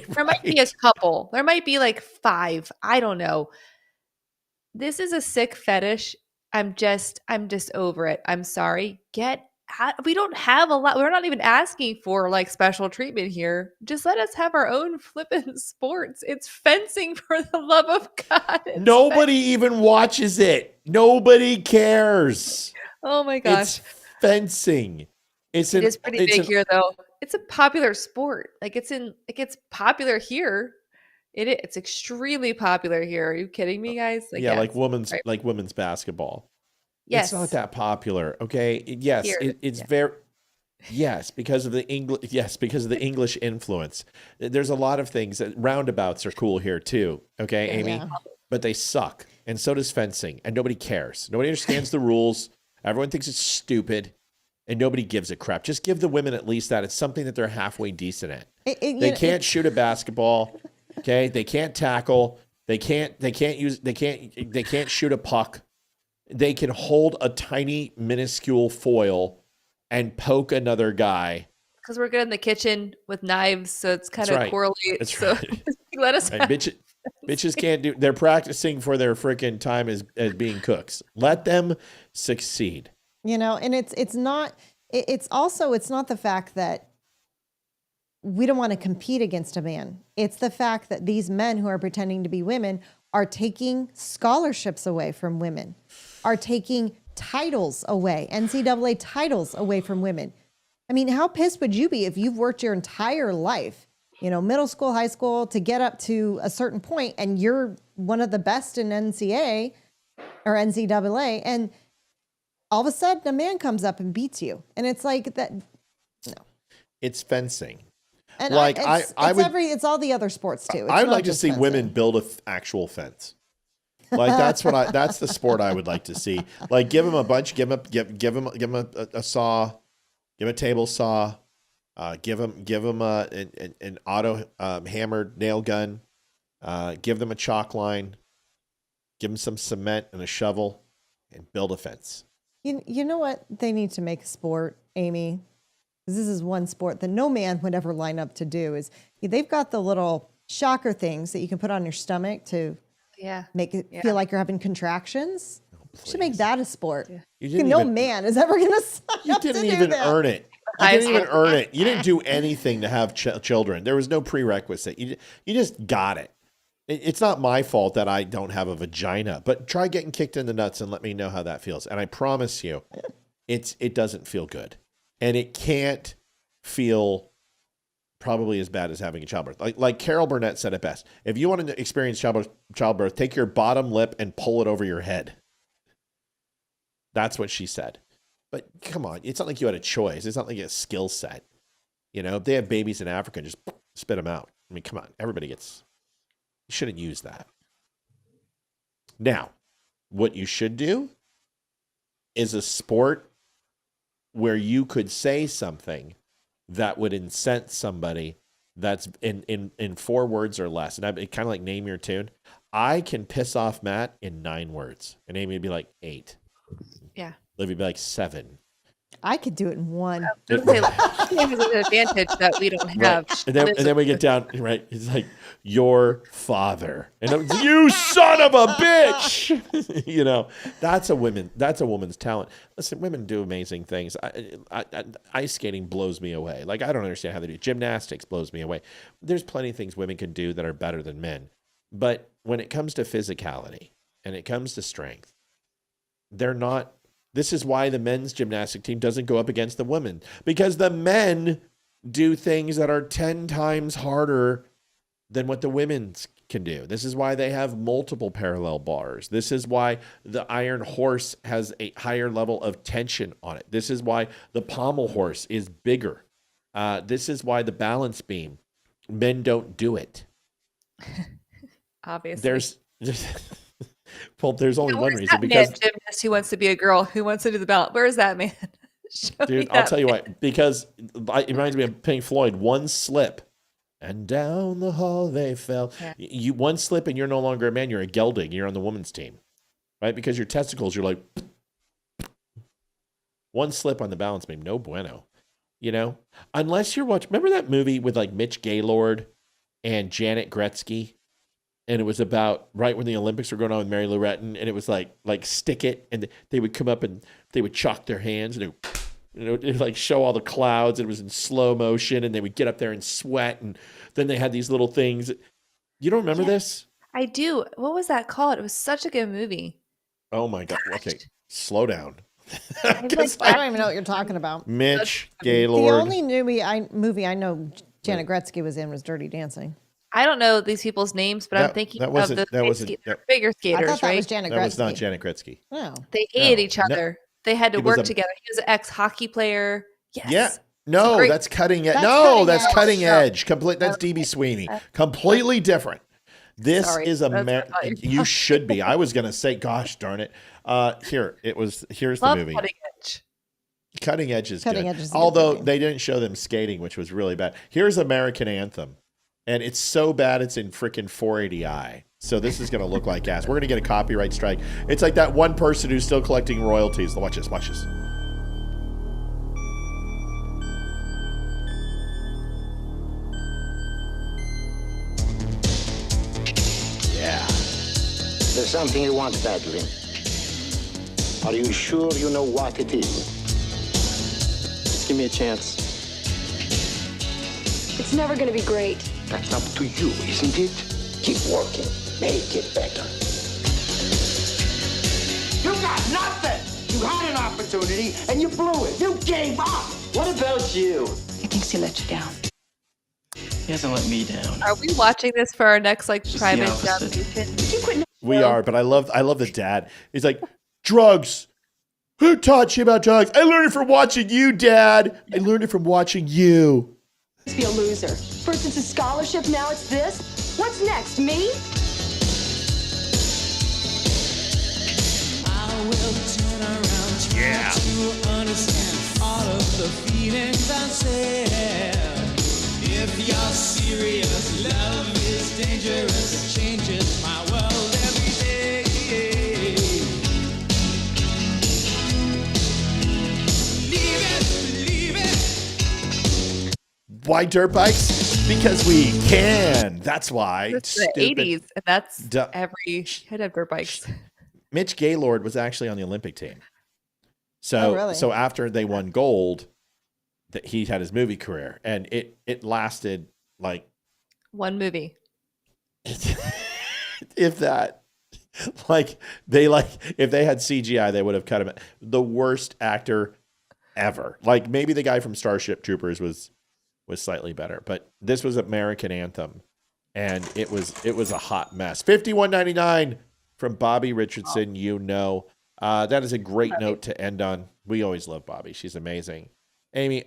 There might be a couple. There might be like 5. I don't know. This is a sick fetish. I'm just over it. I'm sorry. We don't have a lot. We're not even asking for like special treatment here. Just let us have our own flippin' sports. It's fencing, for the love of God.
Nobody even watches it. Nobody cares.
Oh my gosh.
It's fencing.
It is pretty big here though. It's a popular sport. Like it's popular here. It's extremely popular here. Are you kidding me, guys?
Like women's basketball.
Yes.
It's not that popular. Okay. Yes. It's very. Yes, because of the English. Yes, because of the English influence. There's a lot of things. Roundabouts are cool here too. Okay, Amy,
Yeah.
but they suck, and so does fencing, and nobody cares. Nobody understands the rules. Everyone thinks it's stupid, and nobody gives a crap. Just give the women at least that. It's something that they're halfway decent at. They can't shoot a basketball. Okay, they can't tackle. They can't shoot a puck. They can hold a tiny, minuscule foil and poke another guy.
Because we're good in the kitchen with knives, so it's kind of correlate.
That's
so
right.
let us.
Right. Bitches can't do. They're practicing for their freaking time as being cooks. Let them succeed.
And it's not. It's not the fact that we don't want to compete against a man. It's the fact that these men who are pretending to be women are taking scholarships away from women, are taking titles away, NCAA titles away from women. I mean, how pissed would you be if you've worked your entire life, middle school, high school, to get up to a certain point and you're one of the best in NCAA or NCAA, and all of a sudden a man comes up and beats you. And it's like that. No.
It's fencing.
And
it's
all the other sports too.
I would like to see women build an actual fence. Like that's the sport I would like to see. Like give them a bunch, give them a saw, give them a table saw, give them an auto hammered nail gun, give them a chalk line, give them some cement and a shovel, and build a fence.
You know what they need to make a sport, Amy? Because this is one sport that no man would ever line up to do. Is they've got the little shocker things that you can put on your stomach to make it feel like you're having contractions. Should make that a sport. No man is ever going to sign up to do that.
You didn't even earn it. You didn't even earn it. You didn't do anything to have children. There was no prerequisite. You just got it. It's not my fault that I don't have a vagina, but try getting kicked in the nuts and let me know how that feels. And I promise you, it doesn't feel good. And it can't feel probably as bad as having a childbirth. Like Carol Burnett said it best. If you want to experience childbirth, take your bottom lip and pull it over your head. That's what she said. But come on, it's not like you had a choice. It's not like a skill set. If they have babies in Africa, just spit them out. I mean, come on, everybody gets. You shouldn't use that. Now, what you should do is a sport where you could say something that would incent somebody that's in 4 words or less. And it kind of like name your tune. I can piss off Matt in 9 words. And Amy would be like 8.
Yeah.
Livy would be like 7.
I could do it in 1.
She has an advantage that we don't have.
Right. And then we get down, right? It's like, your father. And you son of a bitch. That's a woman's talent. Listen, women do amazing things. Ice skating blows me away. Like, I don't understand how they do. Gymnastics blows me away. There's plenty of things women can do that are better than men. But when it comes to physicality and it comes to strength, they're not. This is why the men's gymnastic team doesn't go up against the women, because the men do things that are 10 times harder than what the women's can do. This is why they have multiple parallel bars. This is why the iron horse has a higher level of tension on it. This is why the pommel horse is bigger. This is why the balance beam, men don't do it.
Obviously.
There's only one reason, because
gymnast who wants to be a girl who wants to do the balance. Where's that man?
Dude, I'll tell you what, because it reminds me of Pink Floyd. One slip
And down the hall they fell.
Yeah.
You one slip and you're no longer a man. You're a gelding. You're on the woman's team, right? Because your testicles, you're like one slip on the balance beam. No bueno. You know, unless you're watching. Remember that movie with like Mitch Gaylord and Janet Gretzky, and it was about right when the Olympics were going on with Mary Lou Retton, and it was like stick it, and they would come up and they would chalk their hands, and it would like show all the clouds, and it was in slow motion, and they would get up there and sweat, and then they had these little things. You don't remember this?
I do. What was that called? It was such a good movie.
Oh my God. Okay, slow down.
I don't even know what you're talking about.
Mitch
The
Gaylord.
only movie I know Janet Gretzky was in was Dirty Dancing.
I don't know these people's names, but I'm thinking of the figure skaters,
I thought that
right?
was Janet Gretzky.
That was not Janet Gretzky.
No.
They hated each
No.
other. They had to
It was
work
a-
together. He was an ex-hockey player. Yes.
Yeah. No,
great-
that's cutting edge.
That's
No,
cutting
that's
edge.
cutting
No.
edge. Complete. That's DB Sweeney. Completely different. This
Sorry,
is
that's what I thought you
You should be. I was gonna say, gosh darn it. Here's the
Love
movie.
Cutting Edge.
Cutting Edge is
Cutting
good.
Edge is a good
Although
movie.
they didn't show them skating, which was really bad. Here's American Anthem. And it's so bad it's in freaking 480i. So this is gonna look like ass. We're gonna get a copyright strike. It's like that one person who's still collecting royalties. Watch this, watch this.
Yeah. There's something you want badly. Are you sure you know what it is?
Just give me a chance.
It's never gonna be great.
That's up to you, isn't it? Keep working. Make it better. You got nothing! You had an opportunity and you blew it. You gave up!
What about you?
He thinks he let you down.
He hasn't let me down.
Are we watching this for our next private
opposite.
foundation?
We are, but I love the dad. He's like, drugs. Who taught you about drugs? I learned it from watching you, Dad. I learned it from watching you.
Be a loser. First it's a scholarship, now it's this. What's next, me?
I will turn around, try to understand all of the feelings I said. If you're serious, love is dangerous. It changes my world every day. Believe it.
Why dirt bikes? Because we can. That's why.
It's the
Stupid.
80s, and that's
Duh.
every head of dirt bikes.
Mitch Gaylord was actually on the Olympic team. So,
Oh, really?
so after they won gold, that he had his movie career, and it lasted like
One movie.
if that. Like if they had CGI, they would have cut him. The worst actor ever. Like maybe the guy from Starship Troopers was slightly better, but this was American Anthem, and it was a hot mess. $51.99 from Bobby Richardson. You know, that is a great note to end on. We always love Bobby. She's amazing. Amy,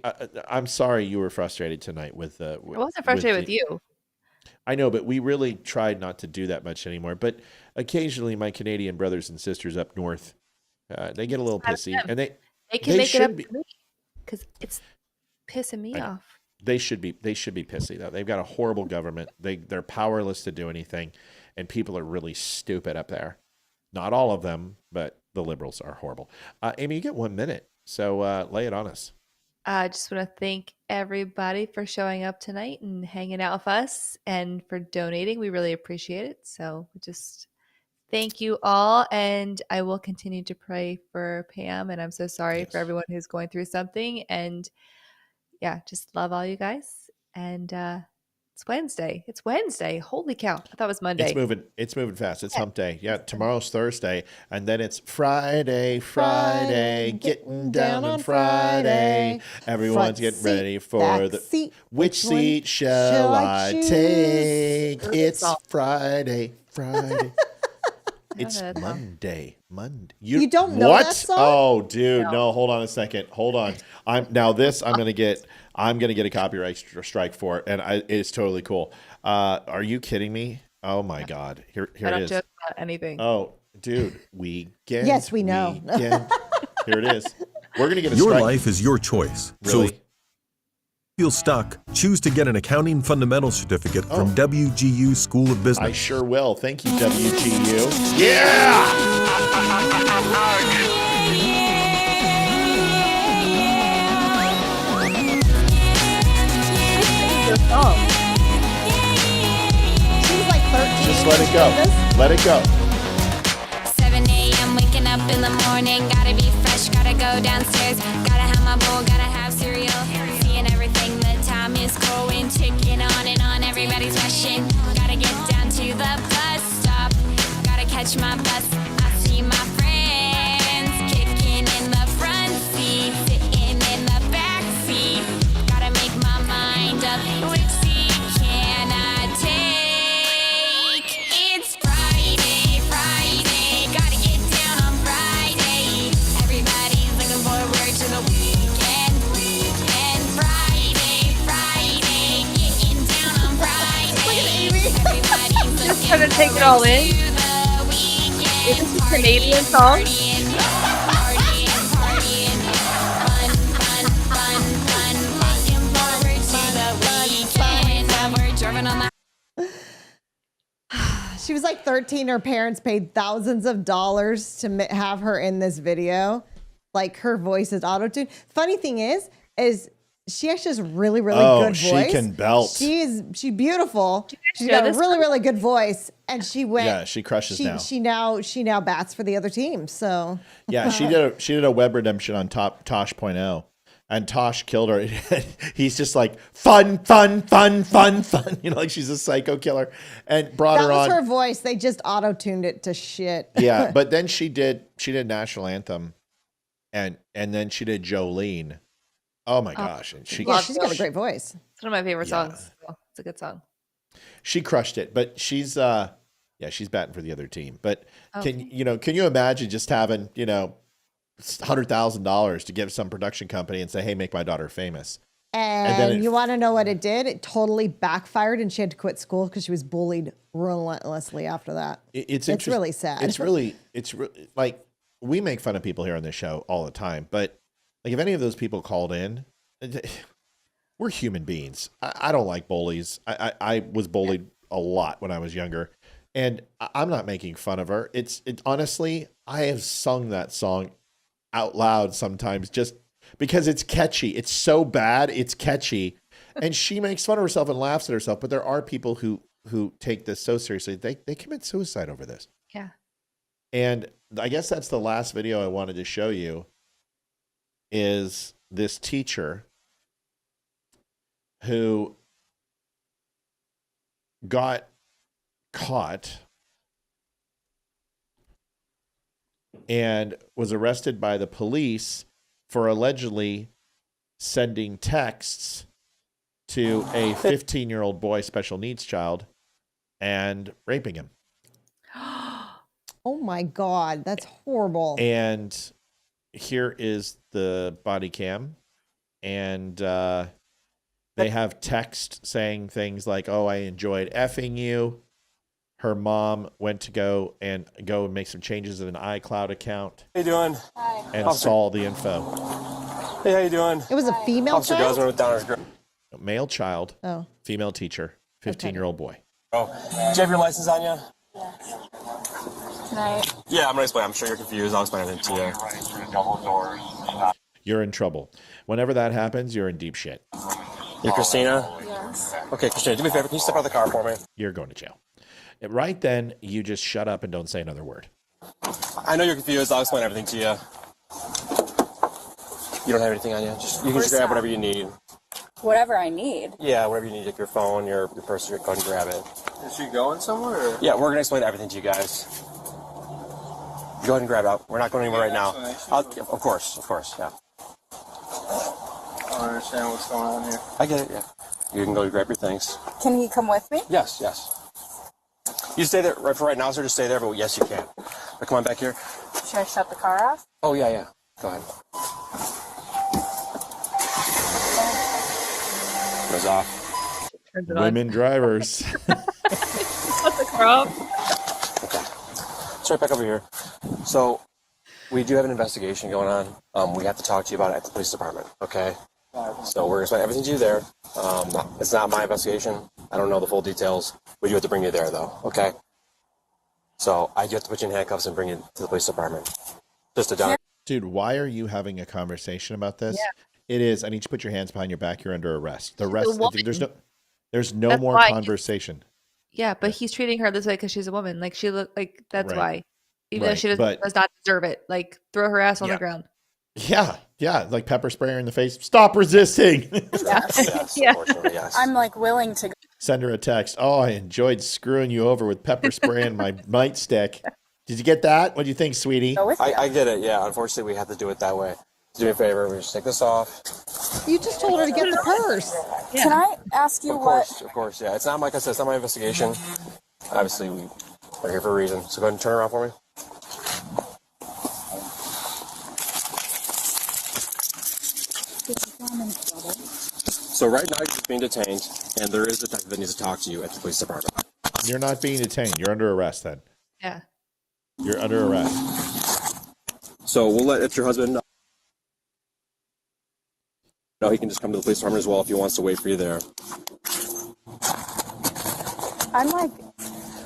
I'm sorry you were frustrated tonight with.
I wasn't frustrated with you.
I know, but we really tried not to do that much anymore. But occasionally, my Canadian brothers and sisters up north, they get a little pissy, and they
can make it up
should
to me because it's pissing me off.
They should be pissy though. They've got a horrible government. They're powerless to do anything, and people are really stupid up there. Not all of them, but the liberals are horrible. Amy, you get 1 minute, so lay it on us.
I just want to thank everybody for showing up tonight and hanging out with us and for donating. We really appreciate it. So just thank you all. And I will continue to pray for Pam. And I'm so sorry for everyone who's going through something. And yeah, just love all you guys. And it's Wednesday. It's Wednesday. Holy cow. I thought it was Monday.
It's moving fast. It's hump day. Yeah, tomorrow's Thursday, and then it's Friday, getting down on Friday. Everyone's getting ready for the which seat shall I take? It's Friday. It's Monday.
You don't know
what?
that song?
Oh, dude, no. Hold on a second. Hold on. I'm gonna get a copyright strike for it, and it's totally cool. Are you kidding me? Oh my God! Here
I don't
it is.
joke about anything.
Oh, dude, weekend.
Yes, we know.
Weekend. Here it is. We're gonna get a
Your
strike.
life is your choice.
Really?
So
Feel stuck? Choose to get an accounting fundamentals certificate from WGU School of Business.
I sure will. Thank you, WGU. Yeah!
She was like 13.
Just let it go. Let it go.
7 a.m. waking up in the morning. Gotta be fresh, gotta go downstairs. Gotta have my bowl, gotta have cereal. Seeing everything, the time is going. Ticking on and on, everybody's rushing. Gotta get down to the bus stop. Gotta catch my bus. I see my friends kicking in the front seat, sitting in the back seat. Gotta make my mind up. Which seat can I take? It's Friday, Friday. Gotta get down on Friday. Everybody's looking forward to the weekend. Weekend. Friday, Friday. Getting down on Friday. Everybody's
Just trying to take it all in. Is this a Canadian song?
She was like 13. Her parents paid thousands of dollars to have her in this video. Like, her voice is auto-tuned. Funny thing is she actually has really, really good voice.
She can belt.
She's beautiful. She's got a really, really good voice. And she went.
Yeah, she crushes now.
She now bats for the other team. So
yeah, she did a web redemption on Tosh.0. And Tosh killed her. He's just like, fun. You know, like she's a psycho killer. And brought her on.
That was her voice. They just auto-tuned it to shit.
Yeah, but then she did National Anthem. And then she did Jolene. Oh my gosh. And she's
got a great voice.
It's one of my favorite songs. It's a good song.
She crushed it. But she's batting for the other team. But can you imagine just having, $100,000 to give some production company and say, hey, make my daughter famous.
And then you want to know what it did? It totally backfired, and she had to quit school because she was bullied relentlessly after that. It's really sad.
It's really like, we make fun of people here on this show all the time, but like if any of those people called in, we're human beings. I don't like bullies. I was bullied a lot when I was younger, and I'm not making fun of her. It's honestly, I have sung that song out loud sometimes just because it's catchy. It's so bad, it's catchy. And she makes fun of herself and laughs at herself, but there are people who take this so seriously. They commit suicide over this.
Yeah.
And I guess that's the last video I wanted to show you, is this teacher who got caught and was arrested by the police for allegedly sending texts to a 15-year-old boy, special needs child, and raping him.
Oh my God, that's horrible.
And here is the body cam. And they have text saying things like, oh, I enjoyed effing you. Her mom went to go and make some changes in an iCloud account.
How you doing?
Hi. And saw the info.
Hey, how you doing?
It was a female
Officer
child?
Gosman with Donner's Grove.
Male child, female teacher, 15-year-old boy.
Oh, do you have your license on you?
Tonight.
Yeah, I'm going to explain. I'm sure you're confused. I'll explain everything to you.
You're in trouble. Whenever that happens, you're in deep shit.
You're Christina? Yes. Okay, Christina, do me a favor. Can you step out of the car for me?
You're going to jail. Right then, you just shut up and don't say another word.
I know you're confused. I'll explain everything to you. You don't have anything on you? You can just grab whatever you need.
Whatever I need.
Yeah, whatever you need, like your phone, your purse, go ahead and grab it.
Is she going somewhere? Or?
Yeah, we're going to explain everything to you guys. Go ahead and grab it out. We're not going anywhere right now. Of course, yeah.
I don't understand what's going on here.
I get it, yeah. You can go grab your things.
Can he come with me?
Yes. You stay there for right now, sir. Just stay there, but yes, you can. But come on back here.
Should I shut the car off?
Oh, yeah. Go ahead. Goes off.
Women drivers.
Shut the car off.
Okay. It's right back over here. So, we do have an investigation going on. We have to talk to you about it at the police department, okay?
All right,
So we're going to explain everything to you there. It's not my investigation. I don't know the full details. But you have to bring me there, though, okay? So I do have to put you in handcuffs and bring you to the police department. Just a done.
Dude, why are you having a conversation about this?
Yeah.
It is. I need you to put your hands behind your back. You're under arrest. The rest.
woman.
There's no
That's
more
why-
conversation.
Yeah, but he's treating her this way because she's a woman. Like she look like that's
Right.
why. Even though
Right,
she
but-
does not deserve it. Like throw her ass on
Yeah.
the ground.
Yeah, like pepper spray her in the face. Stop resisting.
Yeah.
Unfortunately, yes.
I'm like willing to.
Send her a text. Oh, I enjoyed screwing you over with pepper spray and my nightstick. Did you get that? What do you think, sweetie?
I get it, yeah. Unfortunately, we have to do it that way. Do me a favor. We just take this off.
You just told her to get the purse.
Can I ask you
Of course, yeah. It's not, like I said, it's not my investigation. Obviously, we're here for a reason. So go ahead and turn around for me. So right now you're just being detained, and there is a detective that needs to talk to you at the police department.
You're not being detained. You're under arrest then.
Yeah.
You're under arrest.
So we'll let your husband know. No, he can just come to the police department as well if he wants to wait for you there.
I'm like.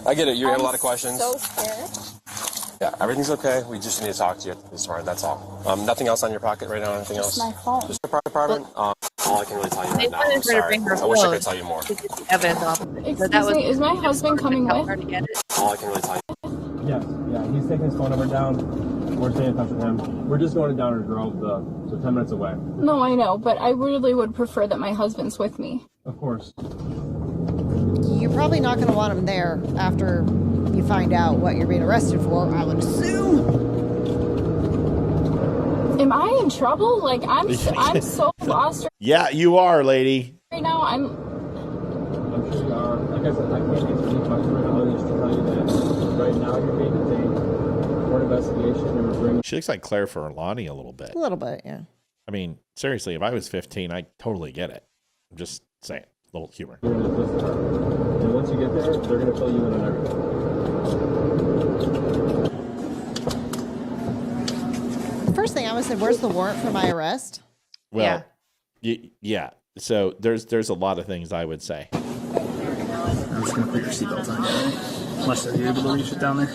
I get it. You have a
I'm
lot of questions.
So scared.
Yeah, everything's okay. We just need to talk to you at the police department. That's all. Nothing else on your pocket right now? Anything else?
Just my phone.
Just the private department? All I can really tell you
They
right now. I'm
wanted her to
sorry.
bring her
I wish I
phone
could tell you more.
to get the evidence off of it.
Excuse
But that was
me, is my husband coming
tell
with?
her to get it.
All I can really tell you.
Yeah, he's taking his phone number down. We're staying in touch with him. We're just going to Downer Grove, so 10 minutes away.
No, I know, but I really would prefer that my husband's with me.
Of course.
You're probably not going to want him there after you find out what you're being arrested for, I would assume.
Am I in trouble? Like I'm so lost
Yeah, you are, lady.
right now.
I'm sure you are. Like I said, I can't answer any questions right now. Other than just to tell you that right now you're being detained for an investigation and we're bringing.
She looks like Claire Forlani a little bit.
A little bit, yeah.
I mean, seriously, if I was 15, I totally get it. I'm just saying, a little humor.
You're in the police department. And once you get there, they're going to fill you in on everything.
First thing I would say, where's the warrant for my arrest?
Well, yeah. So there's a lot of things I would say.
I'm just going to put your seatbelt on, right? Unless they're able to reach it down there.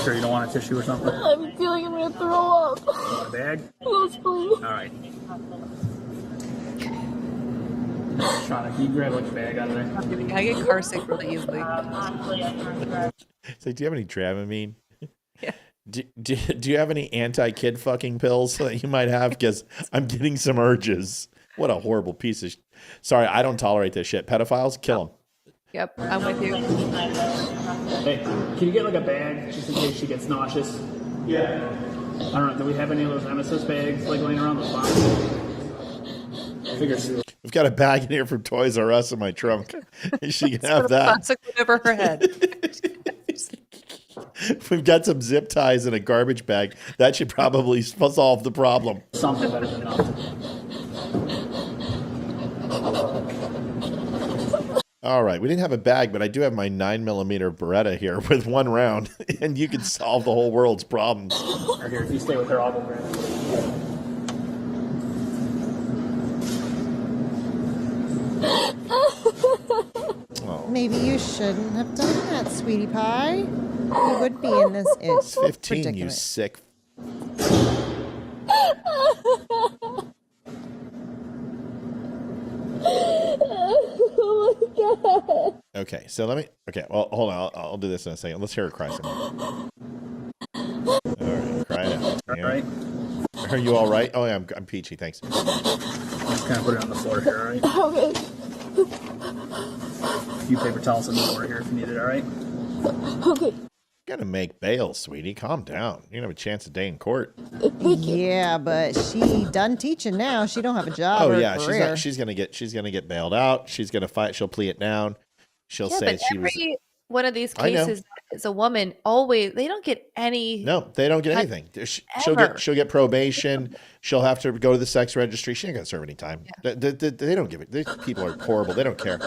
Sure you don't want a tissue or something?
I'm feeling I'm gonna throw up.
You want a bag?
Yes, please.
All right. Shauna, can you grab which bag out of there?
I get car sick really easily.
So, do you have any Dramamine? Yeah. Do you have any anti-kid fucking pills that you might have? Because I'm getting some urges. What a horrible piece of. Sorry, I don't tolerate this shit. Pedophiles, kill them.
Yep, I'm with you.
Hey, can you get like a bag just in case she gets nauseous? Yeah. I don't know. Do we have any of those Emesis bags like laying around the box?
We've got a bag in here from Toys R Us in my trunk. She can have that.
Plastic over her head.
We've got some zip ties in a garbage bag. That should probably solve the problem.
Something better than nothing.
All right, we didn't have a bag, but I do have my 9mm Beretta here with one round, and you can solve the whole world's problems.
Or here, if you stay with her, I'll go grab it.
Maybe you shouldn't have done that, sweetie pie. You would be in this
It's 15, you
predicament.
sick.
Oh my god.
Okay, so well, hold on. I'll do this in a second. Let's hear her cry some more. All right, cry it out.
All right.
Are you all right? Oh, yeah, I'm peachy, thanks.
Just kind of put it on the floor here, all right?
Okay.
A few paper towels on the floor here if you need it, all right?
Okay.
You gotta make bail, sweetie. Calm down. You're gonna have a chance a day in court.
Yeah, but she done teaching now. She don't have a job.
Oh
or a
yeah,
career.
she's gonna get bailed out. She's gonna fight. She'll plea it down. She'll
Yeah,
say
but
she was.
every one of these
I know.
cases is a woman. Always, they don't get any.
No, they don't get anything. She'll get probation. She'll have to go to the sex registry. She ain't gonna serve any time. They don't give it. These people are horrible. They don't care.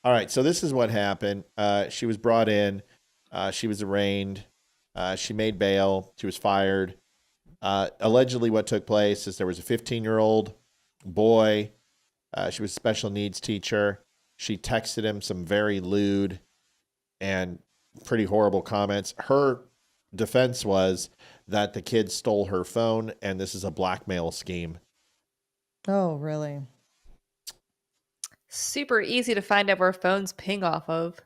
All right. So this is what happened. She was brought in. She was arraigned. She made bail. She was fired. Allegedly, what took place is there was a 15-year-old boy. She was a special needs teacher. She texted him some very lewd and pretty horrible comments. Her defense was that the kid stole her phone, and this is a blackmail scheme.
Oh, really?
Super easy to find out where phones ping off of.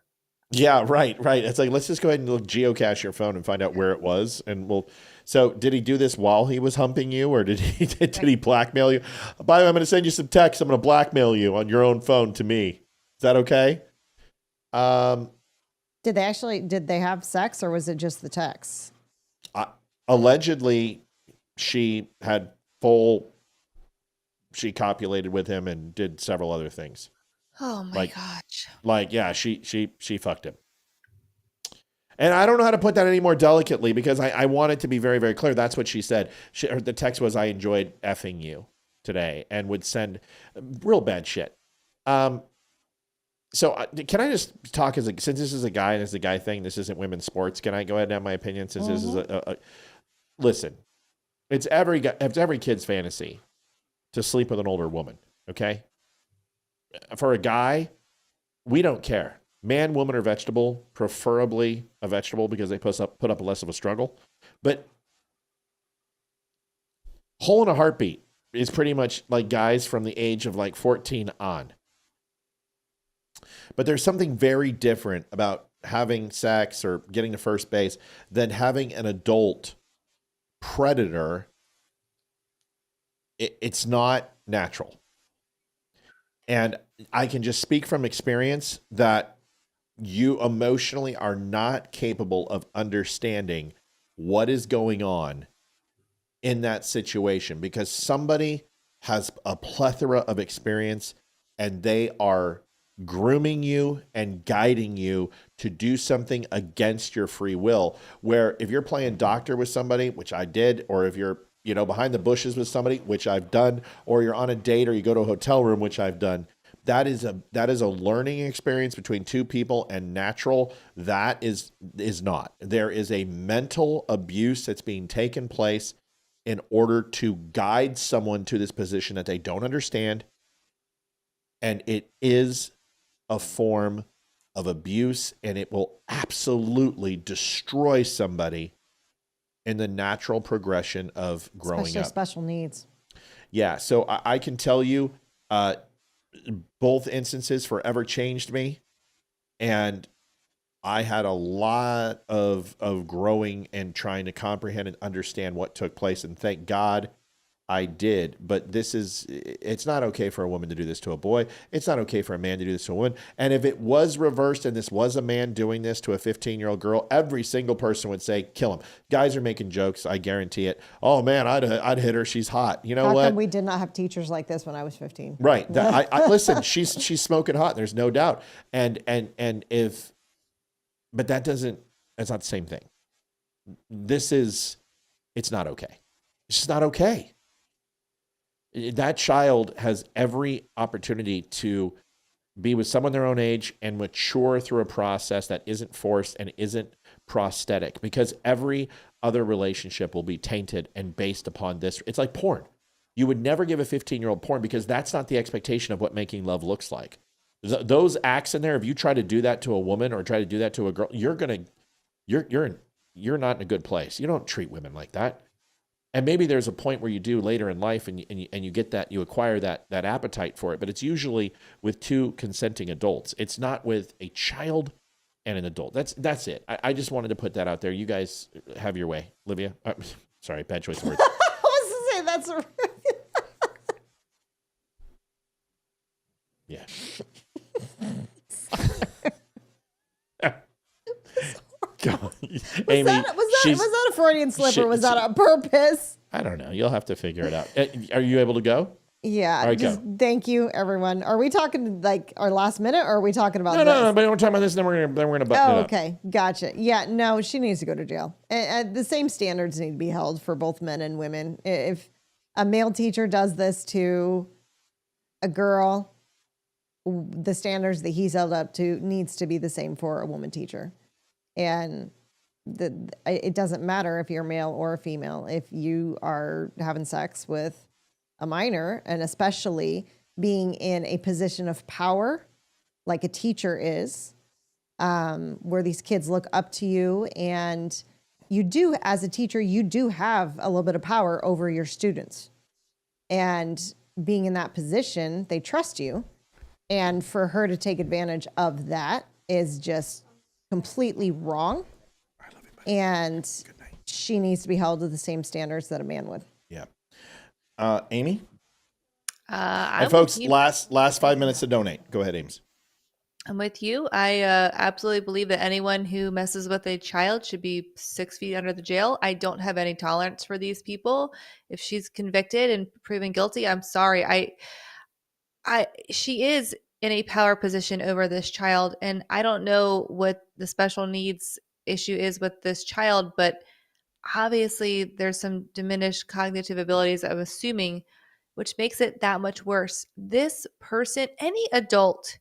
Yeah, right. It's like, let's just go ahead and geocache your phone and find out where it was. And so did he do this while he was humping you, or did he blackmail you? By the way, I'm going to send you some text. I'm going to blackmail you on your own phone to me. Is that okay?
Did they have sex, or was it just the text?
Allegedly, she copulated with him and did several other things.
Oh my gosh.
Yeah, she fucked him. And I don't know how to put that any more delicately, because I want it to be very, very clear. That's what she said. The text was, I enjoyed effing you today, and would send real bad shit. So can I just talk since this is a guy and it's a guy thing, this isn't women's sports. Can I go ahead and have my opinion since this is listen, it's every kid's fantasy to sleep with an older woman. Okay. For a guy, we don't care. Man, woman, or vegetable, preferably a vegetable because they put up less of a struggle. But hole in a heartbeat is pretty much like guys from the age of like 14 on. But there's something very different about having sex or getting to first base than having an adult predator. It's not natural. And I can just speak from experience that you emotionally are not capable of understanding what is going on in that situation, because somebody has a plethora of experience and they are grooming you and guiding you to do something against your free will. Where if you're playing doctor with somebody, which I did, or if you're, behind the bushes with somebody, which I've done, or you're on a date or you go to a hotel room, which I've done, that is a learning experience between two people, and natural. That is not. There is a mental abuse that's being taken place in order to guide someone to this position that they don't understand. And it is a form of abuse, and it will absolutely destroy somebody in the natural progression of growing
Especially
up.
Special needs.
Yeah. So I can tell you, both instances forever changed me. And I had a lot of growing and trying to comprehend and understand what took place. And thank God I did. But it's not okay for a woman to do this to a boy. It's not okay for a man to do this to a woman. And if it was reversed and this was a man doing this to a 15-year-old girl, every single person would say, kill him. Guys are making jokes. I guarantee it. Oh man, I'd hit her. She's hot. You know
How
what?
come we did not have teachers like this when I was 15?
Right. I listen, she's smoking hot. There's no doubt. But that's not the same thing. It's not okay. It's just not okay. That child has every opportunity to be with someone their own age and mature through a process that isn't forced and isn't prosthetic, because every other relationship will be tainted and based upon this. It's like porn. You would never give a 15-year-old porn because that's not the expectation of what making love looks like. Those acts in there, if you try to do that to a woman or try to do that to a girl, you're not in a good place. You don't treat women like that. And maybe there's a point where you do later in life and you get that, you acquire that appetite for it, but it's usually with two consenting adults. It's not with a child and an adult. That's it. I just wanted to put that out there. You guys have your way. Olivia? Sorry, bad choice of words.
I was to say that's
Yeah. God. Amy,
was that a Freudian slip, or was that on purpose?
I don't know. You'll have to figure it out. Are you able to go?
Yeah.
All right, go.
Thank you, everyone. Are we talking like our last minute, or are we talking about this?
No. But we're talking about this, and then we're gonna button it up.
Okay, gotcha. Yeah, no, she needs to go to jail. And the same standards need to be held for both men and women. If a male teacher does this to a girl, the standards that he's held up to needs to be the same for a woman teacher. And it doesn't matter if you're male or a female. If you are having sex with a minor, and especially being in a position of power, like a teacher is, where these kids look up to you, and you do, as a teacher, you do have a little bit of power over your students. And being in that position, they trust you. And for her to take advantage of that is just completely wrong. And she needs to be held to the same standards that a man would.
Yeah. Amy?
I'm
folks,
with you.
last 5 minutes to donate. Go ahead, Ames.
I'm with you. I absolutely believe that anyone who messes with a child should be 6 feet under the jail. I don't have any tolerance for these people. If she's convicted and proven guilty, I'm sorry. She is in a power position over this child, and I don't know what the special needs issue is with this child, but obviously there's some diminished cognitive abilities, I'm assuming, which makes it that much worse. This person, any adult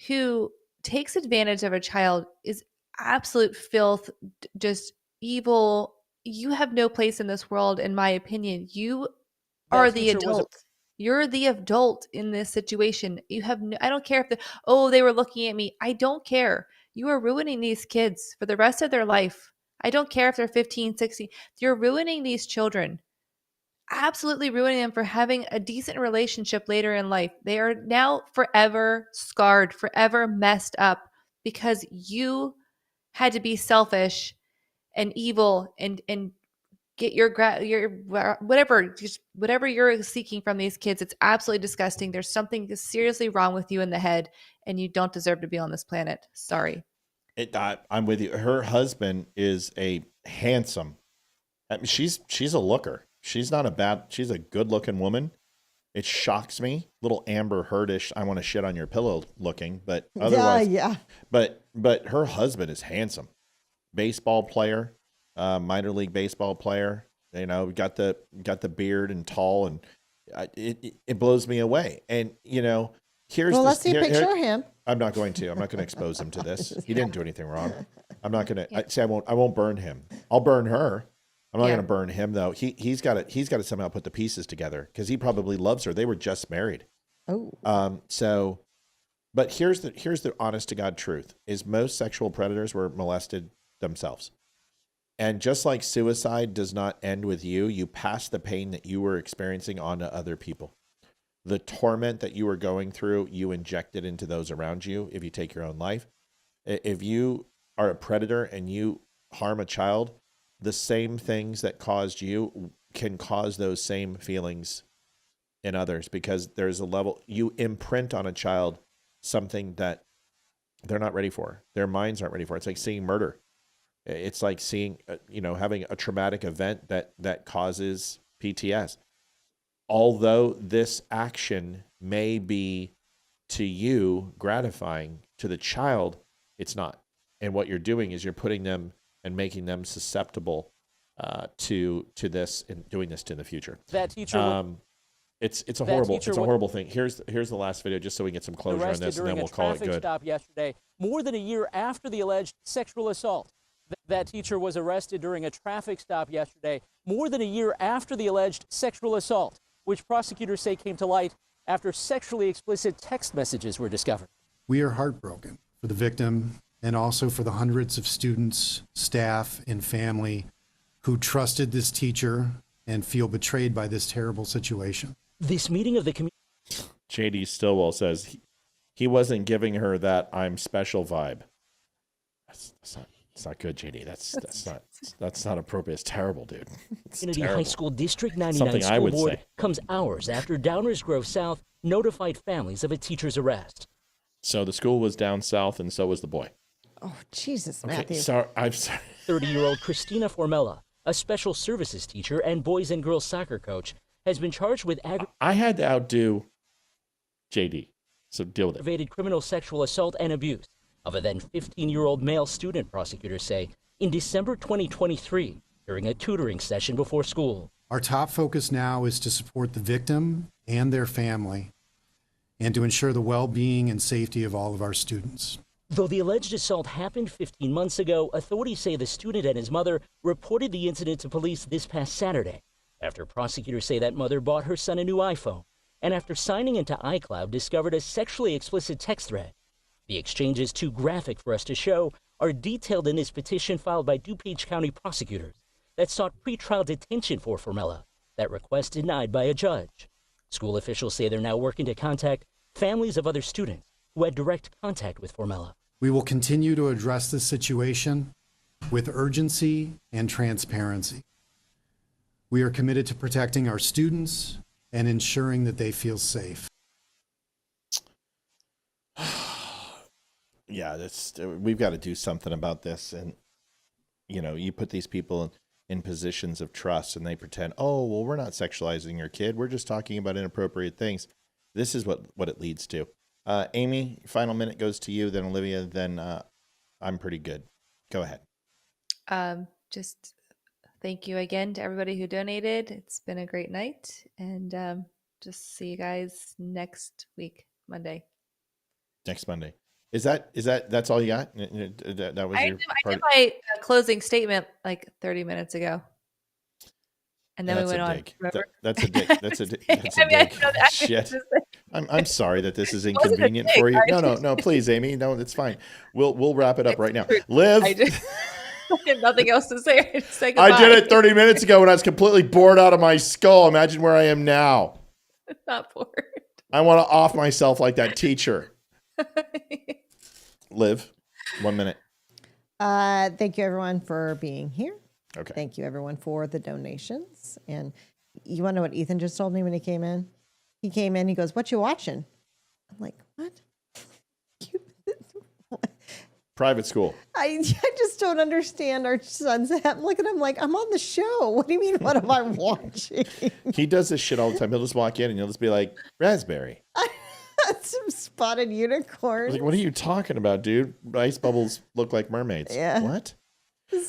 who takes advantage of a child, is absolute filth, just evil. You have no place in this world, in my opinion. You are the adult. You're the adult in this situation. You have no, I don't care if they were looking at me. I don't care. You are ruining these kids for the rest of their life. I don't care if they're 15, 16. You're ruining these children. Absolutely ruining them for having a decent relationship later in life. They are now forever scarred, forever messed up because you had to be selfish and evil and get your whatever, just whatever you're seeking from these kids. It's absolutely disgusting. There's something seriously wrong with you in the head, and you don't deserve to be on this planet. Sorry.
I'm with you. Her husband is a handsome. I mean, she's a looker. She's a good looking woman. It shocks me. Little Amber Heardish, I want to shit on your pillow looking, but otherwise,
yeah.
But her husband is handsome. Baseball player, minor league baseball player. You know, got the beard and tall, and it blows me away. And you know,
let's see a picture of him.
I'm not going to expose him to this. He didn't do anything wrong. I'm not going to I won't burn him. I'll burn her. I'm not going to burn him though. He's got to somehow put the pieces together because he probably loves her. They were just married.
Oh.
But here's the honest to God truth is most sexual predators were molested themselves. And just like suicide does not end with you, you pass the pain that you were experiencing on to other people. The torment that you were going through, you inject it into those around you if you take your own life. If you are a predator and you harm a child, the same things that caused you can cause those same feelings in others because there's a level, you imprint on a child something that they're not ready for. Their minds aren't ready for. It's like seeing murder. It's like seeing, having a traumatic event that causes PTS. Although this action may be to you gratifying, to the child, it's not. And what you're doing is you're putting them and making them susceptible to this and doing this in the future.
That teacher.
It's a horrible thing. Here's the last video just so we can get some closure on this, and then we'll call it good.
Stop yesterday, more than a year after the alleged sexual assault. That teacher was arrested during a traffic stop yesterday, more than a year after the alleged sexual assault, which prosecutors say came to light after sexually explicit text messages were discovered.
We are heartbroken for the victim and also for the hundreds of students, staff, and family who trusted this teacher and feel betrayed by this terrible situation.
This meeting of the community.
JD Stillwell says he wasn't giving her that I'm special vibe. It's not good, JD. That's not appropriate. It's terrible, dude. It's
Community
terrible.
High School District 99 School Board comes hours after Downers Grove South notified families of a teacher's arrest.
So the school was down south, and so was the boy.
Oh, Jesus,
Okay,
Matthew.
sorry, I'm sorry.
30-year-old Christina Formella, a special services teacher and boys and girls soccer coach, has been charged with
I had to outdo JD, so deal with it.
aggravated criminal sexual assault and abuse of a then 15-year-old male student, prosecutors say, in December 2023 during a tutoring session before school.
Our top focus now is to support the victim and their family and to ensure the well-being and safety of all of our students.
Though the alleged assault happened 15 months ago, authorities say the student and his mother reported the incident to police this past Saturday, after prosecutors say that mother bought her son a new iPhone, and after signing into iCloud discovered a sexually explicit text thread. The exchange is too graphic for us to show, are detailed in this petition filed by DuPage County prosecutors that sought pretrial detention for Formella, that request denied by a judge. School officials say they're now working to contact families of other students who had direct contact with Formella.
We will continue to address this situation with urgency and transparency. We are committed to protecting our students and ensuring that they feel safe.
Yeah, we've got to do something about this. And, you know, you put these people in positions of trust and they pretend, oh, well, we're not sexualizing your kid. We're just talking about inappropriate things. This is what it leads to. Amy, final minute goes to you, then Olivia, then I'm pretty good. Go ahead.
Just thank you again to everybody who donated. It's been a great night, and just see you guys next week, Monday.
Next Monday. That's all you got? That was your
I did my closing statement like 30 minutes ago. And then we went on.
That's a dig. That's a dig. Shit. I'm sorry that this is inconvenient for you. No, please, Amy. No, it's fine. We'll wrap it up right now. Liv.
I have nothing else to say. I just say goodbye.
I did it 30 minutes ago when I was completely bored out of my skull. Imagine where I am now.
Not bored.
I want to off myself like that teacher. Liv, 1 minute.
Thank you, everyone, for being here.
Okay.
Thank you, everyone, for the donations. And you want to know what Ethan just told me when he came in? He came in, he goes, "What you watching?" I'm like, "What?"
Private school.
I just don't understand our son's. I'm looking at him like, I'm on the show. What do you mean, what am I watching?
He does this shit all the time. He'll just walk in and he'll just be like, raspberry.
Some spotted unicorn.
Like, what are you talking about, dude? Ice bubbles look like mermaids.
Yeah.
What?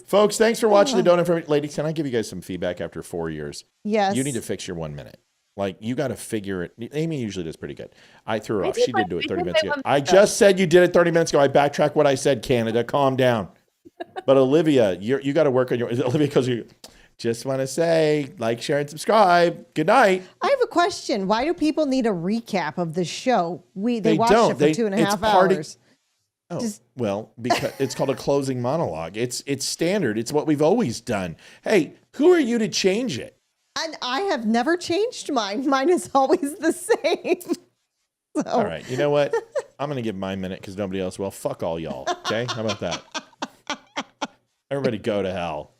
Folks, thanks for watching the Donut for Ladies. Can I give you guys some feedback after 4 years?
Yes.
You need to fix your 1 minute. Like, you got to figure it. Amy usually does pretty good. I threw her off. She did do it 30 minutes ago. I just said you did it 30 minutes ago. I backtrack what I said, Canada. Calm down. But Olivia, you got to work on your. Olivia, because you just want to say, like, share, and subscribe. Good night.
I have a question. Why do people need a recap of the show? They watched it for 2.5 hours.
Well, because it's called a closing monologue. It's standard. It's what we've always done. Hey, who are you to change it?
And I have never changed mine. Mine is always the same. So.
All right. You know what? I'm going to give my minute because nobody else will. Fuck all y'all. Okay? How about that? Everybody go to hell.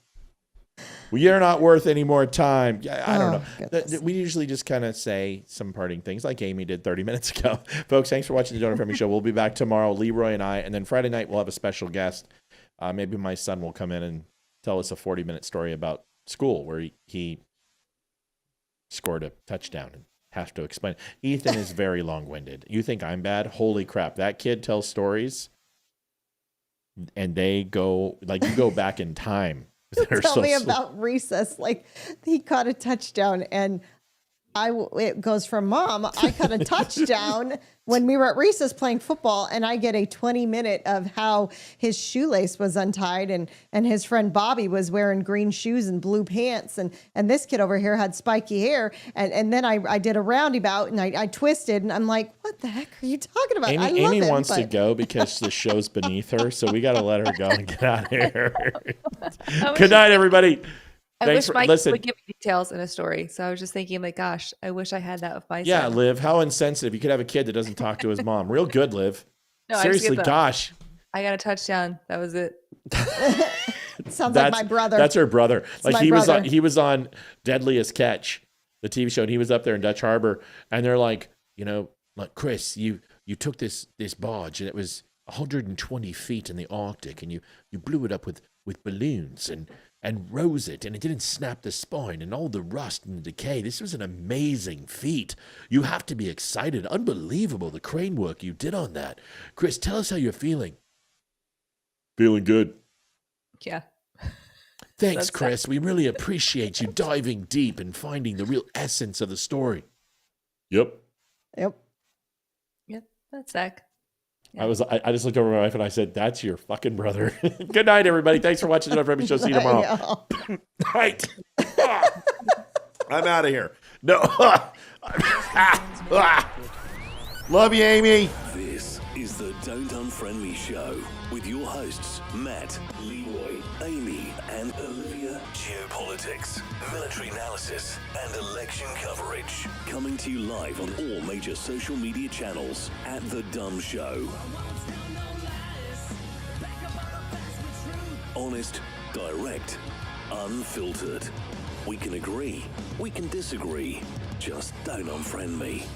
Well, you're not worth any more time. I don't know. We usually just kind of say some parting things like Amy did 30 minutes ago. Folks, thanks for watching the Donut Family Show. We'll be back tomorrow, Leroy and I. And then Friday night, we'll have a special guest. Maybe my son will come in and tell us a 40-minute story about school where he scored a touchdown and have to explain. Ethan is very long-winded. You think I'm bad? Holy crap. That kid tells stories and they go, like, you go back in time.
Tell me about recess. Like, he caught a touchdown and it goes from Mom, I caught a touchdown when we were at recess playing football, and I get a 20-minute of how his shoelace was untied and his friend Bobby was wearing green shoes and blue pants, and this kid over here had spiky hair, and then I did a roundabout and I twisted, and I'm like, what the heck are you talking about?
Amy wants to go because the show's beneath her, so we got to let her go and get out of here. Good night, everybody.
I wish Mike would give me details in a story. So I was just thinking, like, gosh, I wish I had that with my son.
Yeah, Liv, how insensitive. You could have a kid that doesn't talk to his mom. Real good, Liv.
No,
seriously, gosh.
I got a touchdown. That was it.
Sounds like my brother.
That's her brother.
It's
like he was on Deadliest Catch, the TV show, and he was up there in Dutch Harbor, and they're like, like, Chris, you took this barge and it was 120 feet in the Arctic, and you blew it up with balloons and rose it, and it didn't snap the spine and all the rust and the decay. This was an amazing feat. You have to be excited. Unbelievable, the crane work you did on that. Chris, tell us how you're feeling. Feeling good.
Yeah.
Thanks, Chris. We really appreciate you diving deep and finding the real essence of the story. Yep.
That's Zach.
I just looked over at my wife and I said, "That's your fucking brother." Good night, everybody. Thanks for watching the Unfriend Show. See you tomorrow. Night. I'm out of here. No. Love you, Amy.
This is the Don't Unfriend Me Show with your hosts, Matt, Leroy, Amy, and Olivia. Geopolitics, military analysis, and election coverage. Coming to you live on all major social media channels at The Dumb Show. Honest, direct, unfiltered. We can agree, we can disagree. Just don't unfriend me.